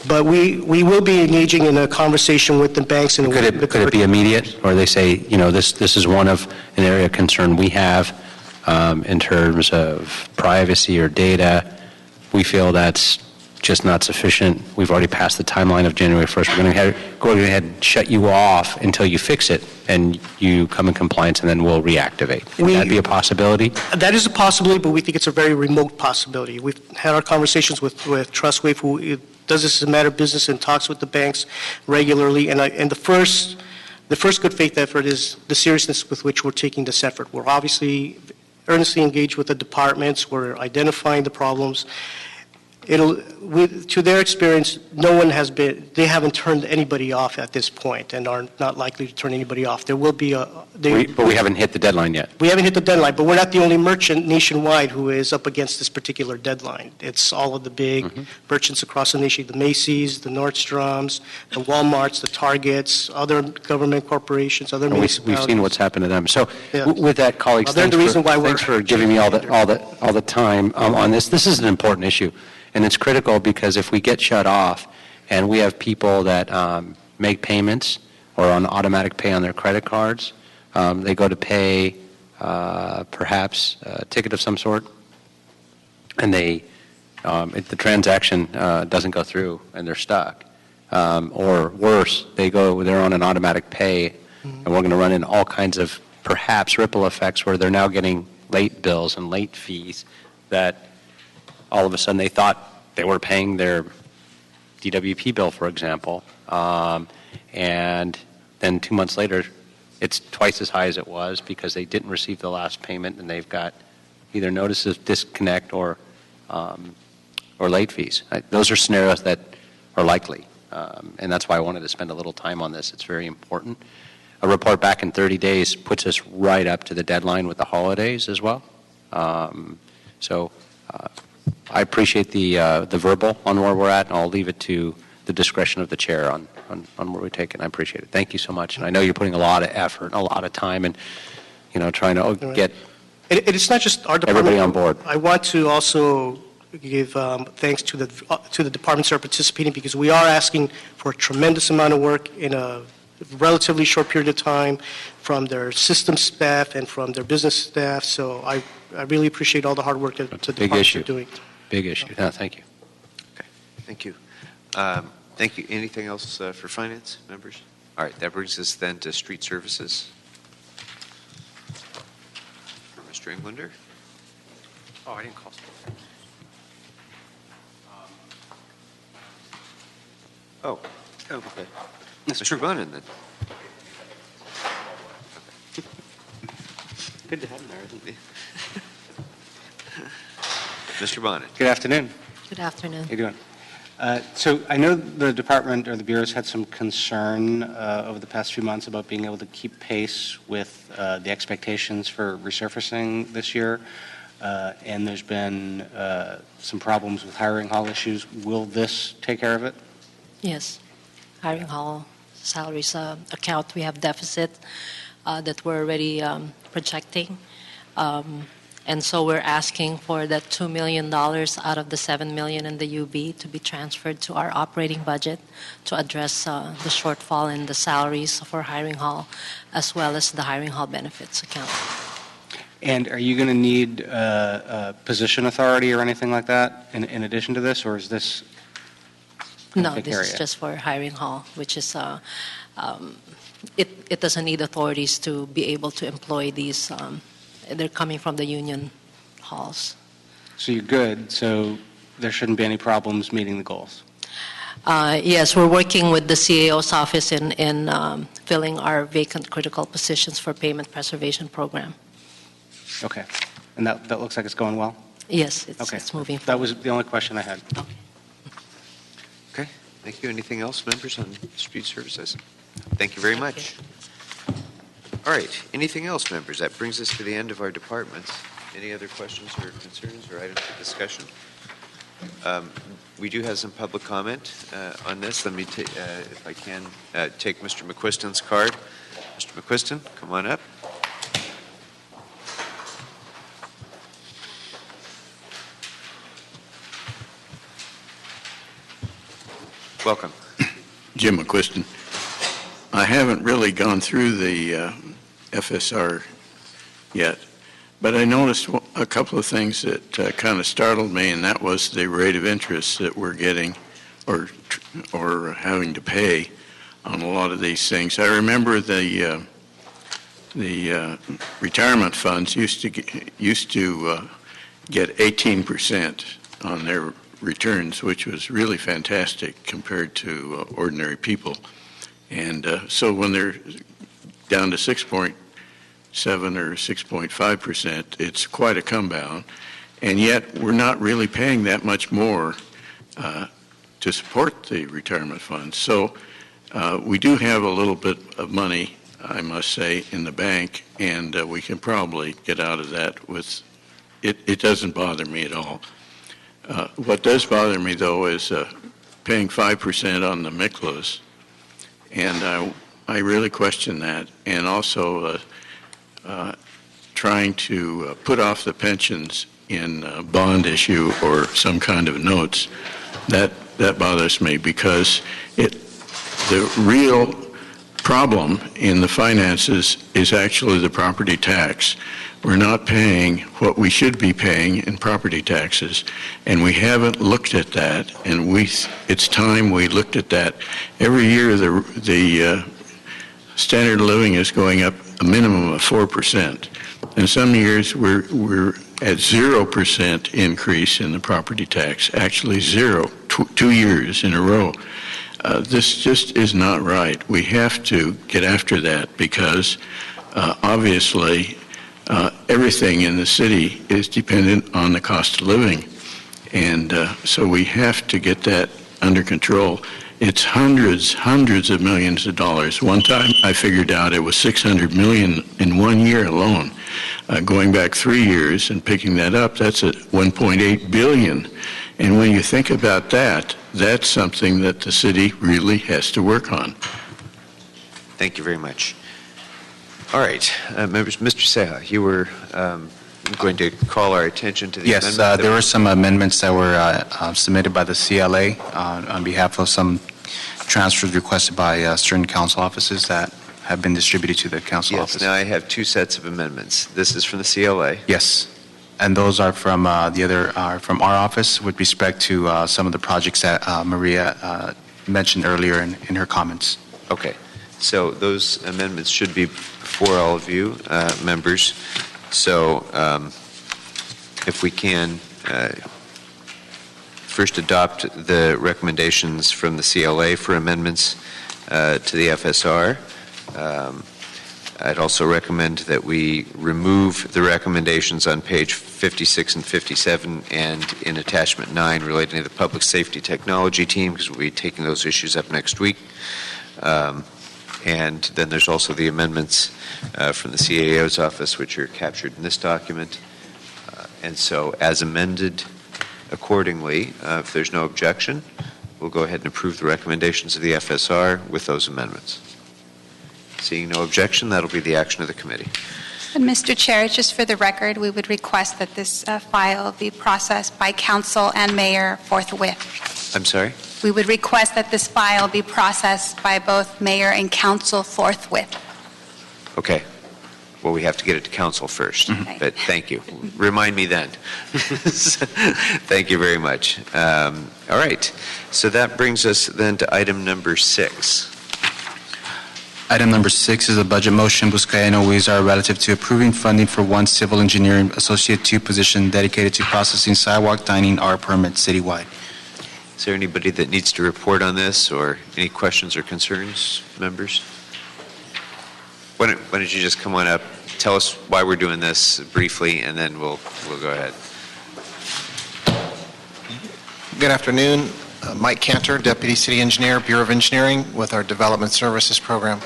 But we will be engaging in a conversation with the banks. And could it be immediate, or they say, this is one of an area of concern we have, in terms of privacy or data. We feel that's just not sufficient. We've already passed the timeline of January 1st. We're going to go ahead and shut you off until you fix it and you come in compliance, and then we'll reactivate. Would that be a possibility? That is a possibility, but we think it's a very remote possibility. We've had our conversations with Trustwave, who does this as a matter of business and talks with the banks regularly. And the first good faith effort is the seriousness with which we're taking this effort. We're obviously earnestly engaged with the departments. We're identifying the problems. To their experience, they haven't turned anybody off at this point and are not likely to turn anybody off. There will be But we haven't hit the deadline yet. We haven't hit the deadline, but we're not the only merchant nationwide who is up against this particular deadline. It's all of the big merchants across the nation, the Macy's, the Nordstroms, the Walmarts, the Targets, other government corporations, other municipalities. We've seen what's happened to them. So Yeah. with that, colleagues, They're the reason why thanks for giving me all the time on this. This is an important issue. And it's critical because if we get shut off and we have people that make payments or on automatic pay on their credit cards, they go to pay perhaps a ticket of some sort, and the transaction doesn't go through and they're stuck. Or worse, they're on an automatic pay, and we're going to run in all kinds of perhaps ripple effects where they're now getting late bills and late fees that all of a sudden they thought they were paying their DWP bill, for example, and then 2 months later, it's twice as high as it was because they didn't receive the last payment, and they've got either notice of disconnect or late fees. Those are scenarios that are likely, and that's why I wanted to spend a little time on this. It's very important. A report back in 30 days puts us right up to the deadline with the holidays as well. I appreciate the verbal on where we're at, and I'll leave it to the discretion of the chair on where we take it. I appreciate it. Thank you so much. And I know you're putting a lot of effort and a lot of time and, trying to get It's not just our department. everybody on board. I want to also give thanks to the departments that are participating, because we are asking for a tremendous amount of work in a relatively short period of time from their system staff and from their business staff. So I really appreciate all the hard work that the departments are doing. Big issue. No, thank you. Okay, thank you. Thank you. Anything else for finance, members? All right, that brings us then to street services. Mr. Englander? Oh, I didn't call. Okay. Mr. Bonin, then. Good to have him there, isn't he? Mr. Bonin. Good afternoon. Good afternoon. How you doing? So I know the department or the bureau's had some concern over the past few months about being able to keep pace with the expectations for resurfacing this year, and there's been some problems with hiring hall issues. Will this take care of it? Yes. Hiring hall salaries account, we have deficit that we're already projecting. And so we're asking for that $2 million out of the $7 million in the UB to be transferred to our operating budget to address the shortfall in the salaries for hiring hall, as well as the hiring hall benefits account. And are you going to need a position authority or anything like that in addition to this, or is this? No, this is just for hiring hall, which is, it doesn't need authorities to be able to employ these. They're coming from the union halls. So you're good, so there shouldn't be any problems meeting the goals? Yes, we're working with the CAO's office in filling our vacant critical positions for payment preservation program. Okay. And that looks like it's going well? Yes, it's moving forward. That was the only question I had. Okay, thank you. Anything else, members, on street services? Thank you very much. All right, anything else, members? That brings us to the end of our departments. Any other questions or concerns or items for discussion? We do have some public comment on this. Let me, if I can, take Mr. McQuiston's card. Mr. McQuiston, come on up. Welcome. Jim McQuiston. I haven't really gone through the FSR yet, But I noticed a couple of things that kind of startled me, and that was the rate of interest that we're getting or having to pay on a lot of these things. I remember the retirement funds used to get 18% on their returns, which was really fantastic compared to ordinary people. And so when they're down to 6.7 or 6.5%, it's quite a come down. And yet we're not really paying that much more to support the retirement funds. So we do have a little bit of money, I must say, in the bank, and we can probably get out of that with it. It doesn't bother me at all. What does bother me, though, is paying 5% on the MICLAs, and I really question that, and also trying to put off the pensions in a bond issue or some kind of notes. That bothers me, because the real problem in the finances is actually the property tax. We're not paying what we should be paying in property taxes, and we haven't looked at that, and it's time we looked at that. Every year the standard of living is going up a minimum of 4%, and some years we're at 0% increase in the property tax, actually zero, 2 years in a row. This just is not right. We have to get after that, because obviously everything in the city is dependent on the cost of living, and so we have to get that under control. It's hundreds of millions of dollars. One time I figured out it was $600 million in 1 year alone. Going back 3 years and picking that up, that's at $1.8 billion. And when you think about that, that's something that the city really has to work on. Thank you very much. All right, members, Mr. Ceja, you were going to call our attention to the Yes, amendment. there were some amendments that were submitted by the CLA on behalf of some transfers requested by certain council offices that have been distributed to the council office. Yes, now I have 2 sets of amendments. This is from the CLA. Yes, and those are from from our office with respect to some of the projects that Maria mentioned earlier in her comments. Okay, so those amendments should be before all of you, members. So if we can first adopt the recommendations from the CLA for amendments to the FSR. I'd also recommend that we remove the recommendations on page 56 and 57 and in attachment 9 relating to the public safety technology team, because we'll be taking those issues up next week. And then there's also the amendments from the CAO's office, which are captured in this document. And so as amended accordingly, if there's no objection, we'll go ahead and approve the recommendations of the FSR with those amendments. Seeing no objection, that'll be the action of the committee. And Mr. Chair, just for the record, we would request that this file be processed by council and mayor forthwith. I'm sorry? We would request that this file be processed by both mayor and council forthwith. Okay. Well, we have to get it to council first, Okay. but thank you. Remind me then. Thank you very much. All right. So that brings us then to item number 6. Item number 6 is a budget motion, Buscaino Huizar, relative to approving funding for 1 civil engineering associate 2 position dedicated to processing sidewalk dining R permit citywide. Is there anybody that needs to report on this, or any questions or concerns, members? Why don't you just come on up, tell us why we're doing this briefly, and then we'll go ahead. Good afternoon. Mike Cantor, Deputy City Engineer, Bureau of Engineering with our Development Services Program.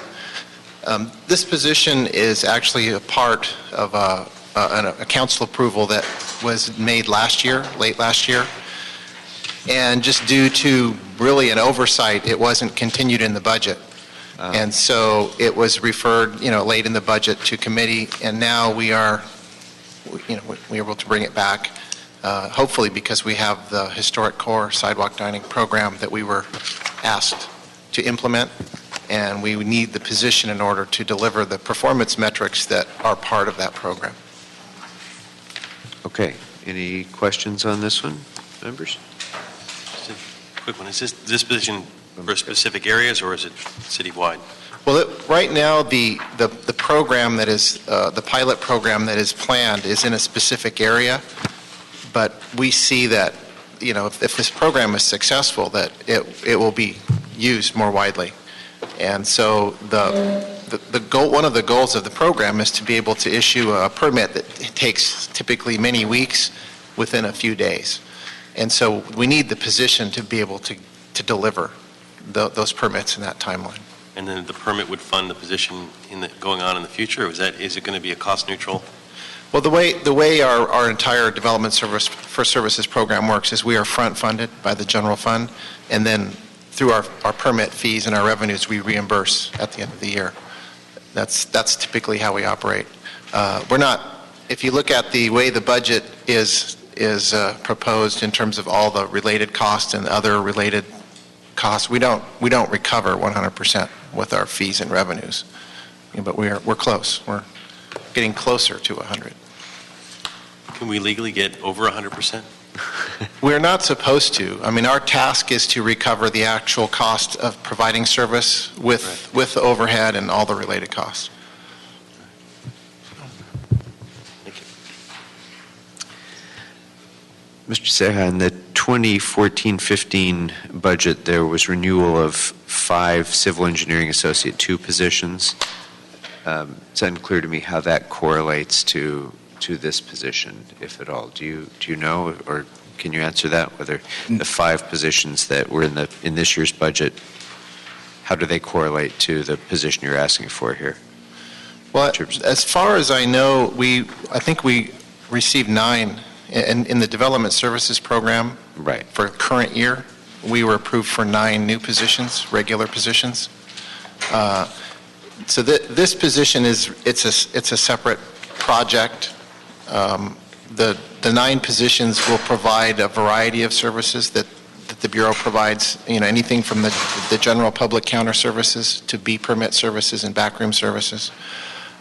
This position is actually a part of a council approval that was made last year, late last year. And just due to really an oversight, it wasn't continued in the budget. And so it was referred, late in the budget to committee, and now we are able to bring it back, hopefully because we have the historic core sidewalk dining program that we were asked to implement, and we need the position in order to deliver the performance metrics that are part of that program. Okay, any questions on this one, members? Just a quick one. Is this position for specific areas, or is it citywide? Well, right now, the program that is, the pilot program that is planned is in a specific area, but we see that, you know, if this program is successful, that it will be used more widely. And so the goal, one of the goals of the program is to be able to issue a permit that takes typically many weeks within a few days. And so we need the position to be able to deliver those permits in that timeline. And then the permit would fund the position going on in the future, or is it going to be a cost neutral? Well, the way our entire development for services program works is we are front funded by the general fund, and then through our permit fees and our revenues, we reimburse at the end of the year. That's typically how we operate. We're not, if you look at the way the budget is proposed in terms of all the related costs and other related costs, we don't recover 100% with our fees and revenues. But we're close. We're getting closer to 100. Can we legally get over 100%? We're not supposed to. I mean, our task is to recover the actual cost of providing service with the overhead and all the related costs. Thank you. Mr. Ceja, in the 2014-15 budget, there was renewal of 5 civil engineering associate 2 positions. It's unclear to me how that correlates to this position, if at all. Do you know, or can you answer that? Whether the 5 positions that were in this year's budget, how do they correlate to the position you're asking for here? Well, as far as I know, I think we received 9 in the development services program. Right. For current year, we were approved for 9 new positions, regular positions. So this position it's a separate project. The 9 positions will provide a variety of services that the Bureau provides, you know, anything from the general public counter services to B permit services and backroom services.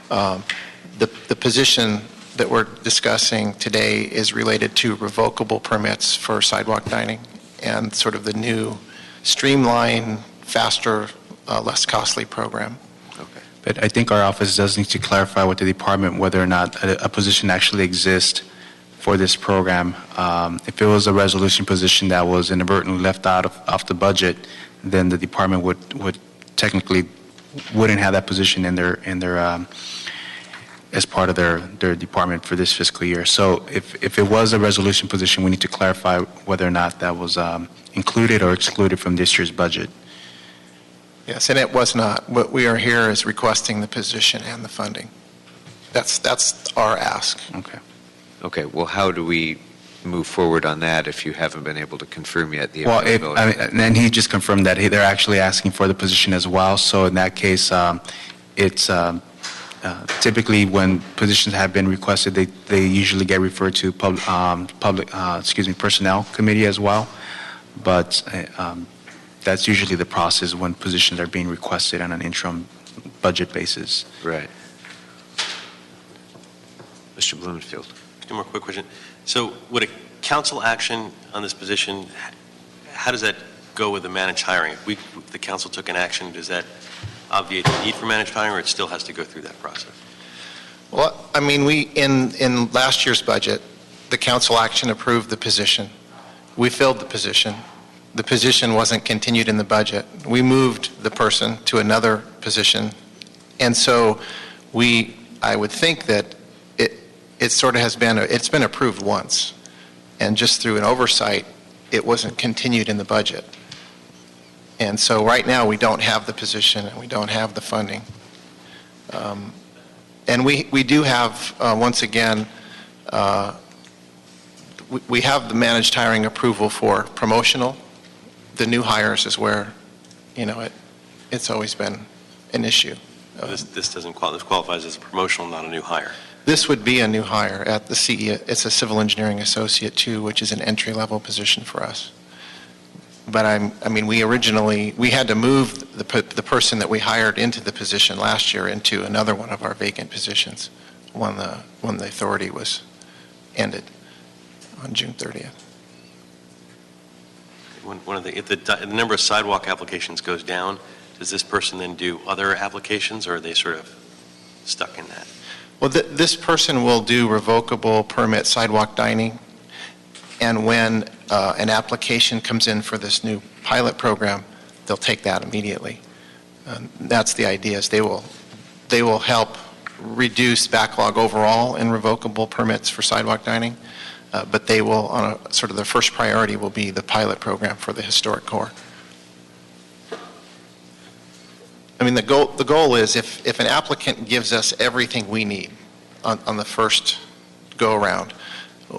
The position that we're discussing today is related to revocable permits for sidewalk dining and sort of the new streamlined, faster, less costly program. But I think our office does need to clarify with the department whether or not a position actually exists for this program. If it was a resolution position that was inadvertently left out of the budget, then the department would technically wouldn't have that position in their as part of their department for this fiscal year. So if it was a resolution position, we need to clarify whether or not that was included or excluded from this year's budget. Yes, and it was not. What we are here is requesting the position and the funding. That's our ask. Okay. Okay, well, how do we move forward on that if you haven't been able to confirm yet the Well, availability? and he just confirmed that they're actually asking for the position as well. So in that case, it's typically when positions have been requested, they usually get referred to personnel committee as well. But that's usually the process when positions are being requested on an interim budget basis. Right. Mr. Blumenfield. Two more quick question. So would a council action on this position, how does that go with the managed hiring? If the council took an action, does that obviate the need for managed hiring, or it still has to go through that process? Well, I mean, in last year's budget, the council action approved the position. We filled the position. The position wasn't continued in the budget. We moved the person to another position. And so I would think that it sort of it's been approved once. And just through an oversight, it wasn't continued in the budget. And so right now, we don't have the position and we don't have the funding. And we do have, once again, we have the managed hiring approval for promotional. The new hires is where, you know, it's always been an issue. This doesn't qualify. This qualifies as a promotional, not a new hire. This would be a new hire at the CE. It's a civil engineering associate too, which is an entry-level position for us. But I mean, we had to move the person that we hired into the position last year into another one of our vacant positions when the authority was ended. on June 30th. If the number of sidewalk applications goes down, does this person then do other applications, or are they sort of stuck in that? Well, this person will do revocable permit sidewalk dining, and when an application comes in for this new pilot program, they'll take that immediately. That's the idea, is they will help reduce backlog overall in revocable permits for sidewalk dining, but they will, on a sort of their first priority will be the pilot program for the historic core. I mean, the goal is if an applicant gives us everything we need on the first go-around,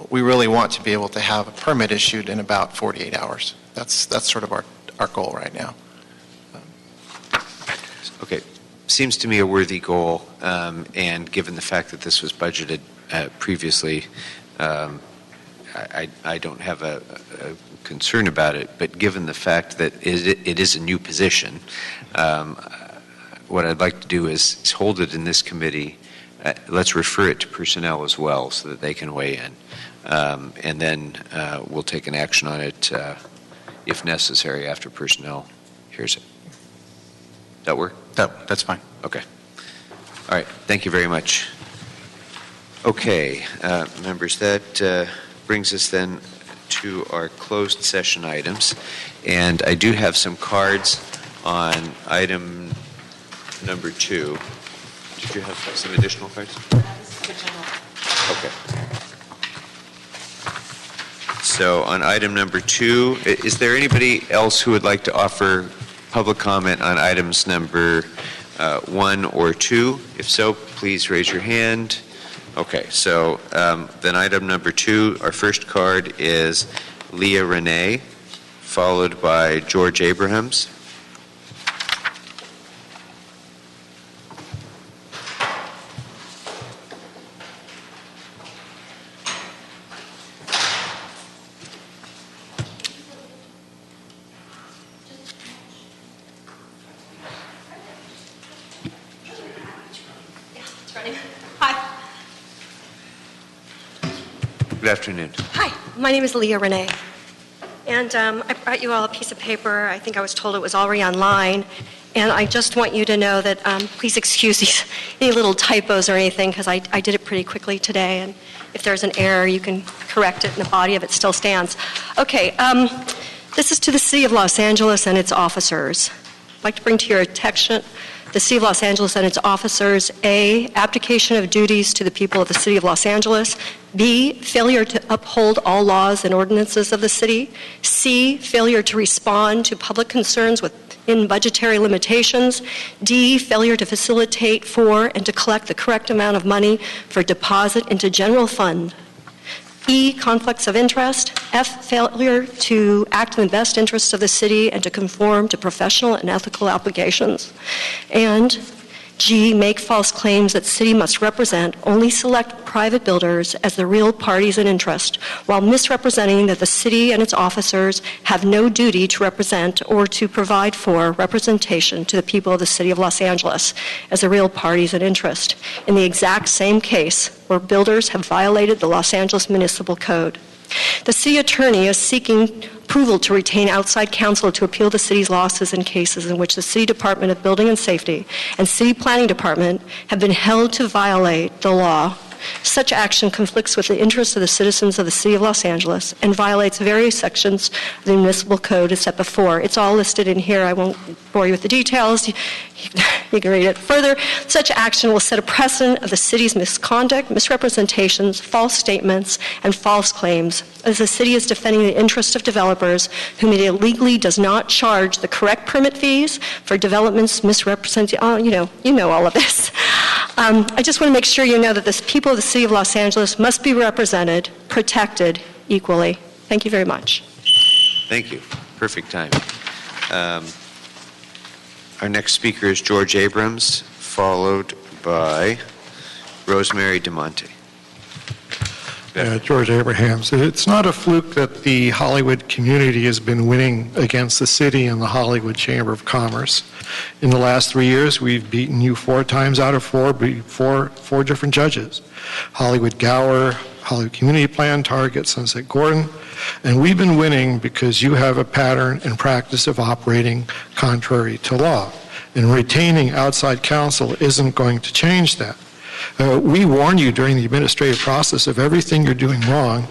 we really want to be able to have a permit issued in about 48 hours. That's sort of our goal right now. Okay. Seems to me a worthy goal, and given the fact that this was budgeted previously, I don't have a concern about it, but given the fact that it is a new position, what I'd like to do is hold it in this committee. Let's refer it to personnel as well so that they can weigh in. And then we'll take an action on it if necessary after personnel hears it. That work? That's fine. Okay. All right. Thank you very much. Okay, members, that brings us then to our closed session items. And I do have some cards on item number 2. Did you have some additional cards? Okay. So on item number 2, is there anybody else who would like to offer public comment on items number 1 or 2? If so, please raise your hand. Okay, so then item number 2, our first card is Leah Renee, followed by George Abrahams. Good afternoon. Hi, my name is Leah Renee, and I brought you all a piece of paper. I think I was told it was already online, and I just want you to know that please excuse any little typos or anything, because I did it pretty quickly today, and if there's an error, you can correct it, and the body of it still stands. Okay, this is to the City of Los Angeles and its officers. I'd like to bring to your attention the City of Los Angeles and its officers: A, abdication of duties to the people of the City of Los Angeles; B, failure to uphold all laws and ordinances of the city; C, failure to respond to public concerns within budgetary limitations; D, failure to facilitate for and to collect the correct amount of money for deposit into general fund; E, conflicts of interest; F, failure to act in the best interests of the city and to conform to professional and ethical obligations; and G, make false claims that city must represent only select private builders as the real parties in interest, while misrepresenting that the city and its officers have no duty to represent or to provide for representation to the people of the City of Los Angeles as the real parties in interest, in the exact same case where builders have violated the Los Angeles Municipal Code. The city attorney is seeking approval to retain outside counsel to appeal the city's losses in cases in which the City Department of Building and Safety and City Planning Department have been held to violate the law. Such action conflicts with the interests of the citizens of the City of Los Angeles and violates various sections of the municipal code as set before. It's all listed in here. I won't bore you with the details. You can read it further. Such action will set a precedent of the city's misconduct, misrepresentations, false statements, and false claims, as the city is defending the interest of developers whom it illegally does not charge the correct permit fees for developments misrepresenting. You know all of this. I just want to make sure you know that the people of the City of Los Angeles must be represented, protected equally. Thank you very much. Thank you. Perfect time. Our next speaker is George Abrams, followed by Rosemary DeMonte. George Abrahams. It's not a fluke that the Hollywood community has been winning against the city and the Hollywood Chamber of Commerce. In the last 3 years, we've beaten you 4 times out of 4 before 4 different judges. Hollywood Gower, Hollywood Community Plan, Target, Sunset Gordon. And we've been winning because you have a pattern and practice of operating contrary to law. And retaining outside counsel isn't going to change that. We warn you during the administrative process of everything you're doing wrong,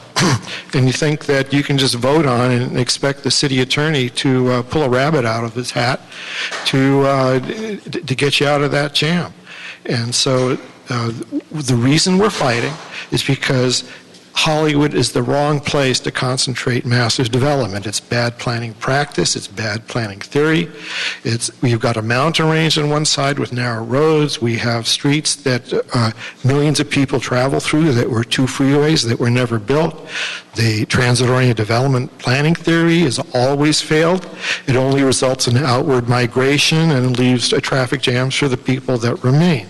and you think that you can just vote on it and expect the city attorney to pull a rabbit out of his hat to get you out of that jam. And so the reason we're fighting is because Hollywood is the wrong place to concentrate master's development. It's bad planning practice, it's bad planning theory. We've got a mountain range on one side with narrow roads. We have streets that millions of people travel through that were two freeways that were never built. The transit-oriented development planning theory has always failed. It only results in outward migration and leaves traffic jams for the people that remain.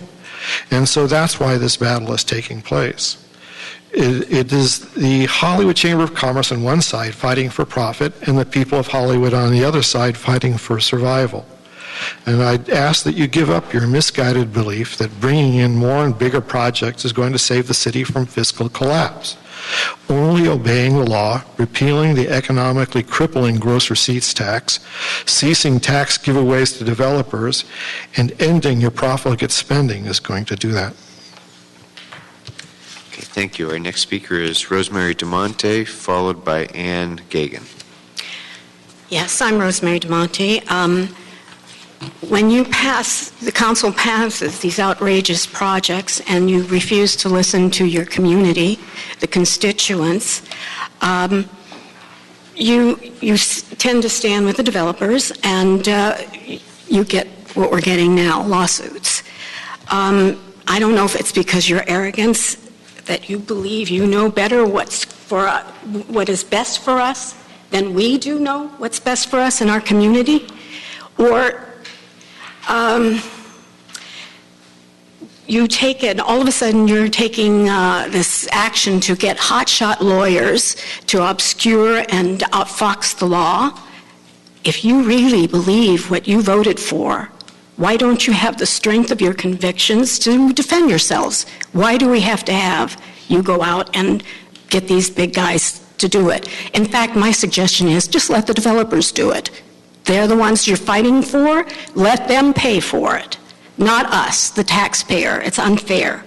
And so that's why this battle is taking place. It is the Hollywood Chamber of Commerce on one side fighting for profit and the people of Hollywood on the other side fighting for survival. And I'd ask that you give up your misguided belief that bringing in more and bigger projects is going to save the city from fiscal collapse. Only obeying the law, repealing the economically crippling gross receipts tax, ceasing tax giveaways to developers, and ending your profligate spending is going to do that. Okay, thank you. Our next speaker is Rosemary DeMonte, followed by Ann Gagan. Yes, I'm Rosemary DeMonte. When the council passes these outrageous projects and you refuse to listen to your community, the constituents, you tend to stand with the developers, and you get what we're getting now, lawsuits. I don't know if it's because your arrogance that you believe you know better what is best for us than we do know what's best for us in our community, or you take it, all of a sudden you're taking this action to get hotshot lawyers to obscure and outfox the law. If you really believe what you voted for, why don't you have the strength of your convictions to defend yourselves? Why do we have to have you go out and get these big guys to do it? In fact, my suggestion is just let the developers do it. They're the ones you're fighting for. Let them pay for it, not us, the taxpayer. It's unfair.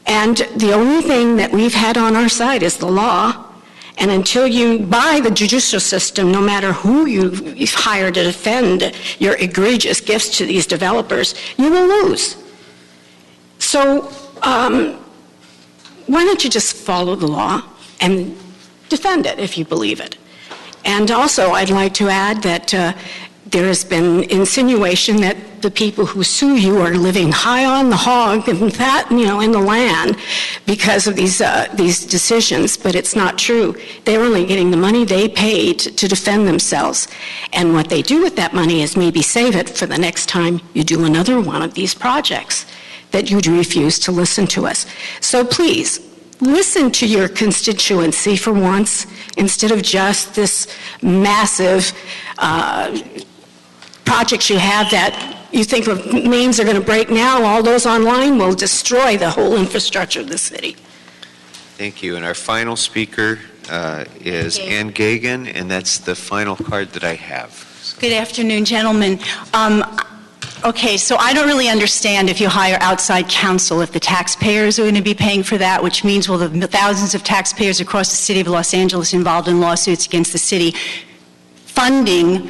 And the only thing that we've had on our side is the law. And until you buy the judicial system, no matter who you hire to defend your egregious gifts to these developers, you will lose. So why don't you just follow the law and defend it if you believe it? And also, I'd like to add that there has been insinuation that the people who sue you are living high on the hog and that, in the land because of these decisions, but it's not true. They're only getting the money they paid to defend themselves. And what they do with that money is maybe save it for the next time you do another one of these projects that you refuse to listen to us. So please, listen to your constituency for once, instead of just this massive projects you have that you think of names are going to break now. All those online will destroy the whole infrastructure of the city. Thank you. And our final speaker is Ann Gagan, and that's the final card that I have. So. Good afternoon, gentlemen. Okay, so I don't really understand if you hire outside counsel, if the taxpayers are going to be paying for that, which means, well, the thousands of taxpayers across the city of Los Angeles involved in lawsuits against the city funding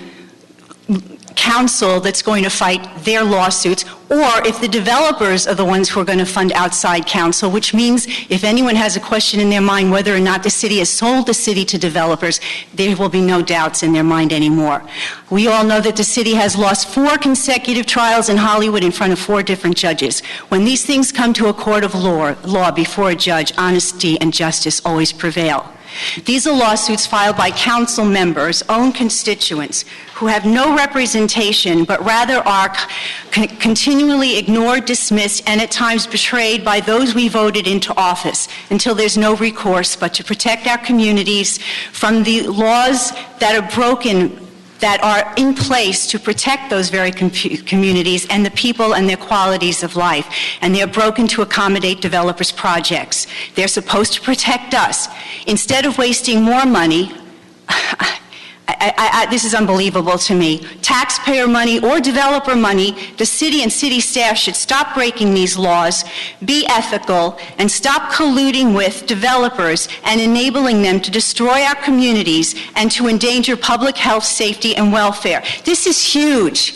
counsel that's going to fight their lawsuits, or if the developers are the ones who are going to fund outside counsel, which means if anyone has a question in their mind whether or not the city has sold the city to developers, there will be no doubts in their mind anymore. We all know that the city has lost 4 consecutive trials in Hollywood in front of 4 different judges. When these things come to a court of law before a judge, honesty and justice always prevail. These are lawsuits filed by council members, own constituents, who have no representation, but rather are continually ignored, dismissed, and at times betrayed by those we voted into office until there's no recourse but to protect our communities from the laws that are broken that are in place to protect those very communities and the people and their qualities of life. And they're broken to accommodate developers' projects. They're supposed to protect us. Instead of wasting more money, this is unbelievable to me. Taxpayer money or developer money, the city and city staff should stop breaking these laws, be ethical, and stop colluding with developers and enabling them to destroy our communities and to endanger public health, safety, and welfare. This is huge.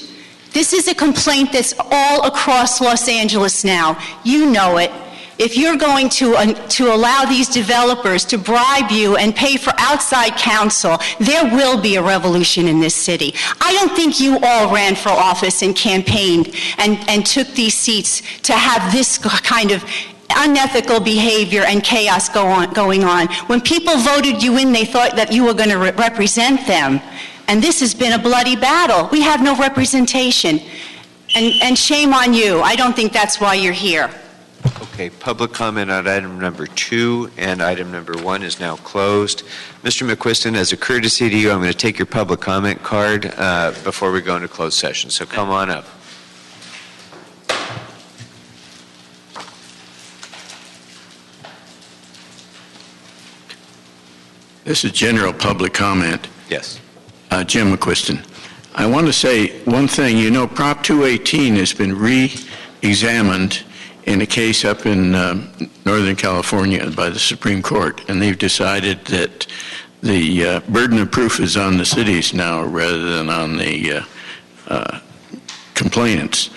This is a complaint that's all across Los Angeles now. You know it. If you're going to allow these developers to bribe you and pay for outside counsel, there will be a revolution in this city. I don't think you all ran for office and campaigned and took these seats to have this kind of unethical behavior and chaos going on. When people voted you in, they thought that you were going to represent them. And this has been a bloody battle. We have no representation. And shame on you. I don't think that's why you're here. Okay, public comment on item number 2 and item number 1 is now closed. Mr. McQuiston, as a courtesy to you, I'm going to take your public comment card before we go into closed session, so come on up. This is general public comment. Yes. Jim McQuiston. I want to say one thing. You know, Prop 218 has been re-examined in a case up in Northern California by the Supreme Court, and they've decided that the burden of proof is on the cities now rather than on the complainants.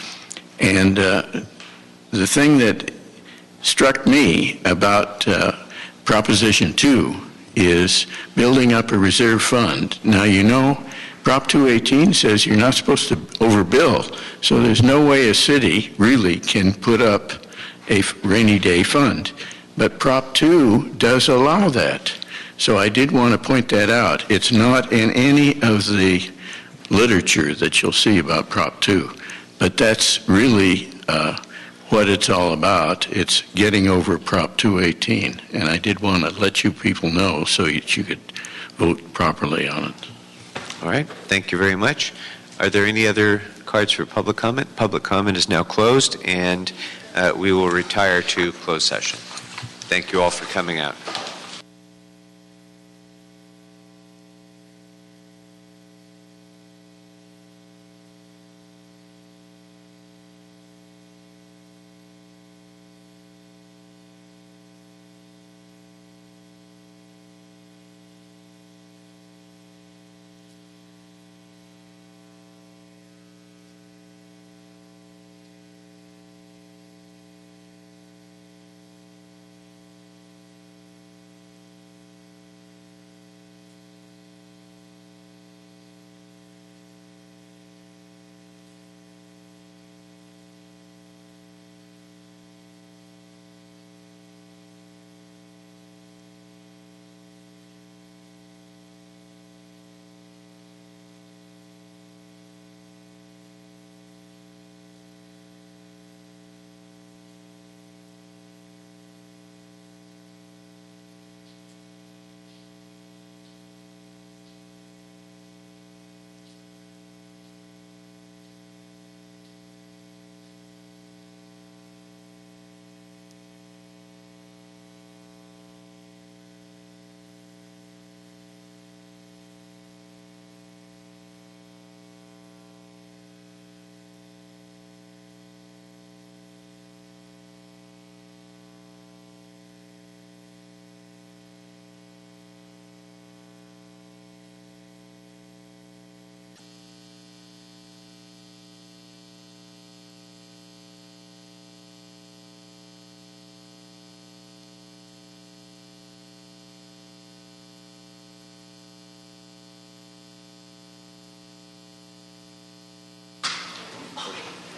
And the thing that struck me about Proposition 2 is building up a reserve fund. Now, you know, Prop 218 says you're not supposed to overbill, so there's no way a city really can put up a rainy day fund. But Prop 2 does allow that. So I did want to point that out. It's not in any of the literature that you'll see about Prop 2, but that's really what it's all about. It's getting over Prop 218, and I did want to let you people know so that you could vote properly on it. All right, thank you very much. Are there any other cards for public comment? Public comment is now closed, and we will retire to closed session. Thank you all for coming out.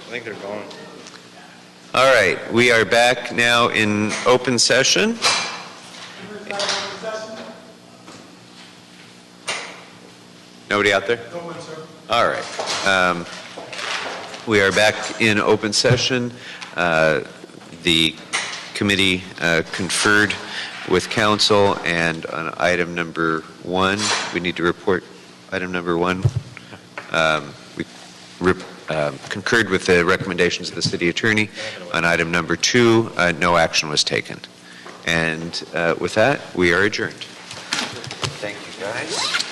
I think they're going. All right, we are back now in open session. Nobody out there? No one, sir. All right. We are back in open session. The committee conferred with council, and on item number 1, we need to report item number 1. We concurred with the recommendations of the city attorney. On item number 2, no action was taken. And with that, we are adjourned. Thank you, guys.